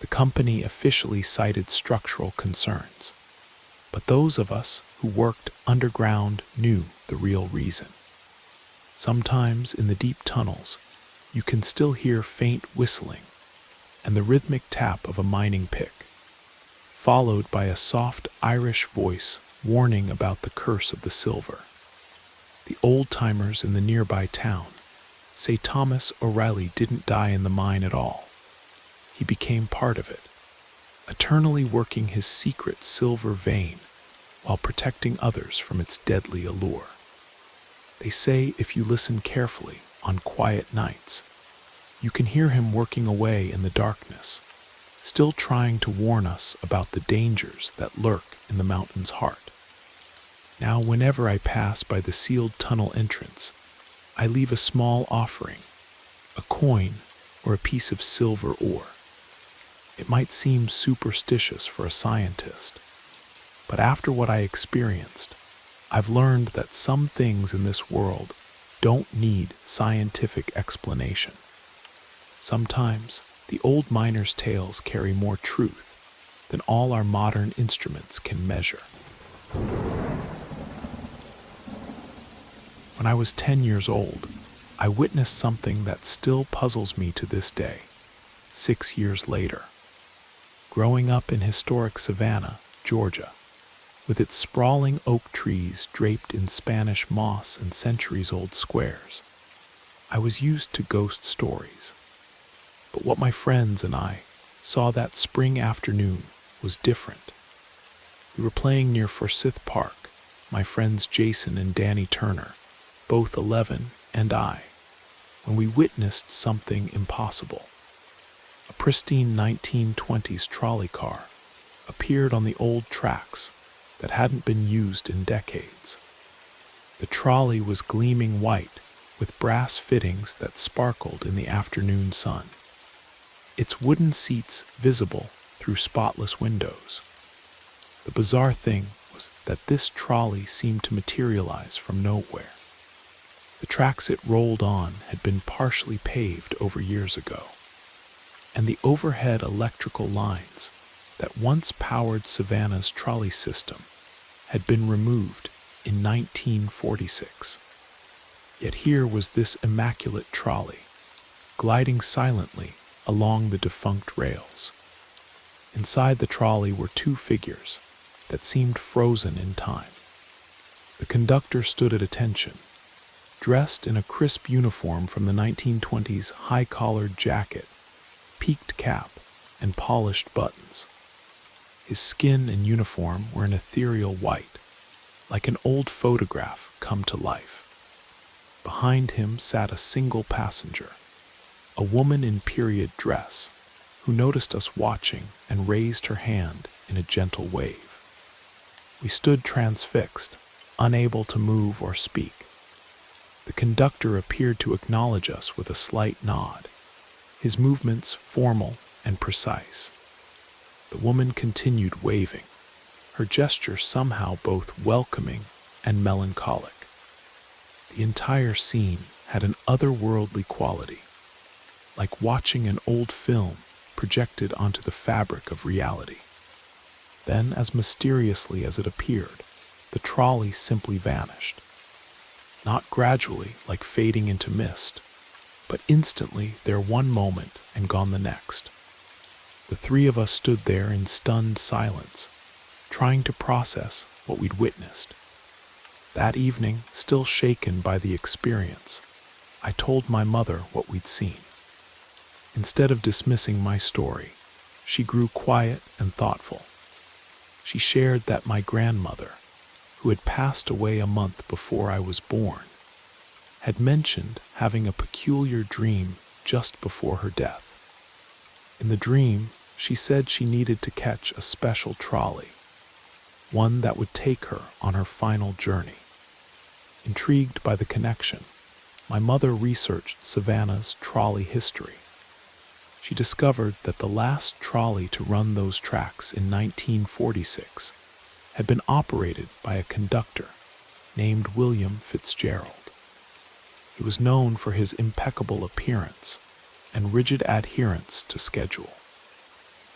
The company officially cited structural concerns, but those of us who worked underground knew the real reason. Sometimes in the deep tunnels, you can still hear faint whistling and the rhythmic tap of a mining pick, followed by a soft Irish voice warning about the curse of the silver. The old-timers in the nearby town say Thomas O'Reilly didn't die in the mine at all. He became part of it, eternally working his secret silver vein while protecting others from its deadly allure. They say if you listen carefully on quiet nights, you can hear him working away in the darkness, still trying to warn us about the dangers that lurk in the mountain's heart. Now, whenever I pass by the sealed tunnel entrance, I leave a small offering, a coin or a piece of silver ore. It might seem superstitious for a scientist, but after what I experienced, I've learned that some things in this world don't need scientific explanation. Sometimes the old miners' tales carry more truth than all our modern instruments can measure. When I was 10 years old, I witnessed something that still puzzles me to this day, 6 years later. Growing up in historic Savannah, Georgia, with its sprawling oak trees draped in Spanish moss and centuries-old squares, I was used to ghost stories. But what my friends and I saw that spring afternoon was different. We were playing near Forsyth Park, my friends Jason and Danny Turner, both 11, and I, when we witnessed something impossible. A pristine 1920s trolley car appeared on the old tracks that hadn't been used in decades. The trolley was gleaming white with brass fittings that sparkled in the afternoon sun, its wooden seats visible through spotless windows. The bizarre thing was that this trolley seemed to materialize from nowhere. The tracks it rolled on had been partially paved over years ago, and the overhead electrical lines that once powered Savannah's trolley system had been removed in 1946. Yet here was this immaculate trolley, gliding silently along the defunct rails. Inside the trolley were 2 figures that seemed frozen in time. The conductor stood at attention, dressed in a crisp uniform from the 1920s high-collared jacket, peaked cap, and polished buttons. His skin and uniform were an ethereal white, like an old photograph come to life. Behind him sat a single passenger, a woman in period dress, who noticed us watching and raised her hand in a gentle wave. We stood transfixed, unable to move or speak. The conductor appeared to acknowledge us with a slight nod, his movements formal and precise. The woman continued waving, her gesture somehow both welcoming and melancholic. The entire scene had an otherworldly quality, like watching an old film projected onto the fabric of reality. Then, as mysteriously as it appeared, the trolley simply vanished. Not gradually, like fading into mist, but instantly, there one moment and gone the next. The three of us stood there in stunned silence, trying to process what we'd witnessed. That evening, still shaken by the experience, I told my mother what we'd seen. Instead of dismissing my story, she grew quiet and thoughtful. She shared that my grandmother, who had passed away a month before I was born, had mentioned having a peculiar dream just before her death. In the dream, she said she needed to catch a special trolley, one that would take her on her final journey. Intrigued by the connection, my mother researched Savannah's trolley history. She discovered that the last trolley to run those tracks in 1946 had been operated by a conductor named William Fitzgerald. He was known for his impeccable appearance and rigid adherence to schedule.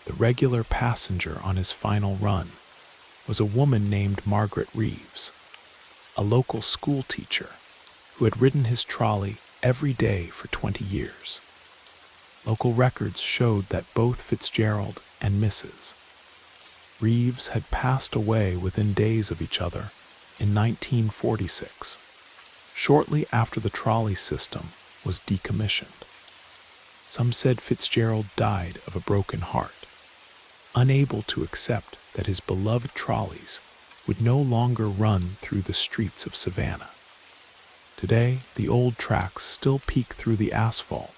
The regular passenger on his final run was a woman named Margaret Reeves, a local school teacher who had ridden his trolley every day for 20 years. Local records showed that both Fitzgerald and Mrs. Reeves had passed away within days of each other in 1946, shortly after the trolley system was decommissioned. Some said Fitzgerald died of a broken heart, unable to accept that his beloved trolleys would no longer run through the streets of Savannah. Today, the old tracks still peek through the asphalt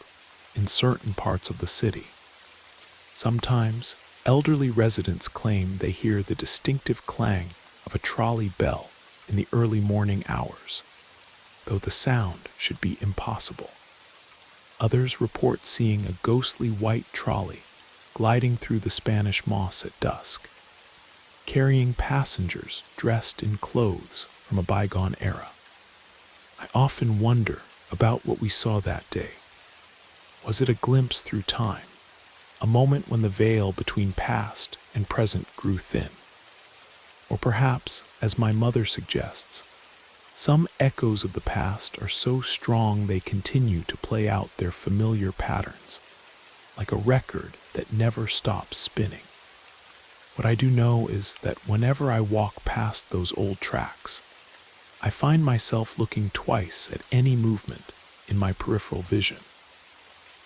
in certain parts of the city. Sometimes, elderly residents claim they hear the distinctive clang of a trolley bell in the early morning hours, though the sound should be impossible. Others report seeing a ghostly white trolley gliding through the Spanish moss at dusk, carrying passengers dressed in clothes from a bygone era. I often wonder about what we saw that day. Was it a glimpse through time, a moment when the veil between past and present grew thin? Or perhaps, as my mother suggests, some echoes of the past are so strong they continue to play out their familiar patterns, like a record that never stops spinning. What I do know is that whenever I walk past those old tracks, I find myself looking twice at any movement in my peripheral vision,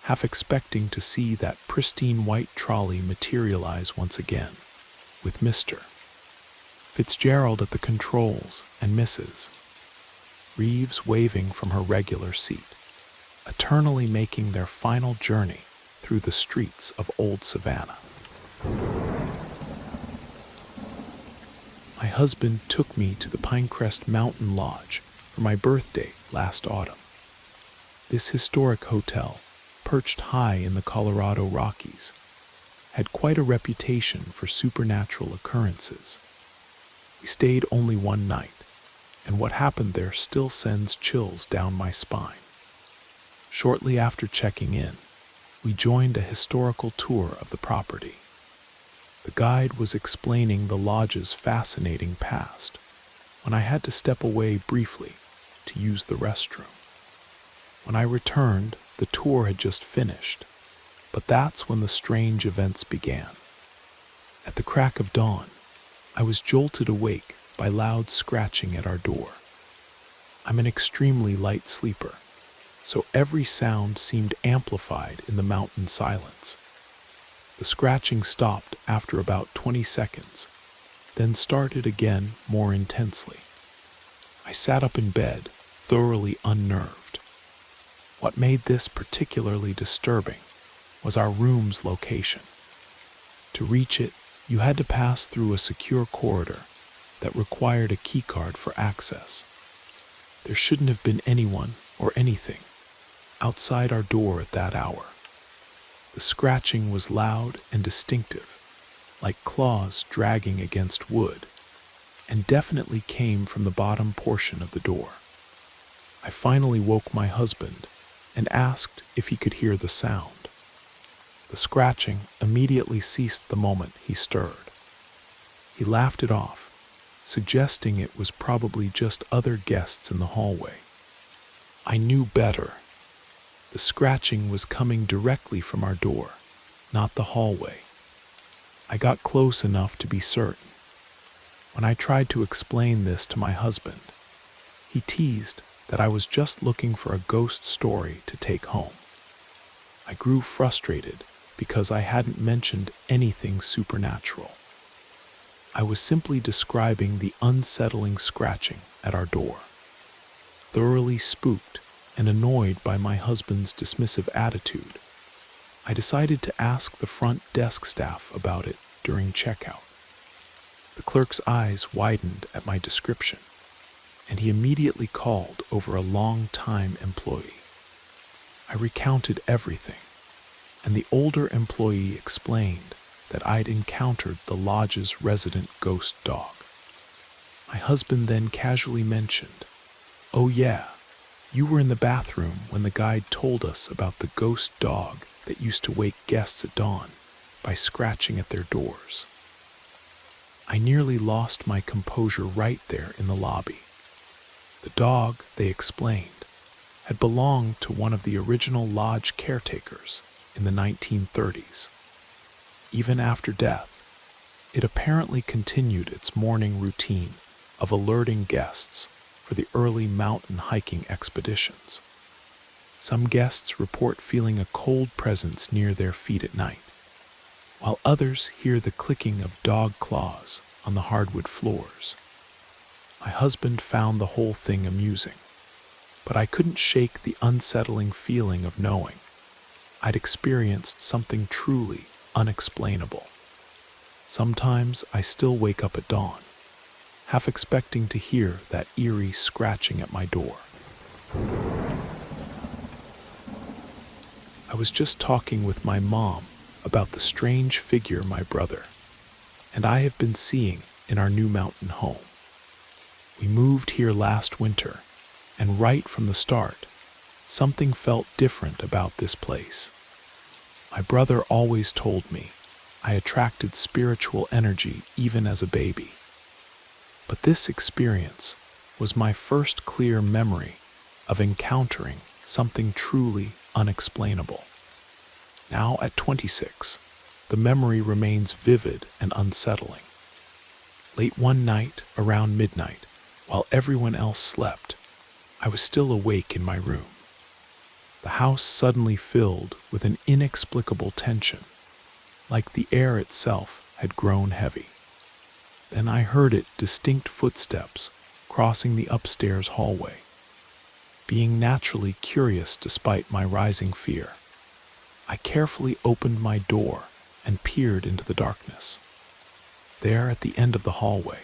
half expecting to see that pristine white trolley materialize once again, with Mr. Fitzgerald at the controls and Mrs. Reeves waving from her regular seat, eternally making their final journey through the streets of old Savannah. My husband took me to the Pinecrest Mountain Lodge for my birthday last autumn. This historic hotel, perched high in the Colorado Rockies, had quite a reputation for supernatural occurrences. We stayed only one night, and what happened there still sends chills down my spine. Shortly after checking in, we joined a historical tour of the property. The guide was explaining the lodge's fascinating past when I had to step away briefly to use the restroom. When I returned, the tour had just finished, but that's when the strange events began. At the crack of dawn, I was jolted awake by loud scratching at our door. I'm an extremely light sleeper, so every sound seemed amplified in the mountain silence. The scratching stopped after about 20 seconds, then started again more intensely. I sat up in bed, thoroughly unnerved. What made this particularly disturbing was our room's location. To reach it, you had to pass through a secure corridor that required a keycard for access. There shouldn't have been anyone or anything outside our door at that hour. The scratching was loud and distinctive, like claws dragging against wood, and definitely came from the bottom portion of the door. I finally woke my husband and asked if he could hear the sound. The scratching immediately ceased the moment he stirred. He laughed it off, suggesting it was probably just other guests in the hallway. I knew better. The scratching was coming directly from our door, not the hallway. I got close enough to be certain. When I tried to explain this to my husband, he teased that I was just looking for a ghost story to take home. I grew frustrated because I hadn't mentioned anything supernatural. I was simply describing the unsettling scratching at our door. Thoroughly spooked and annoyed by my husband's dismissive attitude, I decided to ask the front desk staff about it during checkout. The clerk's eyes widened at my description, and he immediately called over a long-time employee. I recounted everything, and the older employee explained that I'd encountered the lodge's resident ghost dog. My husband then casually mentioned, "Oh yeah, you were in the bathroom when the guide told us about the ghost dog that used to wake guests at dawn by scratching at their doors." I nearly lost my composure right there in the lobby. The dog, they explained, had belonged to one of the original lodge caretakers in the 1930s. Even after death, it apparently continued its morning routine of alerting guests for the early mountain hiking expeditions. Some guests report feeling a cold presence near their feet at night, while others hear the clicking of dog claws on the hardwood floors. My husband found the whole thing amusing, but I couldn't shake the unsettling feeling of knowing I'd experienced something truly unexplainable. Sometimes I still wake up at dawn, half expecting to hear that eerie scratching at my door. I was just talking with my mom about the strange figure my brother and I have been seeing in our new mountain home. We moved here last winter, and right from the start, something felt different about this place. My brother always told me I attracted spiritual energy even as a baby. But this experience was my first clear memory of encountering something truly unexplainable. Now at 26, the memory remains vivid and unsettling. Late one night, around midnight, while everyone else slept, I was still awake in my room. The house suddenly filled with an inexplicable tension, like the air itself had grown heavy. Then I heard distinct footsteps crossing the upstairs hallway. Being naturally curious despite my rising fear, I carefully opened my door and peered into the darkness. There at the end of the hallway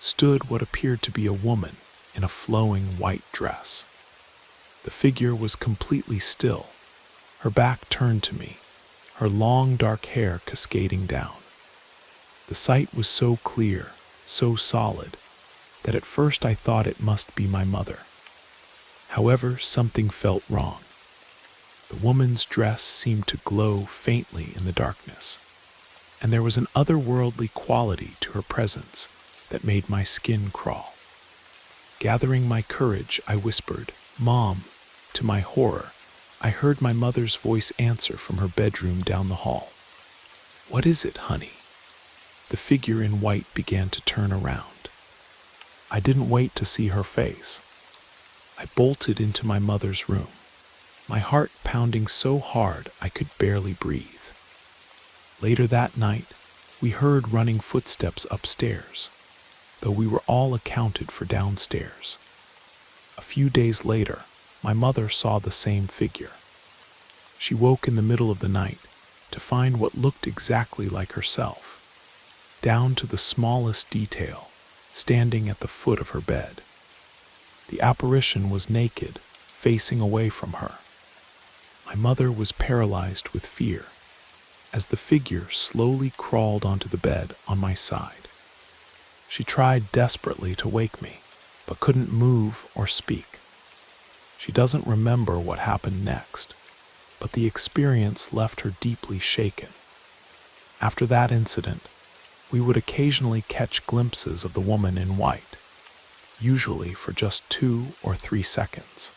stood what appeared to be a woman in a flowing white dress. The figure was completely still, her back turned to me, her long dark hair cascading down. The sight was so clear, so solid, that at first I thought it must be my mother. However, something felt wrong. The woman's dress seemed to glow faintly in the darkness, and there was an otherworldly quality to her presence that made my skin crawl. Gathering my courage, I whispered, "Mom." To my horror, I heard my mother's voice answer from her bedroom down the hall. "What is it, honey?" The figure in white began to turn around. I didn't wait to see her face. I bolted into my mother's room, my heart pounding so hard I could barely breathe. Later that night, we heard running footsteps upstairs, though we were all accounted for downstairs. A few days later, my mother saw the same figure. She woke in the middle of the night to find what looked exactly like herself, down to the smallest detail, standing at the foot of her bed. The apparition was naked, facing away from her. My mother was paralyzed with fear as the figure slowly crawled onto the bed on my side. She tried desperately to wake me, but couldn't move or speak. She doesn't remember what happened next, but the experience left her deeply shaken. After that incident, we would occasionally catch glimpses of the woman in white, usually for just 2 or 3 seconds.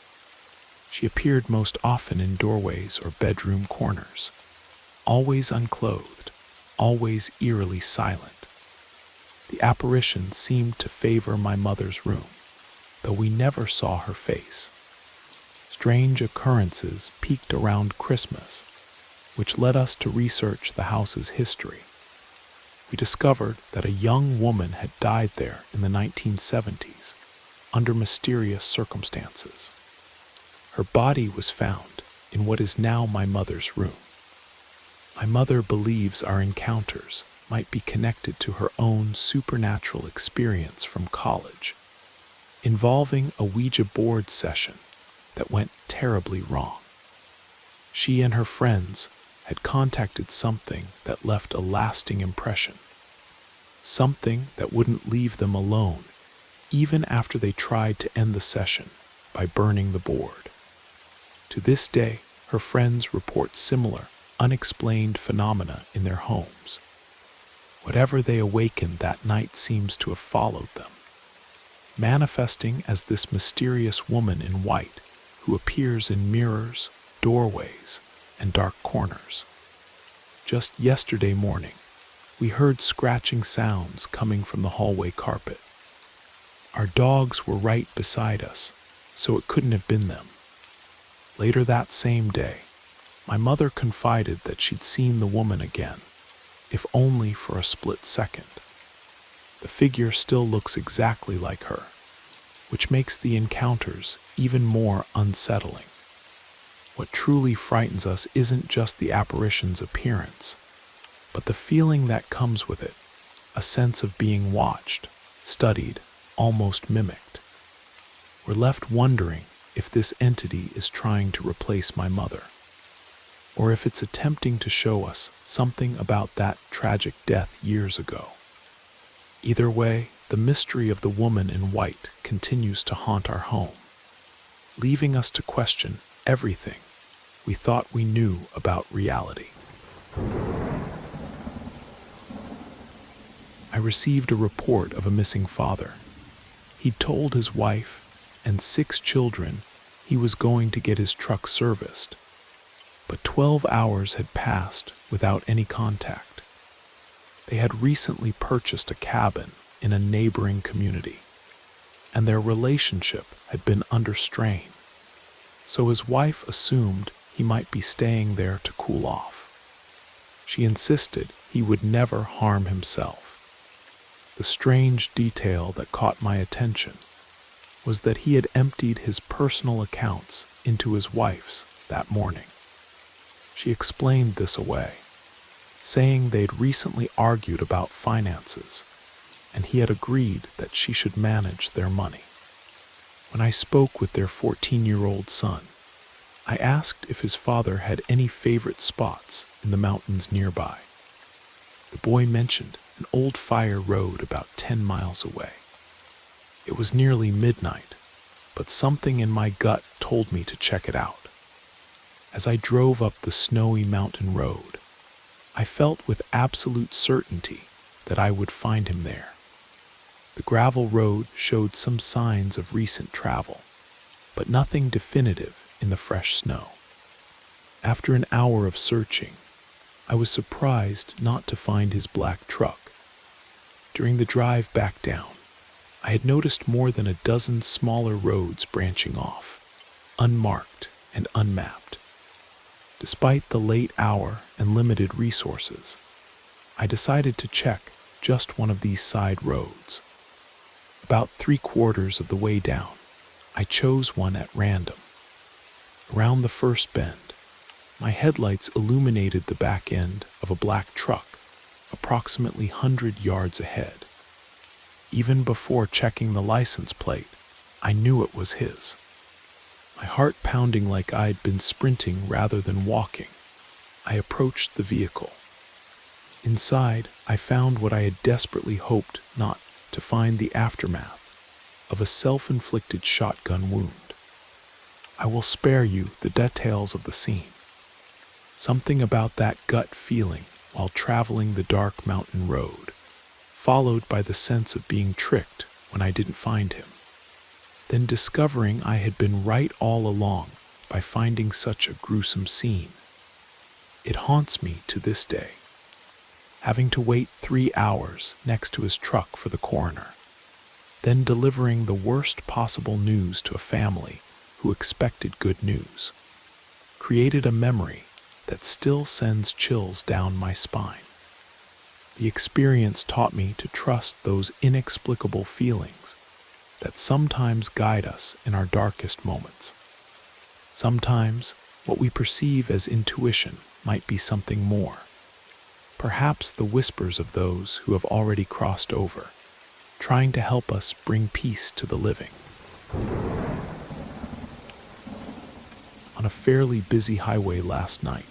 She appeared most often in doorways or bedroom corners, always unclothed, always eerily silent. The apparition seemed to favor my mother's room, though we never saw her face. Strange occurrences peaked around Christmas, which led us to research the house's history. We discovered that a young woman had died there in the 1970s under mysterious circumstances. Her body was found in what is now my mother's room. My mother believes our encounters might be connected to her own supernatural experience from college, involving a Ouija board session that went terribly wrong. She and her friends had contacted something that left a lasting impression, something that wouldn't leave them alone even after they tried to end the session by burning the board. To this day, her friends report similar, unexplained phenomena in their homes. Whatever they awakened that night seems to have followed them, manifesting as this mysterious woman in white who appears in mirrors, doorways, and dark corners. Just yesterday morning, we heard scratching sounds coming from the hallway carpet. Our dogs were right beside us, so it couldn't have been them. Later that same day, my mother confided that she'd seen the woman again, if only for a split second. The figure still looks exactly like her, which makes the encounters even more unsettling. What truly frightens us isn't just the apparition's appearance, but the feeling that comes with it, a sense of being watched, studied, almost mimicked. We're left wondering if this entity is trying to replace my mother, or if it's attempting to show us something about that tragic death years ago. Either way, the mystery of the woman in white continues to haunt our home, leaving us to question everything we thought we knew about reality. I received a report of a missing father. He'd told his wife and 6 children he was going to get his truck serviced, but 12 hours had passed without any contact. They had recently purchased a cabin in a neighboring community, and their relationship had been under strain, so his wife assumed he might be staying there to cool off. She insisted he would never harm himself. The strange detail that caught my attention was that he had emptied his personal accounts into his wife's that morning. She explained this away, saying they'd recently argued about finances, and he had agreed that she should manage their money. When I spoke with their 14-year-old son, I asked if his father had any favorite spots in the mountains nearby. The boy mentioned an old fire road about 10 miles away. It was nearly midnight, but something in my gut told me to check it out. As I drove up the snowy mountain road, I felt with absolute certainty that I would find him there. The gravel road showed some signs of recent travel, but nothing definitive in the fresh snow. After an hour of searching, I was surprised not to find his black truck. During the drive back down, I had noticed more than a dozen smaller roads branching off, unmarked and unmapped. Despite the late hour and limited resources, I decided to check just one of these side roads. About 3/4 of the way down, I chose one at random. Around the first bend, my headlights illuminated the back end of a black truck approximately 100 yards ahead. Even before checking the license plate, I knew it was his. My heart pounding like I'd been sprinting rather than walking, I approached the vehicle. Inside, I found what I had desperately hoped not to find: the aftermath of a self-inflicted shotgun wound. I will spare you the details of the scene. Something about that gut feeling while traveling the dark mountain road, followed by the sense of being tricked when I didn't find him, then discovering I had been right all along by finding such a gruesome scene. It haunts me to this day, having to wait 3 hours next to his truck for the coroner, then delivering the worst possible news to a family who expected good news, created a memory that still sends chills down my spine. The experience taught me to trust those inexplicable feelings that sometimes guide us in our darkest moments. Sometimes what we perceive as intuition might be something more, perhaps the whispers of those who have already crossed over, trying to help us bring peace to the living. On a fairly busy highway last night,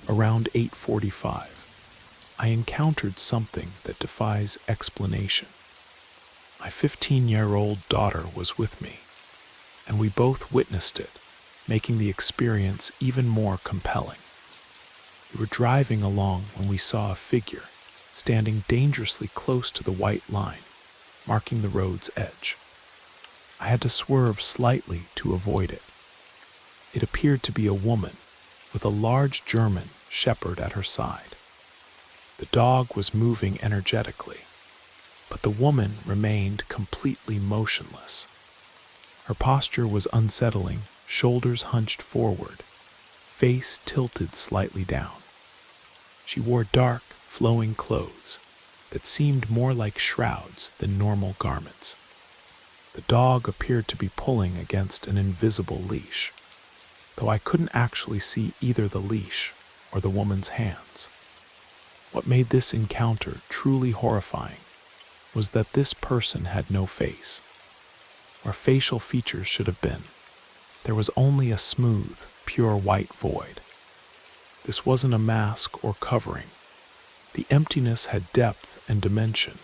around 8:45, I encountered something that defies explanation. My 15-year-old daughter was with me, and we both witnessed it, making the experience even more compelling. We were driving along when we saw a figure standing dangerously close to the white line, marking the road's edge. I had to swerve slightly to avoid it. It appeared to be a woman with a large German shepherd at her side. The dog was moving energetically, but the woman remained completely motionless. Her posture was unsettling, shoulders hunched forward, face tilted slightly down. She wore dark, flowing clothes that seemed more like shrouds than normal garments. The dog appeared to be pulling against an invisible leash, though I couldn't actually see either the leash or the woman's hands. What made this encounter truly horrifying was that this person had no face. Where facial features should have been, there was only a smooth, pure white void. This wasn't a mask or covering. The emptiness had depth and dimension,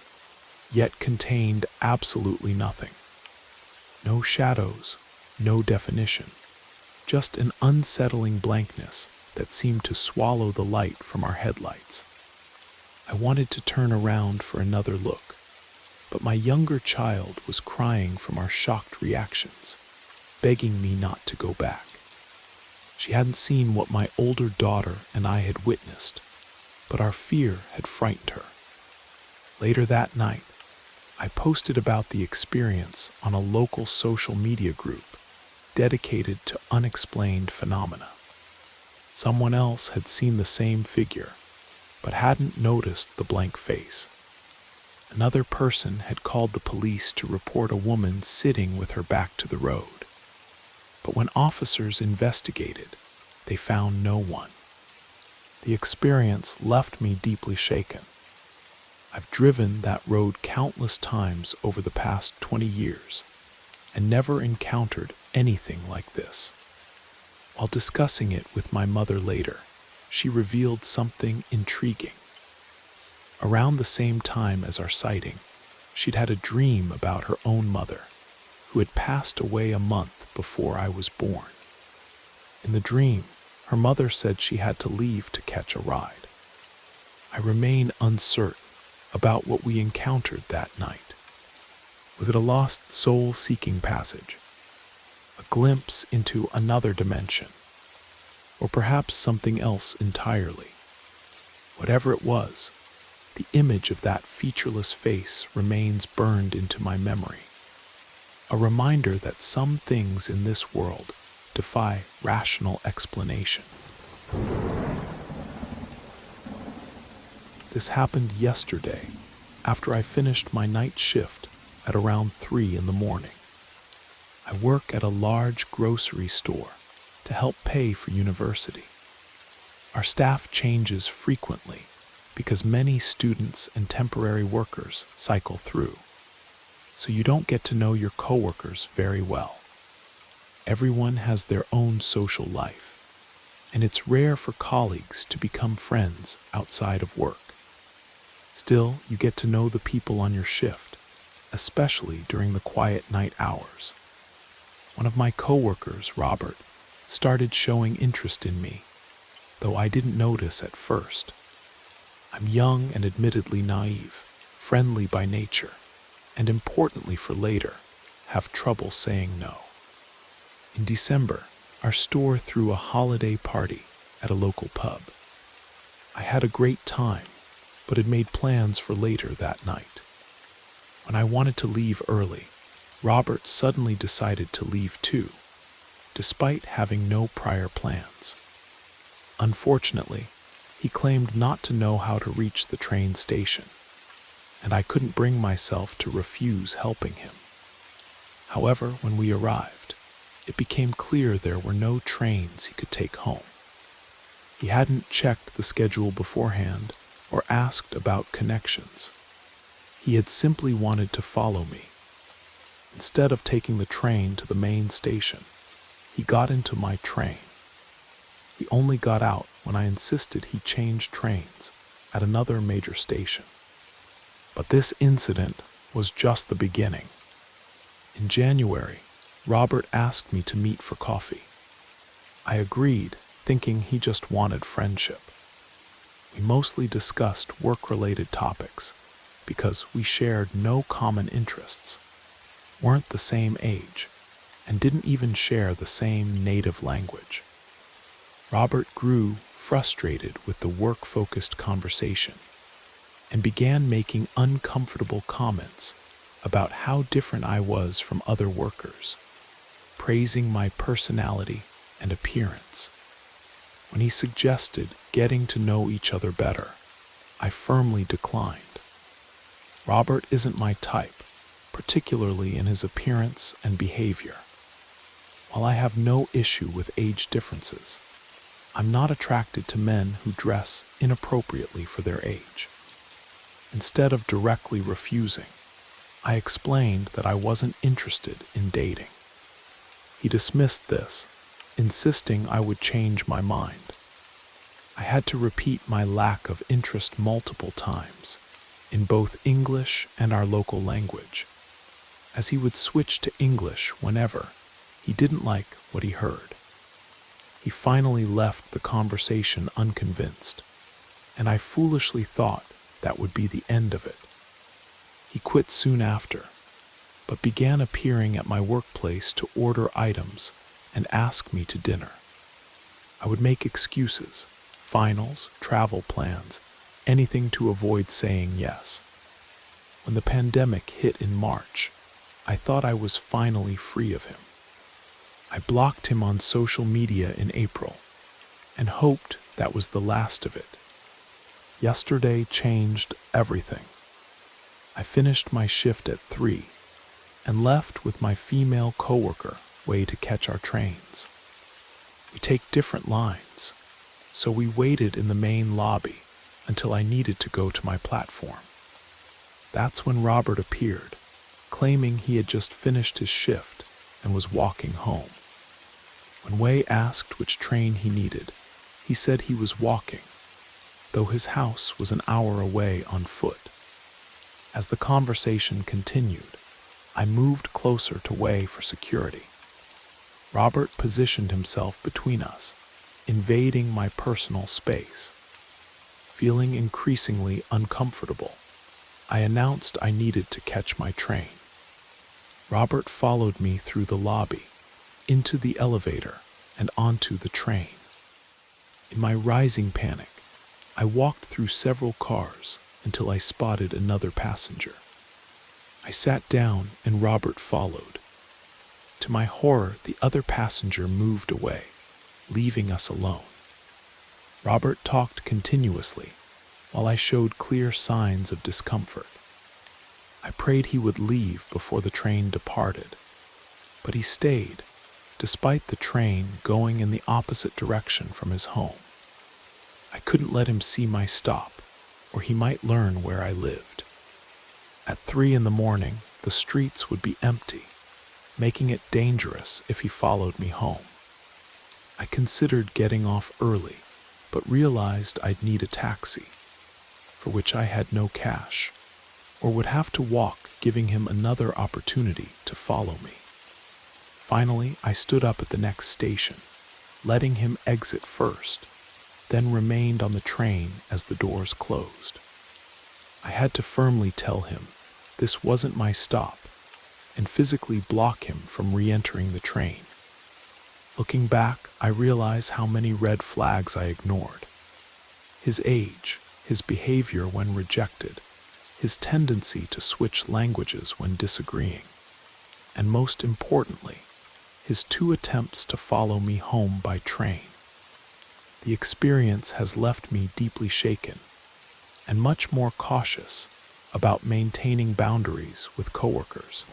yet contained absolutely nothing. No shadows, no definition, just an unsettling blankness that seemed to swallow the light from our headlights. I wanted to turn around for another look, but my younger child was crying from our shocked reactions, begging me not to go back. She hadn't seen what my older daughter and I had witnessed, but our fear had frightened her. Later that night, I posted about the experience on a local social media group dedicated to unexplained phenomena. Someone else had seen the same figure, but hadn't noticed the blank face. Another person had called the police to report a woman sitting with her back to the road. But when officers investigated, they found no one. The experience left me deeply shaken. I've driven that road countless times over the past 20 years and never encountered anything like this. While discussing it with my mother later, she revealed something intriguing. Around the same time as our sighting, she'd had a dream about her own mother, who had passed away a month before I was born. In the dream, her mother said she had to leave to catch a ride. I remain uncertain about what we encountered that night. Was it a lost soul-seeking passage? A glimpse into another dimension? Or perhaps something else entirely? Whatever it was, the image of that featureless face remains burned into my memory. A reminder that some things in this world defy rational explanation. This happened yesterday, after I finished my night shift at around 3 in the morning. I I work at a large grocery store to help pay for university. Our staff changes frequently because many students and temporary workers cycle through, so you don't get to know your coworkers very well. Everyone has their own social life, and it's rare for colleagues to become friends outside of work. Still, you get to know the people on your shift, especially during the quiet night hours. One of my coworkers, Robert, started showing interest in me, though I didn't notice at first. I'm young and admittedly naive, friendly by nature, and importantly for later, have trouble saying no. In December, our store threw a holiday party at a local pub. I had a great time, but had made plans for later that night. When I wanted to leave early, Robert suddenly decided to leave too, despite having no prior plans. Unfortunately, he claimed not to know how to reach the train station, and I couldn't bring myself to refuse helping him. However, when we arrived, it became clear there were no trains he could take home. He hadn't checked the schedule beforehand or asked about connections. He had simply wanted to follow me. Instead of taking the train to the main station, he got into my train. He only got out when I insisted he change trains at another major station. But this incident was just the beginning. In January, Robert asked me to meet for coffee. I agreed, thinking he just wanted friendship. We mostly discussed work-related topics because we shared no common interests, weren't the same age, and didn't even share the same native language. Robert grew frustrated with the work-focused conversation and began making uncomfortable comments about how different I was from other workers, praising my personality and appearance. When he suggested getting to know each other better, I firmly declined. Robert isn't my type, particularly in his appearance and behavior. While I have no issue with age differences, I'm not attracted to men who dress inappropriately for their age. Instead of directly refusing, I explained that I wasn't interested in dating. He dismissed this, insisting I would change my mind. I had to repeat my lack of interest multiple times, in both English and our local language. As he would switch to English whenever he didn't like what he heard. He finally left the conversation unconvinced, and I foolishly thought that would be the end of it. He quit soon after, but began appearing at my workplace to order items and ask me to dinner. I would make excuses, finals, travel plans, anything to avoid saying yes. When the pandemic hit in March, I thought I was finally free of him. I blocked him on social media in April and hoped that was the last of it. Yesterday changed everything. I finished my shift at 3 and left with my female coworker way to catch our trains. We take different lines, so we waited in the main lobby until I needed to go to my platform. That's when Robert appeared, claiming he had just finished his shift and was walking home. When Wei asked which train he needed, he said he was walking, though his house was an hour away on foot. As the conversation continued, I moved closer to Wei for security. Robert positioned himself between us, invading my personal space. Feeling increasingly uncomfortable, I announced I needed to catch my train. Robert followed me through the lobby, into the elevator, and onto the train. In my rising panic, I walked through several cars until I spotted another passenger. I sat down and Robert followed. To my horror, the other passenger moved away, leaving us alone. Robert talked continuously, while I showed clear signs of discomfort. I prayed he would leave before the train departed. But he stayed, despite the train going in the opposite direction from his home. I couldn't let him see my stop, or he might learn where I lived. At 3 in the morning, the streets would be empty, making it dangerous if he followed me home. I considered getting off early, but realized I'd need a taxi, for which I had no cash, or would have to walk, giving him another opportunity to follow me. Finally, I stood up at the next station, letting him exit first, then remained on the train as the doors closed. I had to firmly tell him this wasn't my stop and physically block him from re-entering the train. Looking back, I realize how many red flags I ignored. His age, his behavior when rejected, his tendency to switch languages when disagreeing, and most importantly, his 2 attempts to follow me home by train. The experience has left me deeply shaken and much more cautious about maintaining boundaries with coworkers.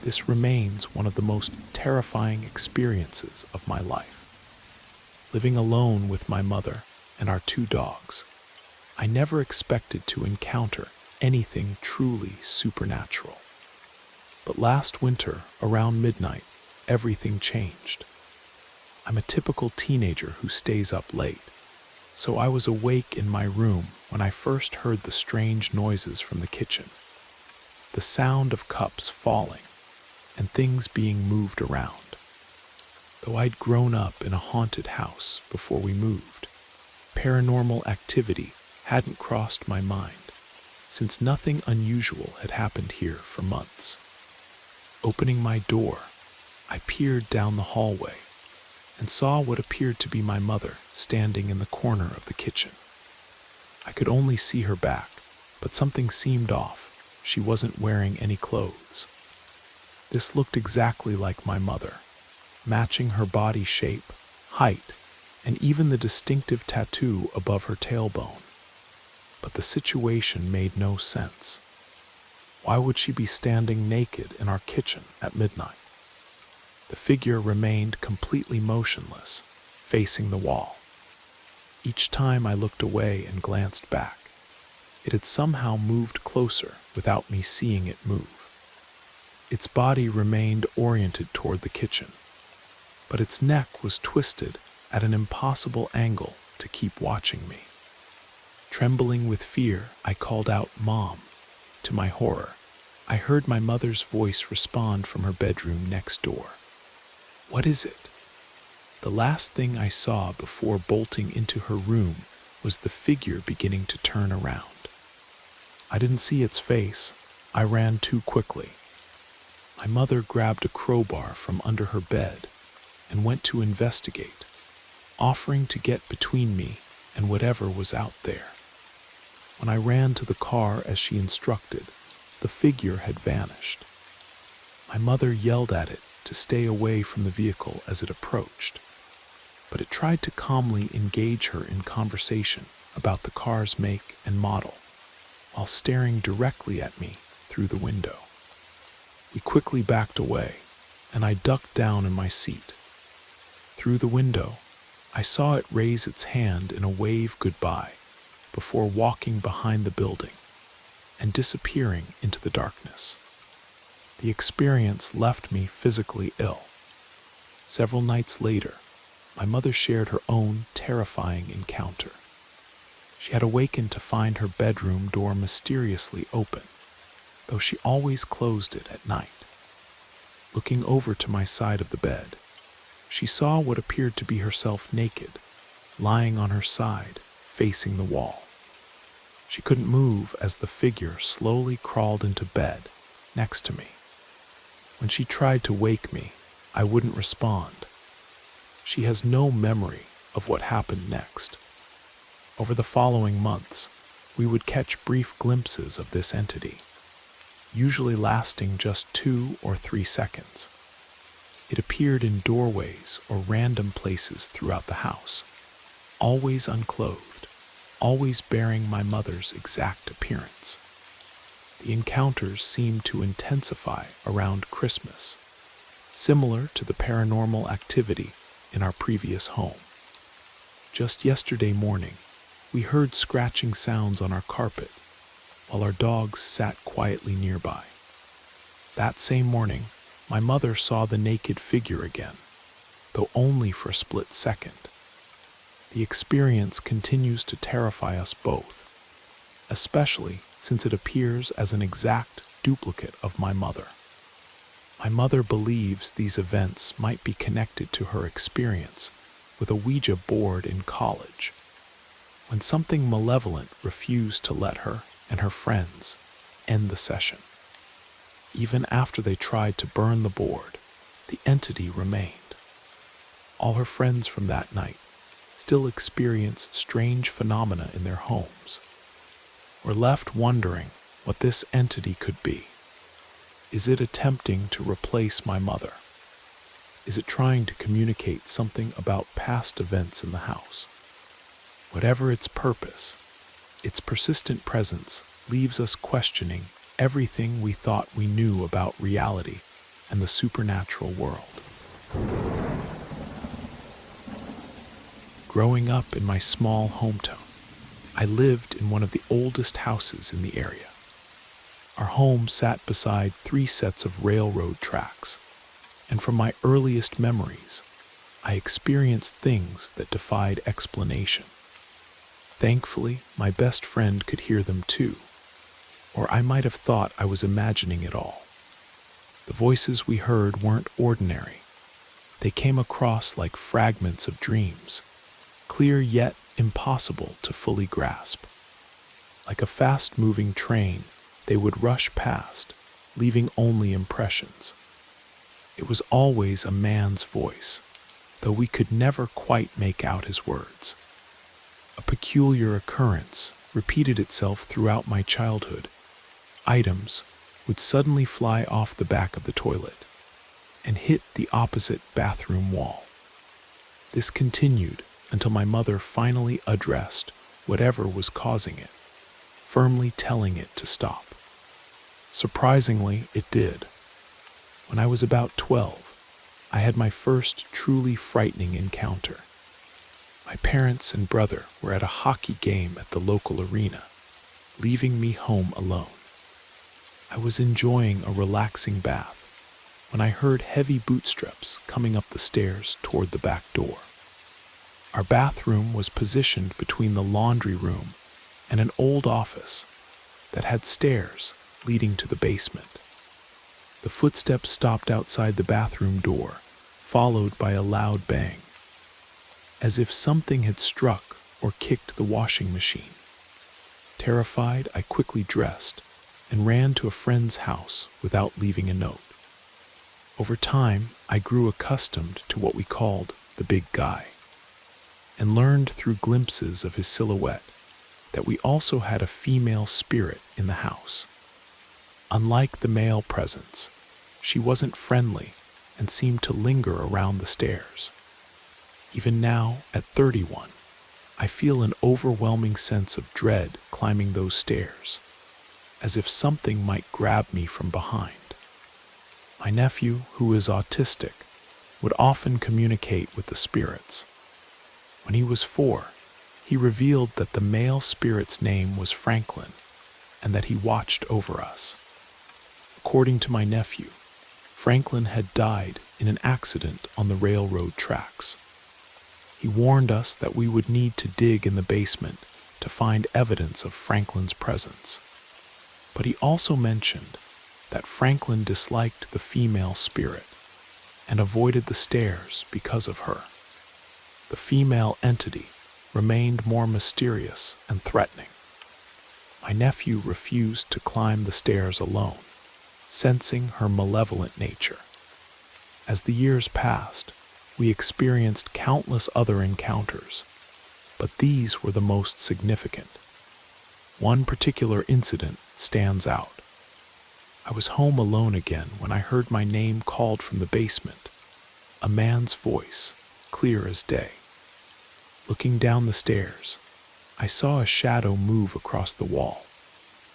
This remains one of the most terrifying experiences of my life. Living alone with my mother and our 2 dogs, I never expected to encounter anything truly supernatural. But last winter, around midnight, everything changed. I'm a typical teenager who stays up late, so I was awake in my room when I first heard the strange noises from the kitchen. The sound of cups falling and things being moved around. Though I'd grown up in a haunted house before we moved, paranormal activity hadn't crossed my mind, since nothing unusual had happened here for months. Opening my door, I peered down the hallway and saw what appeared to be my mother standing in the corner of the kitchen. I could only see her back, but something seemed off. She wasn't wearing any clothes. This looked exactly like my mother, matching her body shape, height, and even the distinctive tattoo above her tailbone. But the situation made no sense. Why would she be standing naked in our kitchen at midnight? The figure remained completely motionless, facing the wall. Each time I looked away and glanced back, it had somehow moved closer without me seeing it move. Its body remained oriented toward the kitchen, but its neck was twisted at an impossible angle to keep watching me. Trembling with fear, I called out, "Mom." To my horror, I heard my mother's voice respond from her bedroom next door. "What is it?" The last thing I saw before bolting into her room was the figure beginning to turn around. I didn't see its face. I ran too quickly. My mother grabbed a crowbar from under her bed and went to investigate, offering to get between me and whatever was out there. When I ran to the car as she instructed, the figure had vanished. My mother yelled at it to stay away from the vehicle as it approached, but it tried to calmly engage her in conversation about the car's make and model, while staring directly at me through the window. We quickly backed away, and I ducked down in my seat. Through the window, I saw it raise its hand in a wave goodbye before walking behind the building and disappearing into the darkness. The experience left me physically ill. Several nights later, my mother shared her own terrifying encounter. She had awakened to find her bedroom door mysteriously open, though she always closed it at night. Looking over to my side of the bed, she saw what appeared to be herself naked, lying on her side, facing the wall. She couldn't move as the figure slowly crawled into bed next to me. When she tried to wake me, I wouldn't respond. She has no memory of what happened next. Over the following months, we would catch brief glimpses of this entity, usually lasting just 2 or 3 seconds. It appeared in doorways or random places throughout the house, always unclothed, always bearing my mother's exact appearance. The encounters seemed to intensify around Christmas, similar to the paranormal activity in our previous home. Just yesterday morning, we heard scratching sounds on our carpet while our dogs sat quietly nearby. That same morning, my mother saw the naked figure again, though only for a split second. The experience continues to terrify us both, especially since it appears as an exact duplicate of my mother. My mother believes these events might be connected to her experience with a Ouija board in college, when something malevolent refused to let her and her friends end the session. Even after they tried to burn the board, the entity remained. All her friends from that night still experience strange phenomena in their homes. We're left wondering what this entity could be. Is it attempting to replace my mother? Is it trying to communicate something about past events in the house? Whatever its purpose, its persistent presence leaves us questioning everything we thought we knew about reality and the supernatural world. Growing up in my small hometown, I lived in one of the oldest houses in the area. Our home sat beside 3 sets of railroad tracks, and from my earliest memories, I experienced things that defied explanation. Thankfully, my best friend could hear them too, or I might have thought I was imagining it all. The voices we heard weren't ordinary. They came across like fragments of dreams, clear yet impossible to fully grasp. Like a fast-moving train, they would rush past, leaving only impressions. It was always a man's voice, though we could never quite make out his words. A peculiar occurrence repeated itself throughout my childhood. Items would suddenly fly off the back of the toilet and hit the opposite bathroom wall. This continued until my mother finally addressed whatever was causing it, firmly telling it to stop. Surprisingly, it did. When I was about 12, I had my first truly frightening encounter. My parents and brother were at a hockey game at the local arena, leaving me home alone. I was enjoying a relaxing bath when I heard heavy bootsteps coming up the stairs toward the back door. Our bathroom was positioned between the laundry room and an old office that had stairs leading to the basement. The footsteps stopped outside the bathroom door, followed by a loud bang, as if something had struck or kicked the washing machine. Terrified, I quickly dressed and ran to a friend's house without leaving a note. Over time, I grew accustomed to what we called the big guy, and learned through glimpses of his silhouette that we also had a female spirit in the house. Unlike the male presence, she wasn't friendly and seemed to linger around the stairs. Even now, at 31, I feel an overwhelming sense of dread climbing those stairs, as if something might grab me from behind. My nephew, who is autistic, would often communicate with the spirits. When he was 4, he revealed that the male spirit's name was Franklin and that he watched over us. According to my nephew, Franklin had died in an accident on the railroad tracks. He warned us that we would need to dig in the basement to find evidence of Franklin's presence. But he also mentioned that Franklin disliked the female spirit and avoided the stairs because of her. The female entity remained more mysterious and threatening. My nephew refused to climb the stairs alone, sensing her malevolent nature. As the years passed, we experienced countless other encounters, but these were the most significant. One particular incident stands out. I was home alone again when I heard my name called from the basement, a man's voice, clear as day. Looking down the stairs, I saw a shadow move across the wall,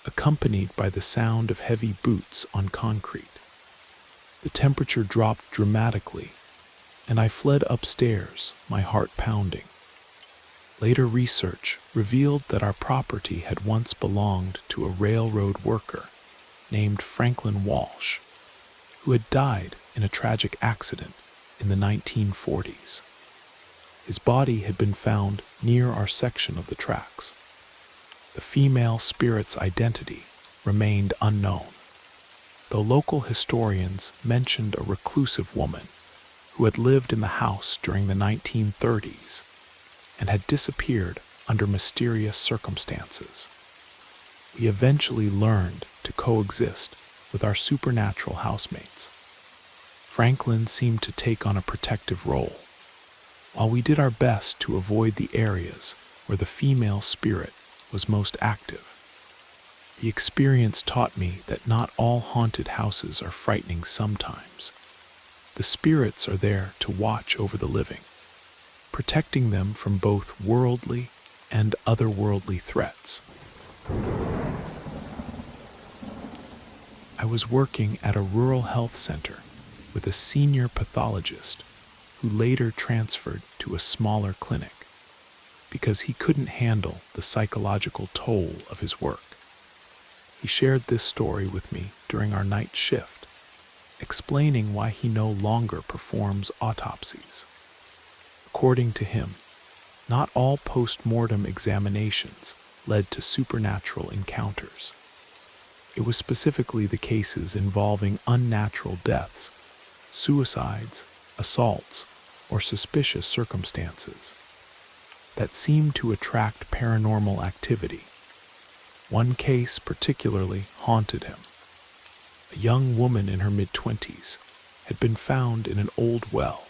accompanied by the sound of heavy boots on concrete. The temperature dropped dramatically, and I fled upstairs, my heart pounding. Later research revealed that our property had once belonged to a railroad worker named Franklin Walsh, who had died in a tragic accident in the 1940s. His body had been found near our section of the tracks. The female spirit's identity remained unknown, though local historians mentioned a reclusive woman who had lived in the house during the 1930s and had disappeared under mysterious circumstances. We eventually learned to coexist with our supernatural housemates. Franklin seemed to take on a protective role, while we did our best to avoid the areas where the female spirit was most active. The experience taught me that not all haunted houses are frightening sometimes. The spirits are there to watch over the living, protecting them from both worldly and otherworldly threats. I was working at a rural health center with a senior pathologist who later transferred to a smaller clinic because he couldn't handle the psychological toll of his work. He shared this story with me during our night shift, explaining why he no longer performs autopsies. According to him, not all post-mortem examinations led to supernatural encounters. It was specifically the cases involving unnatural deaths, suicides, assaults, or suspicious circumstances that seemed to attract paranormal activity. One case particularly haunted him. A young woman in her mid-20s had been found in an old well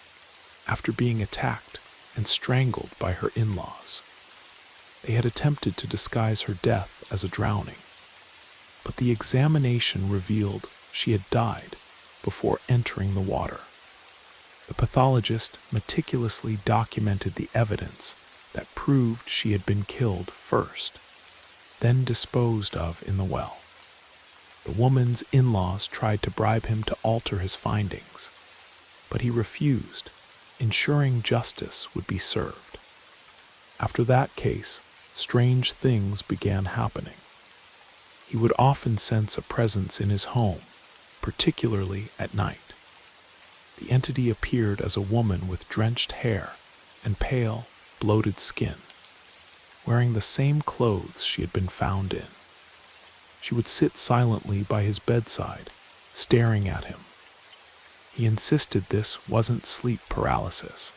after being attacked and strangled by her in-laws. They had attempted to disguise her death as a drowning, but the examination revealed she had died before entering the water. The pathologist meticulously documented the evidence that proved she had been killed first, then disposed of in the well. The woman's in-laws tried to bribe him to alter his findings, but he refused, ensuring justice would be served. After that case, strange things began happening. He would often sense a presence in his home, particularly at night. The entity appeared as a woman with drenched hair and pale, bloated skin, wearing the same clothes she had been found in. She would sit silently by his bedside, staring at him. He insisted this wasn't sleep paralysis.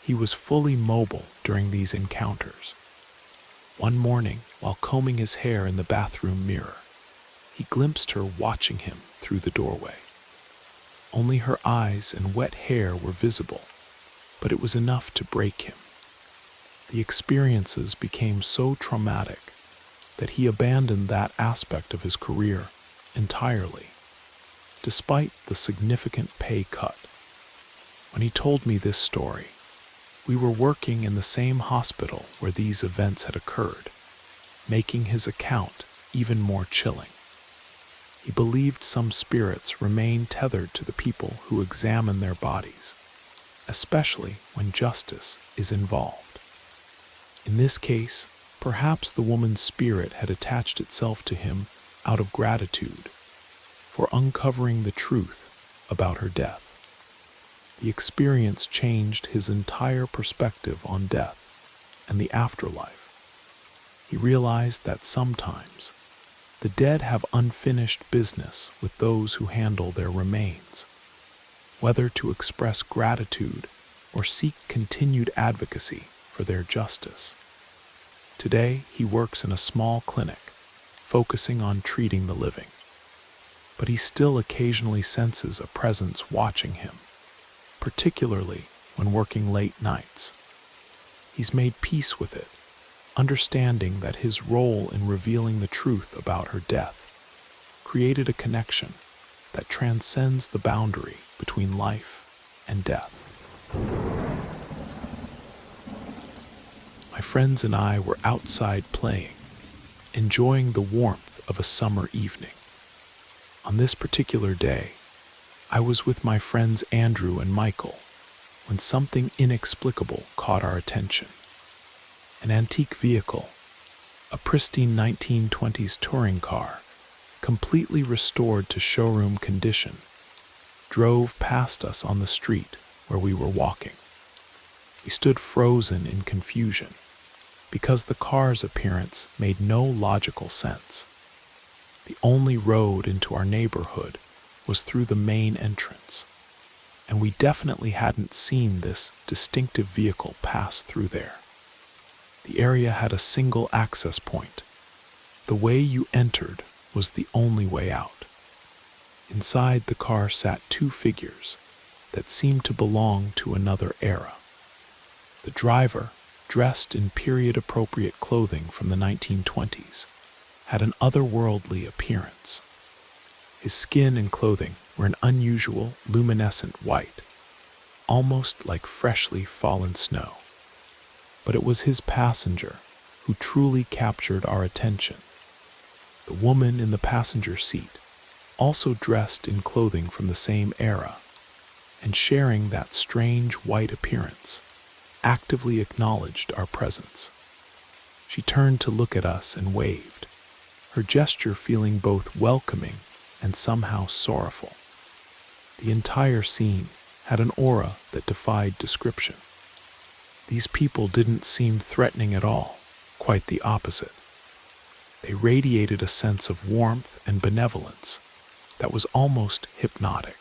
He was fully mobile during these encounters. One morning, while combing his hair in the bathroom mirror, he glimpsed her watching him through the doorway. Only her eyes and wet hair were visible, but it was enough to break him. The experiences became so traumatic that he abandoned that aspect of his career entirely, despite the significant pay cut. When he told me this story, we were working in the same hospital where these events had occurred, making his account even more chilling. He believed some spirits remain tethered to the people who examine their bodies, especially when justice is involved. In this case, perhaps the woman's spirit had attached itself to him out of gratitude for uncovering the truth about her death. The experience changed his entire perspective on death and the afterlife. He realized that sometimes the dead have unfinished business with those who handle their remains, whether to express gratitude or seek continued advocacy for their justice. Today, he works in a small clinic, focusing on treating the living, but he still occasionally senses a presence watching him, particularly when working late nights. He's made peace with it, understanding that his role in revealing the truth about her death created a connection that transcends the boundary between life and death. My friends and I were outside playing, enjoying the warmth of a summer evening. On this particular day, I was with my friends Andrew and Michael when something inexplicable caught our attention. An antique vehicle, a pristine 1920s touring car, completely restored to showroom condition, drove past us on the street where we were walking. We stood frozen in confusion because the car's appearance made no logical sense. The only road into our neighborhood was through the main entrance, and we definitely hadn't seen this distinctive vehicle pass through there. The area had a single access point. The way you entered was the only way out. Inside the car sat two figures that seemed to belong to another era. The driver, dressed in period-appropriate clothing from the 1920s, had an otherworldly appearance. His skin and clothing were an unusual, luminescent white, almost like freshly fallen snow. But it was his passenger who truly captured our attention. The woman in the passenger seat, also dressed in clothing from the same era, and sharing that strange white appearance, actively acknowledged our presence. She turned to look at us and waved, her gesture feeling both welcoming and somehow sorrowful. The entire scene had an aura that defied description. These people didn't seem threatening at all, quite the opposite. They radiated a sense of warmth and benevolence that was almost hypnotic.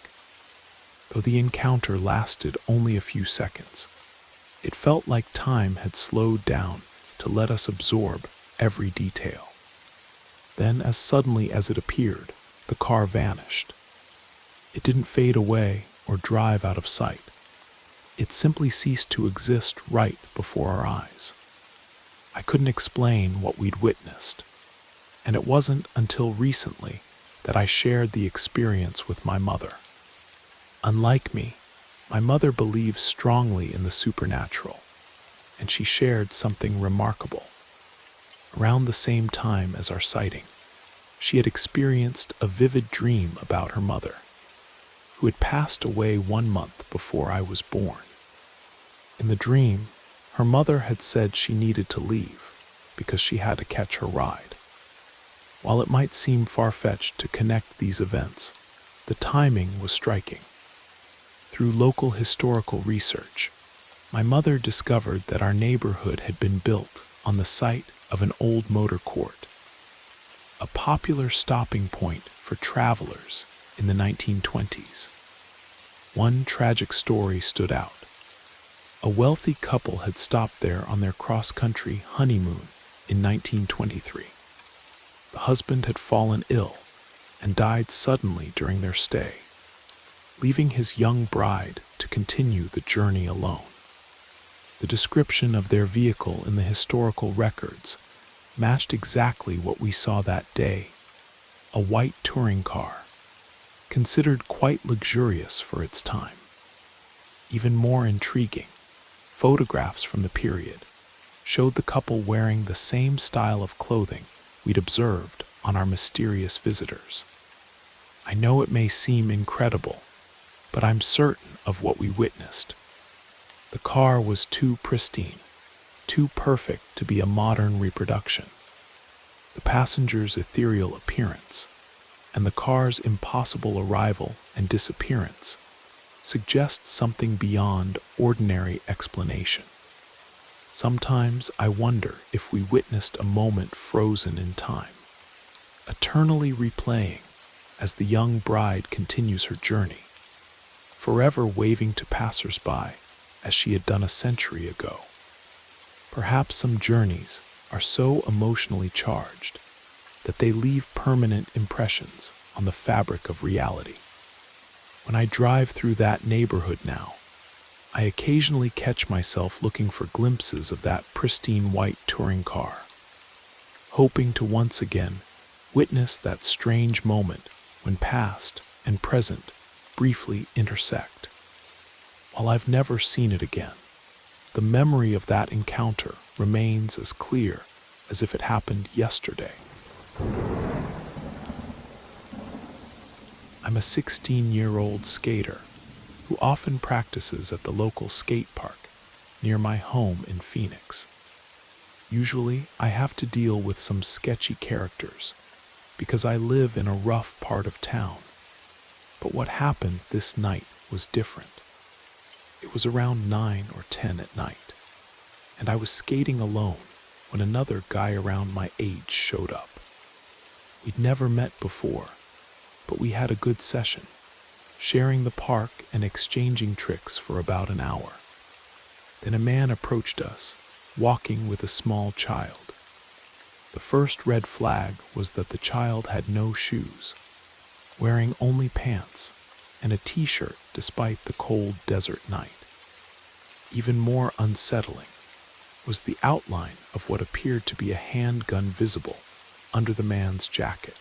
Though the encounter lasted only a few seconds, it felt like time had slowed down to let us absorb every detail. Then, as suddenly as it appeared, the car vanished. It didn't fade away or drive out of sight. It simply ceased to exist right before our eyes. I couldn't explain what we'd witnessed, and it wasn't until recently that I shared the experience with my mother. Unlike me, my mother believes strongly in the supernatural, and she shared something remarkable. Around the same time as our sighting, she had experienced a vivid dream about her mother, who had passed away 1 month before I was born. In the dream, her mother had said she needed to leave because she had to catch her ride. While it might seem far-fetched to connect these events, the timing was striking. Through local historical research, my mother discovered that our neighborhood had been built on the site of an old motor court, a popular stopping point for travelers in the 1920s. One tragic story stood out. A wealthy couple had stopped there on their cross-country honeymoon in 1923. The husband had fallen ill and died suddenly during their stay, leaving his young bride to continue the journey alone. The description of their vehicle in the historical records matched exactly what we saw that day: a white touring car, considered quite luxurious for its time. Even more intriguing, photographs from the period showed the couple wearing the same style of clothing we'd observed on our mysterious visitors. I know it may seem incredible, but I'm certain of what we witnessed. The car was too pristine, too perfect to be a modern reproduction. The passenger's ethereal appearance and the car's impossible arrival and disappearance suggest something beyond ordinary explanation. Sometimes I wonder if we witnessed a moment frozen in time, eternally replaying as the young bride continues her journey, forever waving to passers-by as she had done a century ago. Perhaps some journeys are so emotionally charged that they leave permanent impressions on the fabric of reality. When I drive through that neighborhood now, I occasionally catch myself looking for glimpses of that pristine white touring car, hoping to once again witness that strange moment when past and present briefly intersect. While I've never seen it again, the memory of that encounter remains as clear as if it happened yesterday. I'm a 16-year-old skater who often practices at the local skate park near my home in Phoenix. Usually, I have to deal with some sketchy characters because I live in a rough part of town. But what happened this night was different. It was around 9 or 10 at night, and I was skating alone when another guy around my age showed up. We'd never met before, but we had a good session, sharing the park and exchanging tricks for about an hour. Then a man approached us, walking with a small child. The first red flag was that the child had no shoes, wearing only pants and a t-shirt despite the cold desert night. Even more unsettling was the outline of what appeared to be a handgun visible under the man's jacket.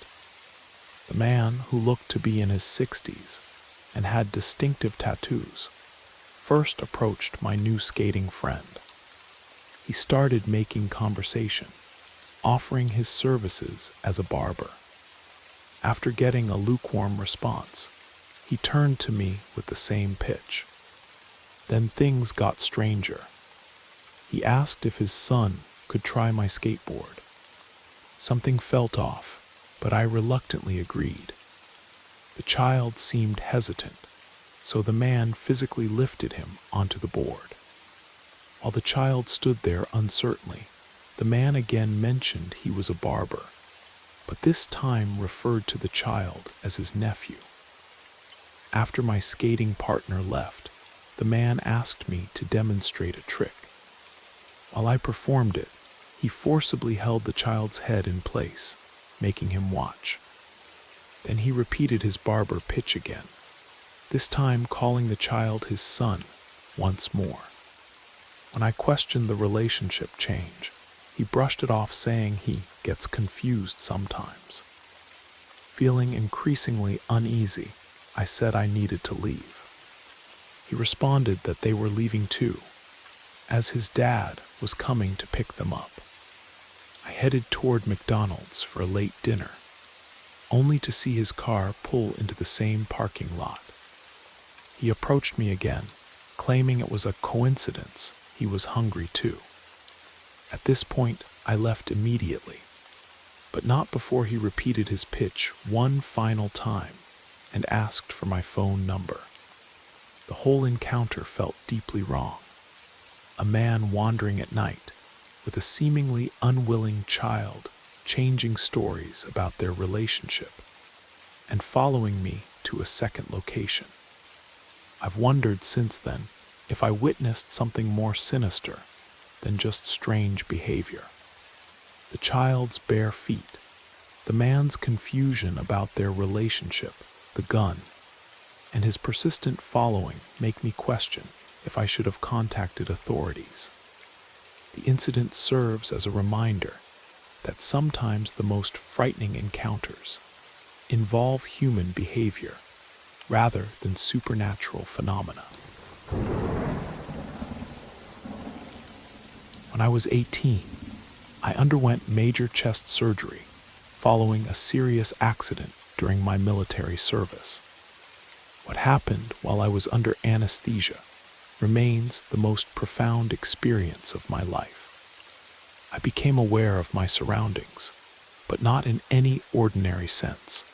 The man, who looked to be in his 60s and had distinctive tattoos, first approached my new skating friend. He started making conversation, offering his services as a barber. After getting a lukewarm response, he turned to me with the same pitch. Then things got stranger. He asked if his son could try my skateboard. Something felt off, but I reluctantly agreed. The child seemed hesitant, so the man physically lifted him onto the board. While the child stood there uncertainly, the man again mentioned he was a barber, but this time referred to the child as his nephew. After my skating partner left, the man asked me to demonstrate a trick. While I performed it, he forcibly held the child's head in place, making him watch. Then he repeated his barber pitch again, this time calling the child his son once more. When I questioned the relationship change, he brushed it off, saying he gets confused sometimes. Feeling increasingly uneasy, I said I needed to leave. He responded that they were leaving too, as his dad was coming to pick them up. I headed toward McDonald's for a late dinner, only to see his car pull into the same parking lot. He approached me again, claiming it was a coincidence he was hungry too. At this point, I left immediately, but not before he repeated his pitch one final time and asked for my phone number. The whole encounter felt deeply wrong. A man wandering at night with a seemingly unwilling child changing stories about their relationship and following me to a second location. I've wondered since then if I witnessed something more sinister than just strange behavior. The child's bare feet, the man's confusion about their relationship, the gun, and his persistent following make me question if I should have contacted authorities. The incident serves as a reminder that sometimes the most frightening encounters involve human behavior rather than supernatural phenomena. When I was 18, I underwent major chest surgery following a serious accident during my military service. What happened while I was under anesthesia remains the most profound experience of my life. I became aware of my surroundings, but not in any ordinary sense.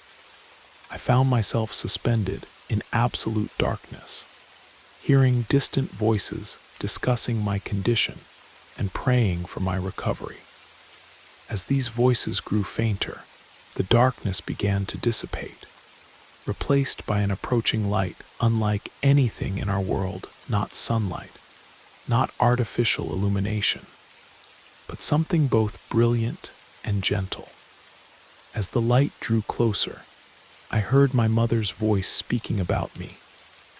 I found myself suspended in absolute darkness, hearing distant voices discussing my condition and praying for my recovery. As these voices grew fainter, the darkness began to dissipate, replaced by an approaching light unlike anything in our world, not sunlight, not artificial illumination, but something both brilliant and gentle. As the light drew closer, I heard my mother's voice speaking about me,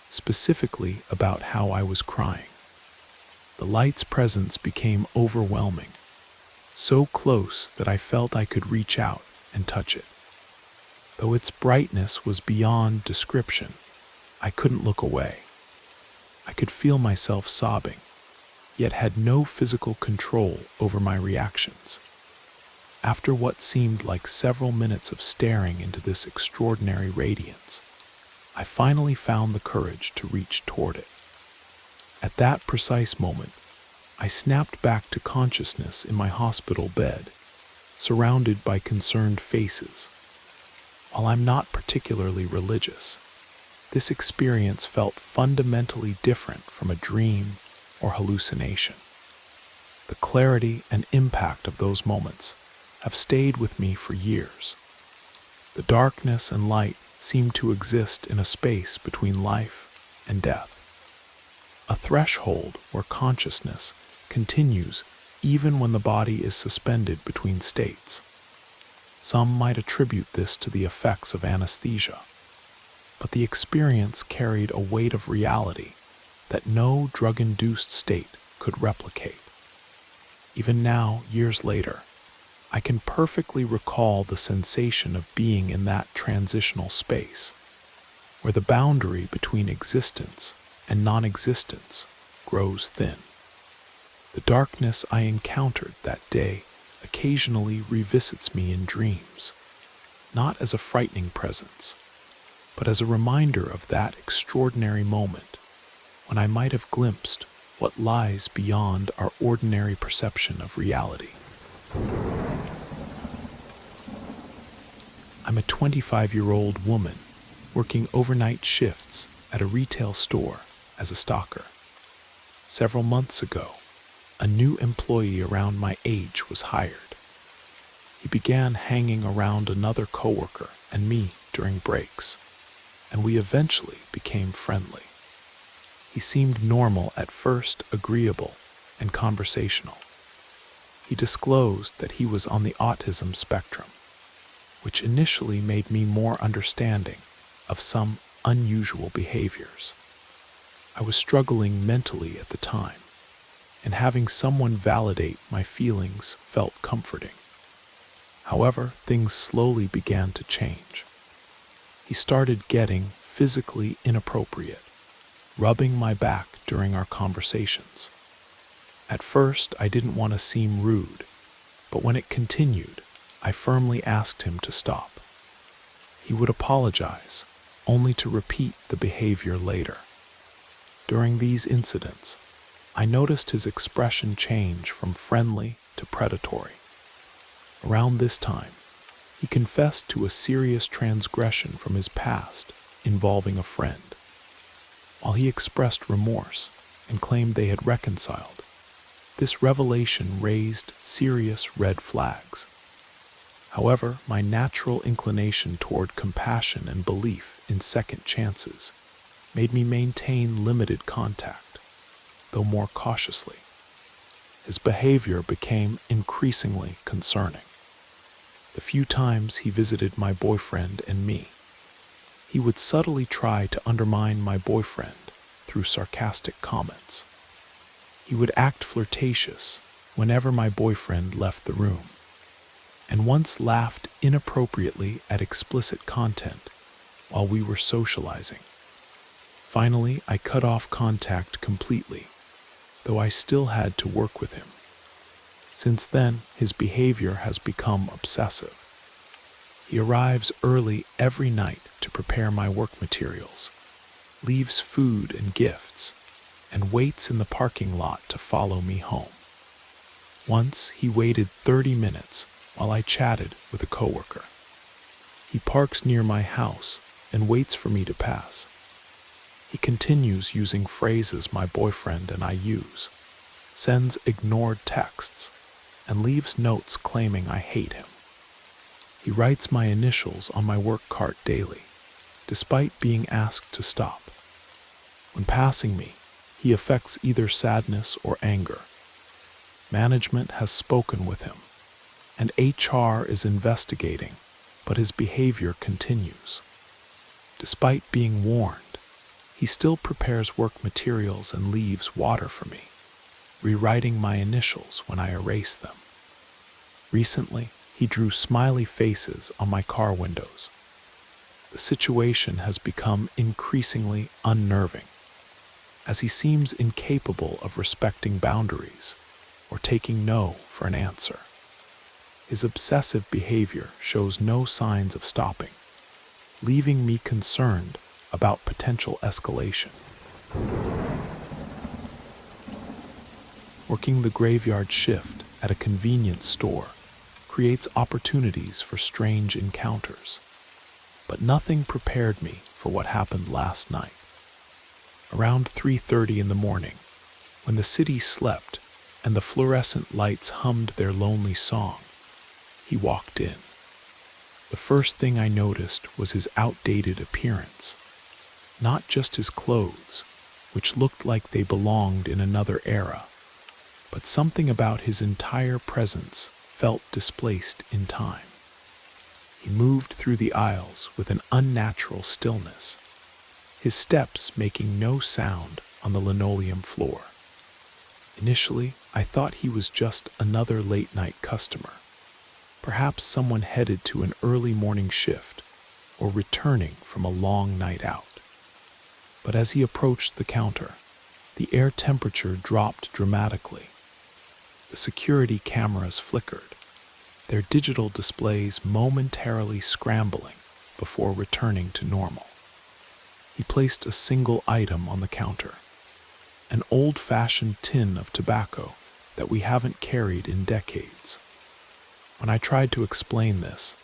specifically about how I was crying. The light's presence became overwhelming, so close that I felt I could reach out and touch it. Though its brightness was beyond description, I couldn't look away. I could feel myself sobbing, yet had no physical control over my reactions. After what seemed like several minutes of staring into this extraordinary radiance, I finally found the courage to reach toward it. At that precise moment, I snapped back to consciousness in my hospital bed, surrounded by concerned faces. While I'm not particularly religious, this experience felt fundamentally different from a dream or hallucination. The clarity and impact of those moments have stayed with me for years. The darkness and light seem to exist in a space between life and death, a threshold where consciousness continues even when the body is suspended between states. Some might attribute this to the effects of anesthesia, but the experience carried a weight of reality that no drug-induced state could replicate. Even now, years later, I can perfectly recall the sensation of being in that transitional space, where the boundary between existence and non-existence grows thin. The darkness I encountered that day occasionally revisits me in dreams, not as a frightening presence, but as a reminder of that extraordinary moment when I might have glimpsed what lies beyond our ordinary perception of reality. I'm a 25-year-old woman working overnight shifts at a retail store as a stalker. Several months ago, a new employee around my age was hired. He began hanging around another coworker and me during breaks, and we eventually became friendly. He seemed normal at first, agreeable, and conversational. He disclosed that he was on the autism spectrum, which initially made me more understanding of some unusual behaviors. I was struggling mentally at the time, and having someone validate my feelings felt comforting. However, things slowly began to change. He started getting physically inappropriate, rubbing my back during our conversations. At first, I didn't want to seem rude, but when it continued, I firmly asked him to stop. He would apologize, only to repeat the behavior later. During these incidents, I noticed his expression change from friendly to predatory. Around this time, he confessed to a serious transgression from his past involving a friend. While he expressed remorse and claimed they had reconciled, this revelation raised serious red flags. However, my natural inclination toward compassion and belief in second chances made me maintain limited contact, though more cautiously. His behavior became increasingly concerning. The few times he visited my boyfriend and me, he would subtly try to undermine my boyfriend through sarcastic comments. He would act flirtatious whenever my boyfriend left the room, and once laughed inappropriately at explicit content while we were socializing. Finally, I cut off contact completely, though I still had to work with him. Since then, his behavior has become obsessive. He arrives early every night to prepare my work materials, leaves food and gifts, and waits in the parking lot to follow me home. Once, he waited 30 minutes while I chatted with a coworker. He parks near my house and waits for me to pass. He continues using phrases my boyfriend and I use, sends ignored texts, and leaves notes claiming I hate him. He writes my initials on my work cart daily, despite being asked to stop. When passing me, he affects either sadness or anger. Management has spoken with him, and HR is investigating, but his behavior continues. Despite being warned, he still prepares work materials and leaves water for me, rewriting my initials when I erase them. Recently, he drew smiley faces on my car windows. The situation has become increasingly unnerving, as he seems incapable of respecting boundaries or taking no for an answer. His obsessive behavior shows no signs of stopping, leaving me concerned about potential escalation. Working the graveyard shift at a convenience store creates opportunities for strange encounters, but nothing prepared me for what happened last night. Around 3:30 in the morning, when the city slept and the fluorescent lights hummed their lonely song, he walked in. The first thing I noticed was his outdated appearance. Not just his clothes, which looked like they belonged in another era, but something about his entire presence felt displaced in time. He moved through the aisles with an unnatural stillness, his steps making no sound on the linoleum floor. Initially, I thought he was just another late-night customer, perhaps someone headed to an early morning shift or returning from a long night out. But as he approached the counter, the air temperature dropped dramatically. The security cameras flickered, their digital displays momentarily scrambling before returning to normal. He placed a single item on the counter, an old-fashioned tin of tobacco that we haven't carried in decades. When I tried to explain this,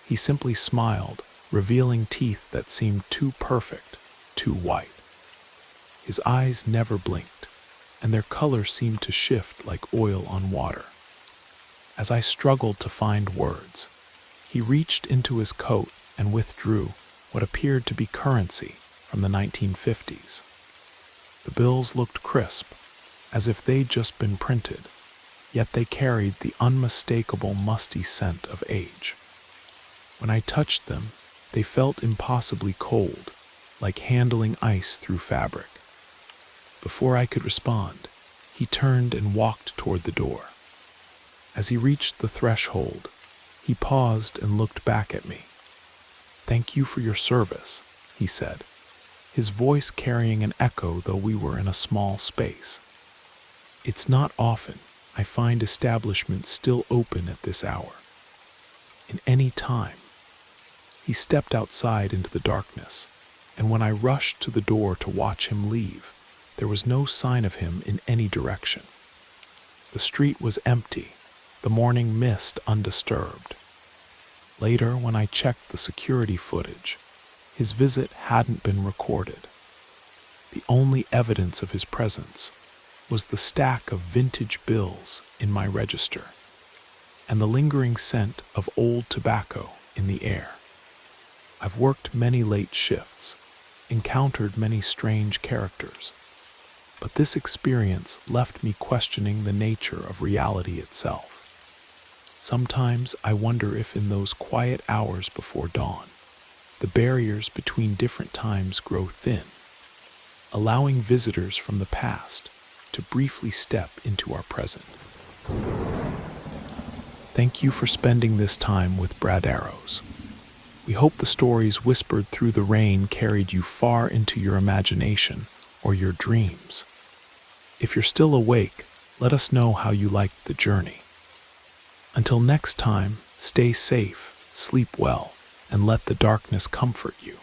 he simply smiled, revealing teeth that seemed too perfect, too white. His eyes never blinked, and their color seemed to shift like oil on water. As I struggled to find words, he reached into his coat and withdrew what appeared to be currency from the 1950s. The bills looked crisp, as if they'd just been printed, yet they carried the unmistakable musty scent of age. When I touched them, they felt impossibly cold, like handling ice through fabric. Before I could respond, he turned and walked toward the door. As he reached the threshold, he paused and looked back at me. "Thank you for your service," he said, his voice carrying an echo though we were in a small space. "It's not often I find establishments still open at this hour. In any time." He stepped outside into the darkness, and when I rushed to the door to watch him leave, there was no sign of him in any direction. The street was empty, the morning mist undisturbed. Later, when I checked the security footage, his visit hadn't been recorded. The only evidence of his presence was the stack of vintage bills in my register and the lingering scent of old tobacco in the air. I've worked many late shifts, encountered many strange characters, but this experience left me questioning the nature of reality itself. Sometimes I wonder if in those quiet hours before dawn, the barriers between different times grow thin, allowing visitors from the past to briefly step into our present. Thank you for spending this time with Brad Arrows. We hope the stories whispered through the rain carried you far into your imagination or your dreams. If you're still awake, let us know how you liked the journey. Until next time, stay safe, sleep well, and let the darkness comfort you.